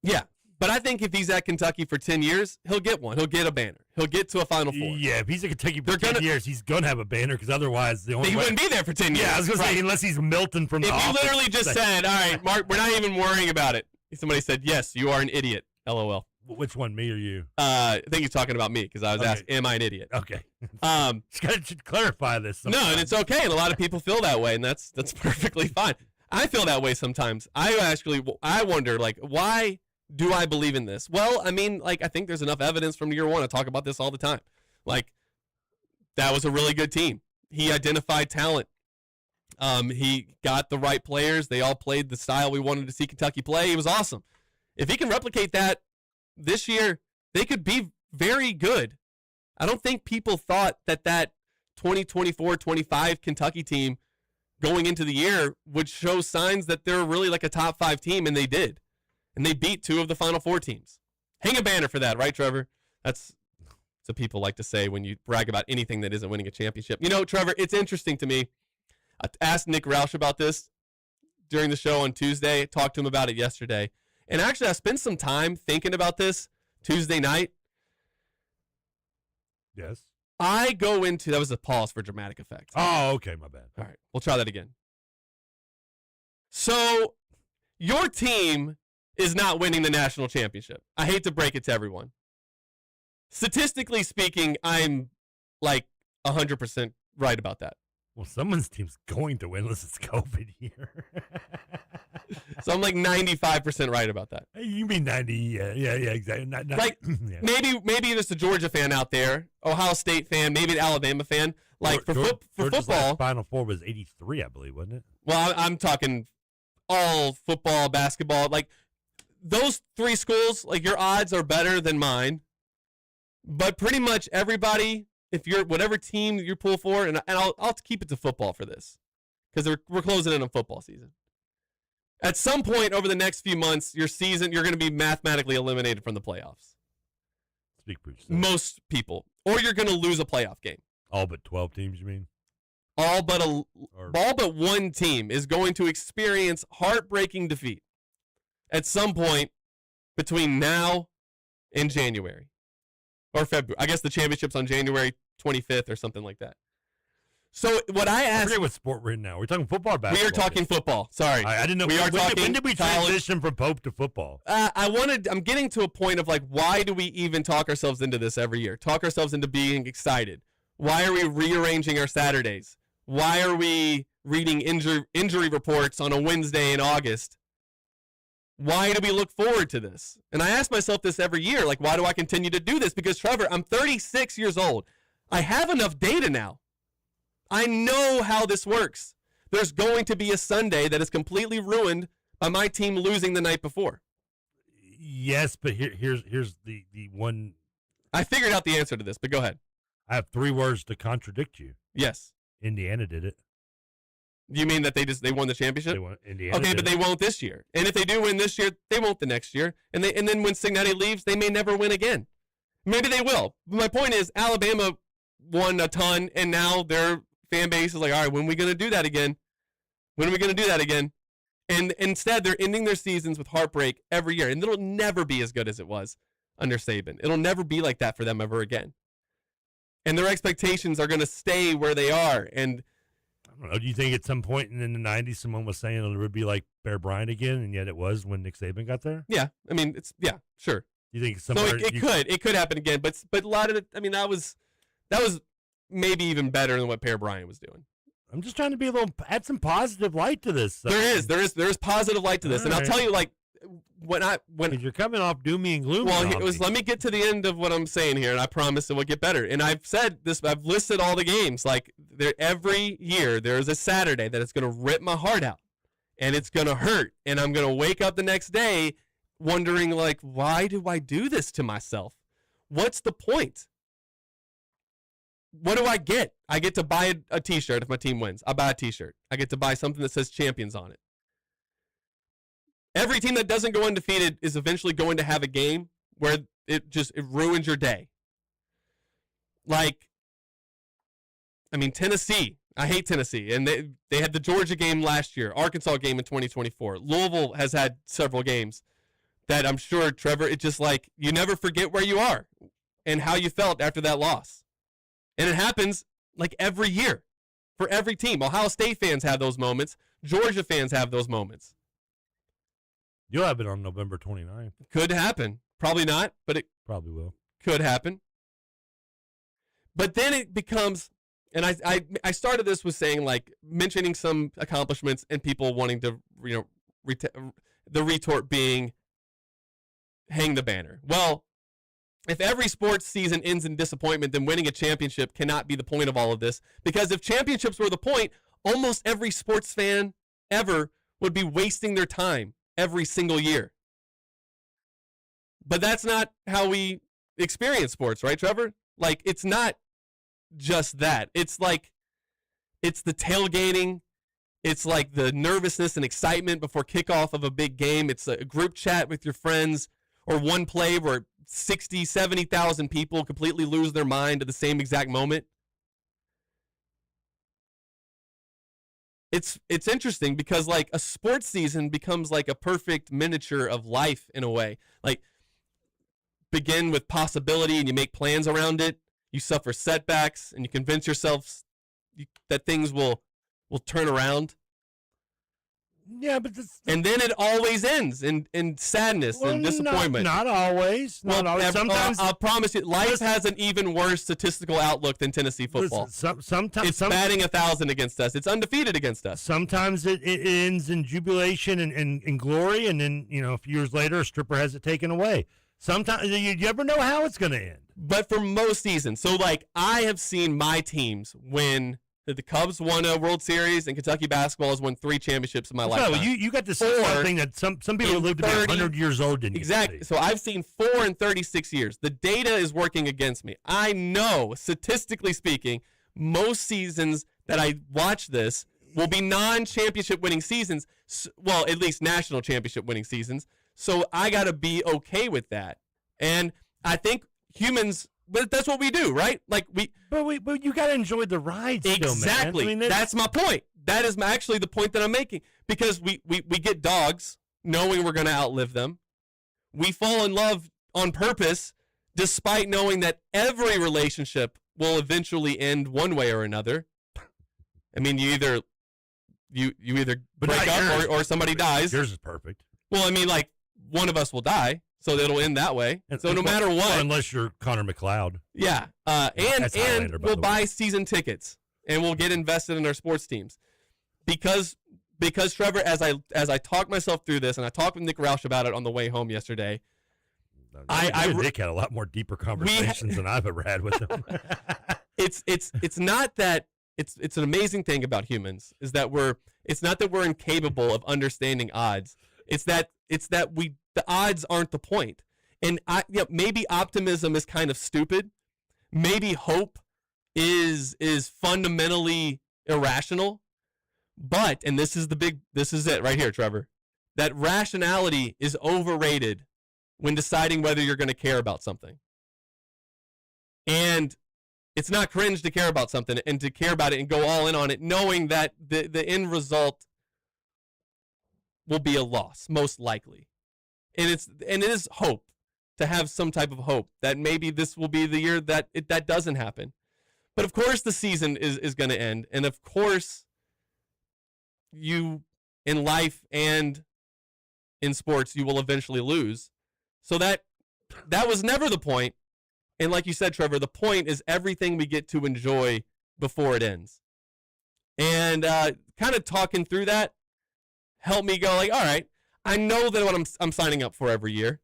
S11: Yeah, but I think if he's at Kentucky for 10 years, he'll get 1. He'll get a banner. He'll get to a Final Four.
S1: Yeah, if he's at Kentucky for 10 years, he's going to have a banner because otherwise he
S11: wouldn't be there for 10 years.
S1: Yeah, I was going to say, unless he's Milton from the office.
S11: If you literally just said, all right, Mark, we're not even worrying about it. Somebody said, yes, you are an idiot, LOL.
S1: Which one, me or you?
S11: I think he's talking about me because I was asking, am I an idiot?
S1: Okay. Just got to clarify this sometimes.
S11: No, and it's okay, and a lot of people feel that way, and that's perfectly fine. I feel that way sometimes. I wonder, why do I believe in this? Well, I mean, I think there's enough evidence from year one. I talk about this all the time. That was a really good team. He identified talent. He got the right players. They all played the style we wanted to see Kentucky play. It was awesome. If he can replicate that this year, they could be very good. I don't think people thought that 2024-25 Kentucky team going into the year would show signs that they're really a top 5 team, and they did. And they beat 2 of the Final Four teams. Hang a banner for that, right, Trevor? That's what people like to say when you brag about anything that isn't winning a championship. Trevor, it's interesting to me. I asked Nick Roush about this during the show on Tuesday, talked to him about it yesterday. And actually, I spent some time thinking about this Tuesday night.
S1: Yes.
S11: That was a pause for dramatic effect.
S1: Oh, okay, my bad.
S11: All right, we'll try that again. So, your team is not winning the national championship. I hate to break it to everyone. Statistically speaking, I'm 100% right about that.
S1: Well, someone's team's going to win unless it's COVID here.
S11: So I'm 95% right about that.
S1: You mean 90? Yeah, exactly.
S11: Maybe there's a Georgia fan out there, Ohio State fan, maybe an Alabama fan. For football,
S1: last Final Four was 83, I believe, wasn't it?
S11: Well, I'm talking all football, basketball. Those 3 schools, your odds are better than mine. But pretty much everybody, if you're whatever team you pull for, and I'll keep it to football for this, because we're closing in on football season. At some point over the next few months, your season, you're going to be mathematically eliminated from the playoffs.
S1: Speak for yourself.
S11: Most people, or you're going to lose a playoff game.
S1: All but 12 teams, you mean?
S11: All but 1 team is going to experience heartbreaking defeat at some point between now and January. Or February. I guess the championship's on January 25th or something like that. So what I asked...
S1: I forget what sport we're in now. We're talking football or basketball?
S11: We are talking football. Sorry.
S1: I didn't know. When did we transition from Pope to football?
S11: I'm getting to a point of why do we even talk ourselves into this every year? Talk ourselves into being excited. Why are we rearranging our Saturdays? Why are we reading injury reports on a Wednesday in August Why do we look forward to this? And I ask myself this every year, like, why do I continue to do this? Because, Trevor, I'm 36 years old. I have enough data now. I know how this works. There's going to be a Sunday that is completely ruined by my team losing the night before.
S1: Yes, but here's the one.
S11: I figured out the answer to this, but go ahead.
S1: I have 3 words to contradict you.
S11: Yes.
S1: Indiana did it.
S11: You mean that they won the championship?
S1: They won. Indiana.
S11: Okay, but they won't this year. And if they do win this year, they won't the next year. And then when Cignetti leaves, they may never win again. Maybe they will. But my point is, Alabama won a ton, and now their fan base is like, all right, when are we going to do that again? When are we going to do that again? And instead, they're ending their seasons with heartbreak every year. And it'll never be as good as it was under Saban. It'll never be like that for them ever again. And their expectations are going to stay where they are. And
S1: I don't know. Do you think at some point in the 90s, someone was saying it would be like Bear Bryant again, and yet it was when Nick Saban got there?
S11: Yeah. I mean, sure.
S1: You think
S11: it could happen again, but a lot of it, I mean, that was maybe even better than what Bear Bryant was doing.
S1: I'm just trying to add some positive light to this.
S11: There is positive light to this.
S1: All
S11: and
S1: right.
S11: I'll tell you, like, when
S1: you're coming off doomy and gloomy.
S11: Well, let me get to the end of what I'm saying here, and I promise it will get better. And I've said this, I've listed all the games. Like, every year there's a Saturday that it's going to rip my heart out, and it's going to hurt, and I'm going to wake up the next day wondering, like, why do I do this to myself? What's the point? What do I get? I get to buy a T-shirt if my team wins. I buy a T-shirt. I get to buy something that says champions on it. Every team that doesn't go undefeated is eventually going to have a game where it ruins your day. Like, I mean, Tennessee. I hate Tennessee. And they had the Georgia game last year, Arkansas game in 2024. Louisville has had several games that I'm sure, Trevor, it's just like you never forget where you are and how you felt after that loss. And it happens like every year for every team. Ohio State fans have those moments. Georgia fans have those moments.
S1: You'll have it on November 29th.
S11: Could happen. Probably not, but it
S1: probably will.
S11: Could happen. But then it becomes, and I started this with saying, like, mentioning some accomplishments and people wanting to, the retort being hang the banner. Well, if every sports season ends in disappointment, then winning a championship cannot be the point of all of this. Because if championships were the point, almost every sports fan ever would be wasting their time every single year. But that's not how we experience sports, right, Trevor? Like, it's not just that. It's like, it's the tailgating. It's like the nervousness and excitement before kickoff of a big game. It's a group chat with your friends, or one play where 60, 70,000 people completely lose their mind at the same exact moment. It's interesting because, like, a sports season becomes like a perfect miniature of life in a way. Like, begin with possibility and you make plans around it. You suffer setbacks and you convince yourself that things will turn around.
S1: Yeah, but
S11: and then it always ends in sadness and disappointment.
S1: Not always. Not always. Sometimes
S11: I'll promise you, life has an even worse statistical outlook than Tennessee football.
S1: Sometimes
S11: it's batting 1,000 against us. It's undefeated against us.
S1: Sometimes it ends in jubilation and glory, and then a few years later, a stripper has it taken away. Sometimes you never know how it's going to end.
S11: But for most seasons, so like I have seen my teams win. The Cubs won a World Series, and Kentucky basketball has won 3 championships in my lifetime.
S1: You got to see something that some people live to be 100 years old didn't.
S11: Exactly. So I've seen 4 in 36 years. The data is working against me. I know, statistically speaking, most seasons that I watch this will be non-championship winning seasons. Well, at least national championship winning seasons. So I got to be okay with that. And I think humans. But that's what we do, right? Like
S1: But you got to enjoy the ride.
S11: Exactly.
S1: Still, man.
S11: That's my point. That is actually the point that I'm making. Because we get dogs knowing we're going to outlive them. We fall in love on purpose, despite knowing that every relationship will eventually end one way or another. I mean, you either break up or somebody dies.
S1: Yours is perfect.
S11: Well, I mean, like, one of us will die. So it'll end that way. So no matter what,
S1: unless you're Connor McLeod,
S11: yeah, and we'll buy season tickets and we'll get invested in our sports teams because because Trevor, as I talk myself through this, and I talked with Nick Roush about it on the way home yesterday.
S1: Nick had a lot more deeper conversations than I've ever had with him.
S11: It's not that it's an amazing thing about humans is that it's not that we're incapable of understanding odds. It's that the odds aren't the point. And maybe optimism is kind of stupid. Maybe hope is fundamentally irrational. But, and this is it right here, Trevor, that rationality is overrated when deciding whether you're going to care about something. And it's not cringe to care about something and to care about it and go all in on it, knowing that the end result will be a loss, most likely. And it is hope, to have some type of hope that maybe this will be the year that that doesn't happen. But of course the season is going to end. And of course you, in life and in sports, you will eventually lose. So that was never the point. And like you said, Trevor, the point is everything we get to enjoy before it ends. And kind of talking through that helped me go like, all right, I know that what I'm signing up for every year,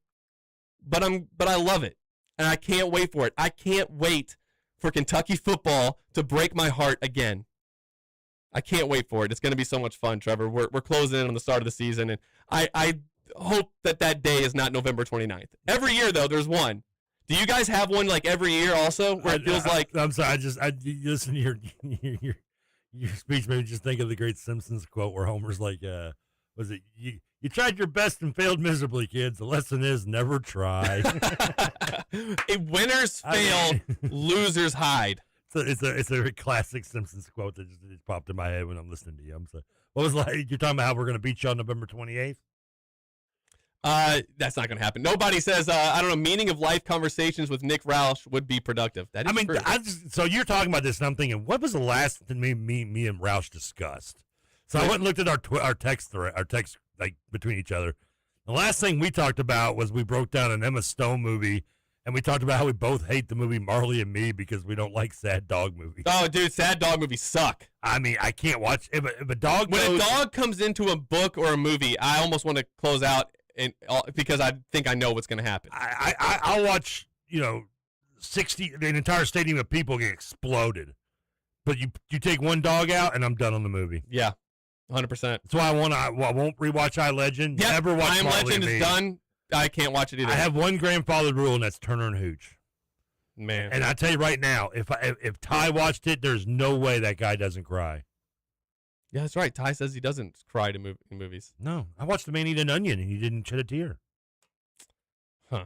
S11: but I love it, and I can't wait for it. I can't wait for Kentucky football to break my heart again. I can't wait for it. It's going to be so much fun, Trevor. We're closing in on the start of the season, and I hope that day is not November 29th. Every year, though, there's one. Do you guys have one like every year also where it feels like?
S1: I'm sorry. I listen to your speech made me just think of the great Simpsons quote where Homer's like, was it you tried your best and failed miserably, kids. The lesson is never try.
S11: Winners fail, losers hide.
S1: It's a classic Simpsons quote that just popped in my head when I'm listening to you. What was like? You're talking about how we're going to beat you on November 28th?
S11: That's not going to happen. Nobody says, I don't know, meaning of life conversations with Nick Roush would be productive. That is true.
S1: So you're talking about this, and I'm thinking, what was the last thing me and Roush discussed? So I went and looked at our text like between each other. The last thing we talked about was we broke down an Emma Stone movie, and we talked about how we both hate the movie Marley and Me because we don't like sad dog movies.
S11: Oh, dude, sad dog movies suck.
S1: I mean, I can't watch if a dog.
S11: When a dog comes into a book or a movie, I almost want to close out. Because I think I know what's going to happen.
S1: I'll watch, the entire stadium of people get exploded. But you take one dog out, and I'm done on the movie.
S11: Yeah, 100%.
S1: That's why I won't rewatch I Legend.
S11: Yep,
S1: Never watch
S11: I Am
S1: Marley
S11: Legend
S1: and
S11: is
S1: Me.
S11: done. I can't watch it either.
S1: I have one grandfather rule, and that's Turner and Hooch.
S11: Man.
S1: And I tell you right now, if Ty watched it, there's no way that guy doesn't cry.
S11: Yeah, that's right. Ty says he doesn't cry in movies.
S1: No, I watched the man eat an onion, and he didn't shed a tear.
S11: Huh.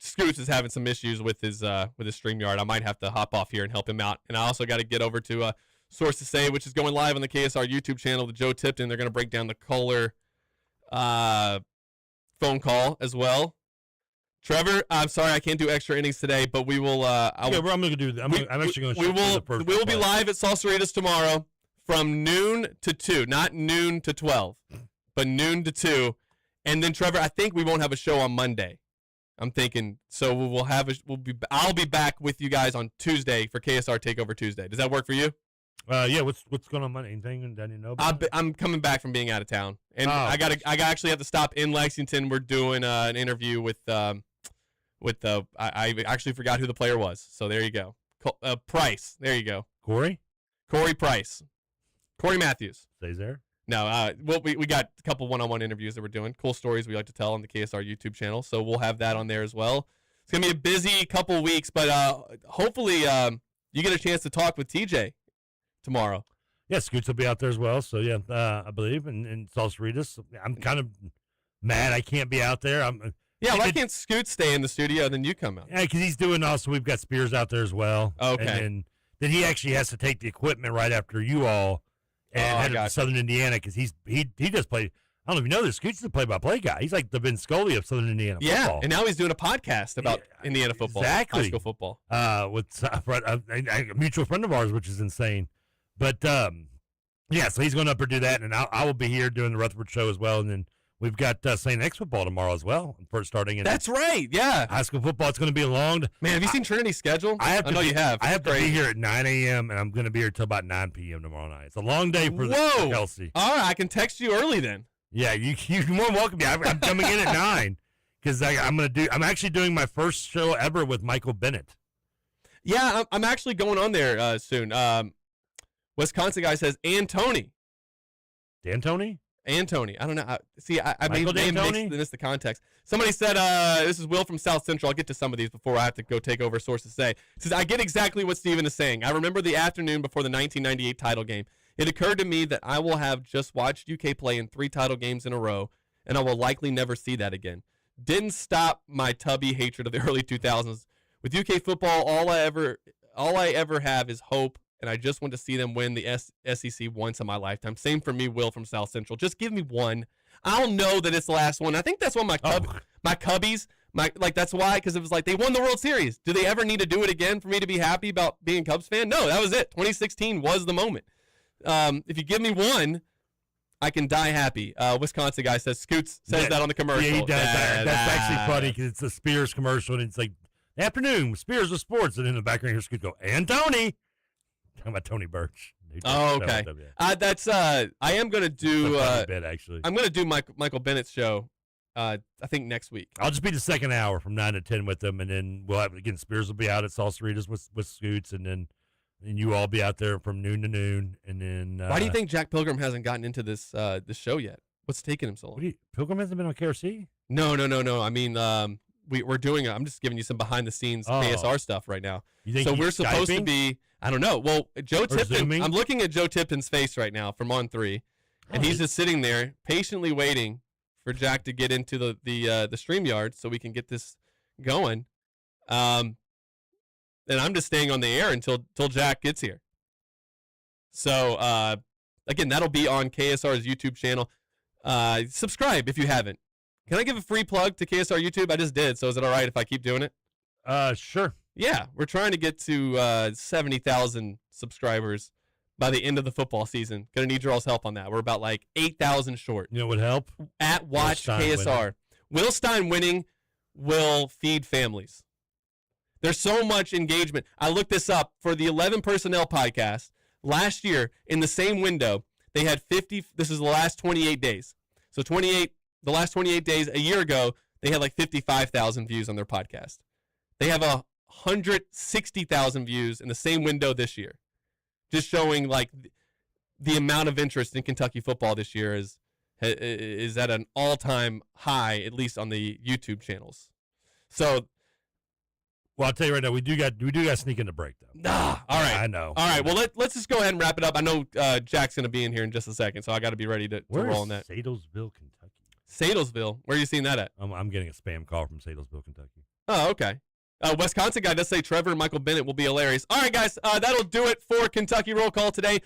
S11: Scoots is having some issues with his StreamYard. I might have to hop off here and help him out. And I also got to get over to Source to Say, which is going live on the KSR YouTube channel to Joe Tipton. They're going to break down the Kohler phone call as well. Trevor, I'm sorry I can't do extra innings today, but we will.
S1: I'm going to do that. I'm actually going to.
S11: We will be live at Salsaritas tomorrow from noon to 2, not noon to 12, but noon to 2. And then Trevor, I think we won't have a show on Monday. I'm thinking so I'll be back with you guys on Tuesday for KSR Takeover Tuesday. Does that work for you?
S1: Yeah. What's going on Monday? Anything that you know about?
S11: I'm coming back from being out of town, and I actually have to stop in Lexington. We're doing an interview with I actually forgot who the player was. So there you go. Price. There you go.
S1: Corey
S11: Price. Corey Matthews.
S1: Stays there?
S11: No, we got a couple one-on-one interviews that we're doing. Cool stories we like to tell on the KSR YouTube channel, so we'll have that on there as well. It's going to be a busy couple weeks, but hopefully you get a chance to talk with TJ tomorrow.
S1: Yeah, Scoots will be out there as well, so yeah, I believe, and Salsaritas. I'm kind of mad I can't be out there.
S11: Why can't Scoot stay in the studio and then you come out?
S1: Yeah, because he's doing also, we've got Spears out there as well.
S11: Okay.
S1: And then he actually has to take the equipment right after you all and head to Southern Indiana because he does play. I don't know if you know this. Scoots is a play-by-play guy. He's like the Vin Scully of Southern Indiana football.
S11: Yeah, and now he's doing a podcast about Indiana football.
S1: Exactly.
S11: High school football.
S1: With a mutual friend of ours, which is insane. But, yeah, so he's going up and do that, and I will be here doing the Rutherford show as well, and then we've got St. X football tomorrow as well. First starting in
S11: That's right. Yeah.
S1: high school football. It's going to be a long.
S11: Man, have you seen Trinity's schedule?
S1: I know
S11: you have.
S1: I have to
S11: Great.
S1: be here at 9 a.m. and I'm going to be here till about 9 p.m. tomorrow night. It's a long day for Kelsey.
S11: All right, I can text you early then.
S1: Yeah, you're more than welcome. I'm coming in at 9 because I'm actually doing my first show ever with Michael Bennett.
S11: Yeah, I'm actually going on there soon. Wisconsin guy says Antony.
S1: D'Antoni?
S11: Antony. I don't know. I
S1: Michael
S11: missed the context. Somebody said, this is Will from South Central. I'll get to some of these before I have to go take over Sources Say. He says, I get exactly what Steven is saying. I remember the afternoon before the 1998 title game. It occurred to me that I will have just watched UK play in 3 title games in a row, and I will likely never see that again. Didn't stop my Tubby hatred of the early 2000s. With UK football, all I ever have is hope, and I just want to see them win the SEC once in my lifetime. Same for me, Will from South Central. Just give me one. I'll know that it's the last one. I think that's why my Cubbies, that's why, because it was like they won the World Series. Do they ever need to do it again for me to be happy about being a Cubs fan? No, that was it. 2016 was the moment. If you give me one, I can die happy. Wisconsin guy says, Scoots says that on the commercial.
S1: Yeah, he does. That's actually funny because it's a Spears commercial, and it's like, afternoon, Spears of Sports, and in the background here, Scoot go, and Tony. Talking about Tony Birch.
S11: Oh, okay. I am going to do
S1: bit, actually.
S11: I'm going to do Michael Bennett's show. I think next week.
S1: I'll just be the second hour from 9 to 10 with them, and then we'll have again. Spears will be out at Salsaritas with Scoots, and then you all be out there from noon to noon, and then.
S11: Why do you think Jack Pilgrim hasn't gotten into this show yet? What's taking him so long?
S1: Pilgrim hasn't been on KRC?
S11: No. I mean, we're doing. I'm just giving you some behind the scenes KSR stuff right now.
S1: So
S11: we're supposed to be. I don't know. Well, Joe Tipton.
S1: Zooming?
S11: I'm looking at Joe Tipton's face right now from On 3, and he's just sitting there patiently waiting for Jack to get into the StreamYard so we can get this going. And I'm just staying on the air until Jack gets here. So again, that'll be on KSR's YouTube channel. Subscribe if you haven't. Can I give a free plug to KSR YouTube? I just did. So is it all right if I keep doing it?
S1: Sure.
S11: Yeah, we're trying to get to 70,000 subscribers by the end of the football season. Gonna need your all's help on that. We're about like 8,000 short.
S1: You know what would help?
S11: At Watch KSR. Will Stein winning will feed families. There's so much engagement. I looked this up for the 11 Personnel podcast. Last year, in the same window, they had 50. This is the last 28 days. So the last 28 days, a year ago, they had like 55,000 views on their podcast. They have 160,000 views in the same window this year. Just showing like the amount of interest in Kentucky football this year is at an all-time high, at least on the YouTube channels. So,
S1: well, I'll tell you right now, we do got to sneak in the break though.
S11: All right,
S1: I know.
S11: All right, well let's just go ahead and wrap it up. I know Jack's going to be in here in just a second, so I got to be ready to roll on that.
S1: Sadlesville, Kentucky.
S11: Sadlesville, where are you seeing that at?
S1: I'm getting a spam call from Sadlesville, Kentucky.
S11: Oh, okay. Wisconsin guy does say Trevor and Michael Bennett will be hilarious. All right, guys, that'll do it for Kentucky Roll Call today.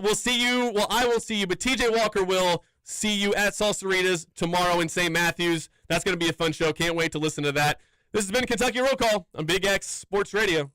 S11: We'll see you. Well, I will see you, but TJ Walker will see you at Salsaritas tomorrow in St. Matthews. That's going to be a fun show. Can't wait to listen to that. This has been Kentucky Roll Call on Big X Sports Radio.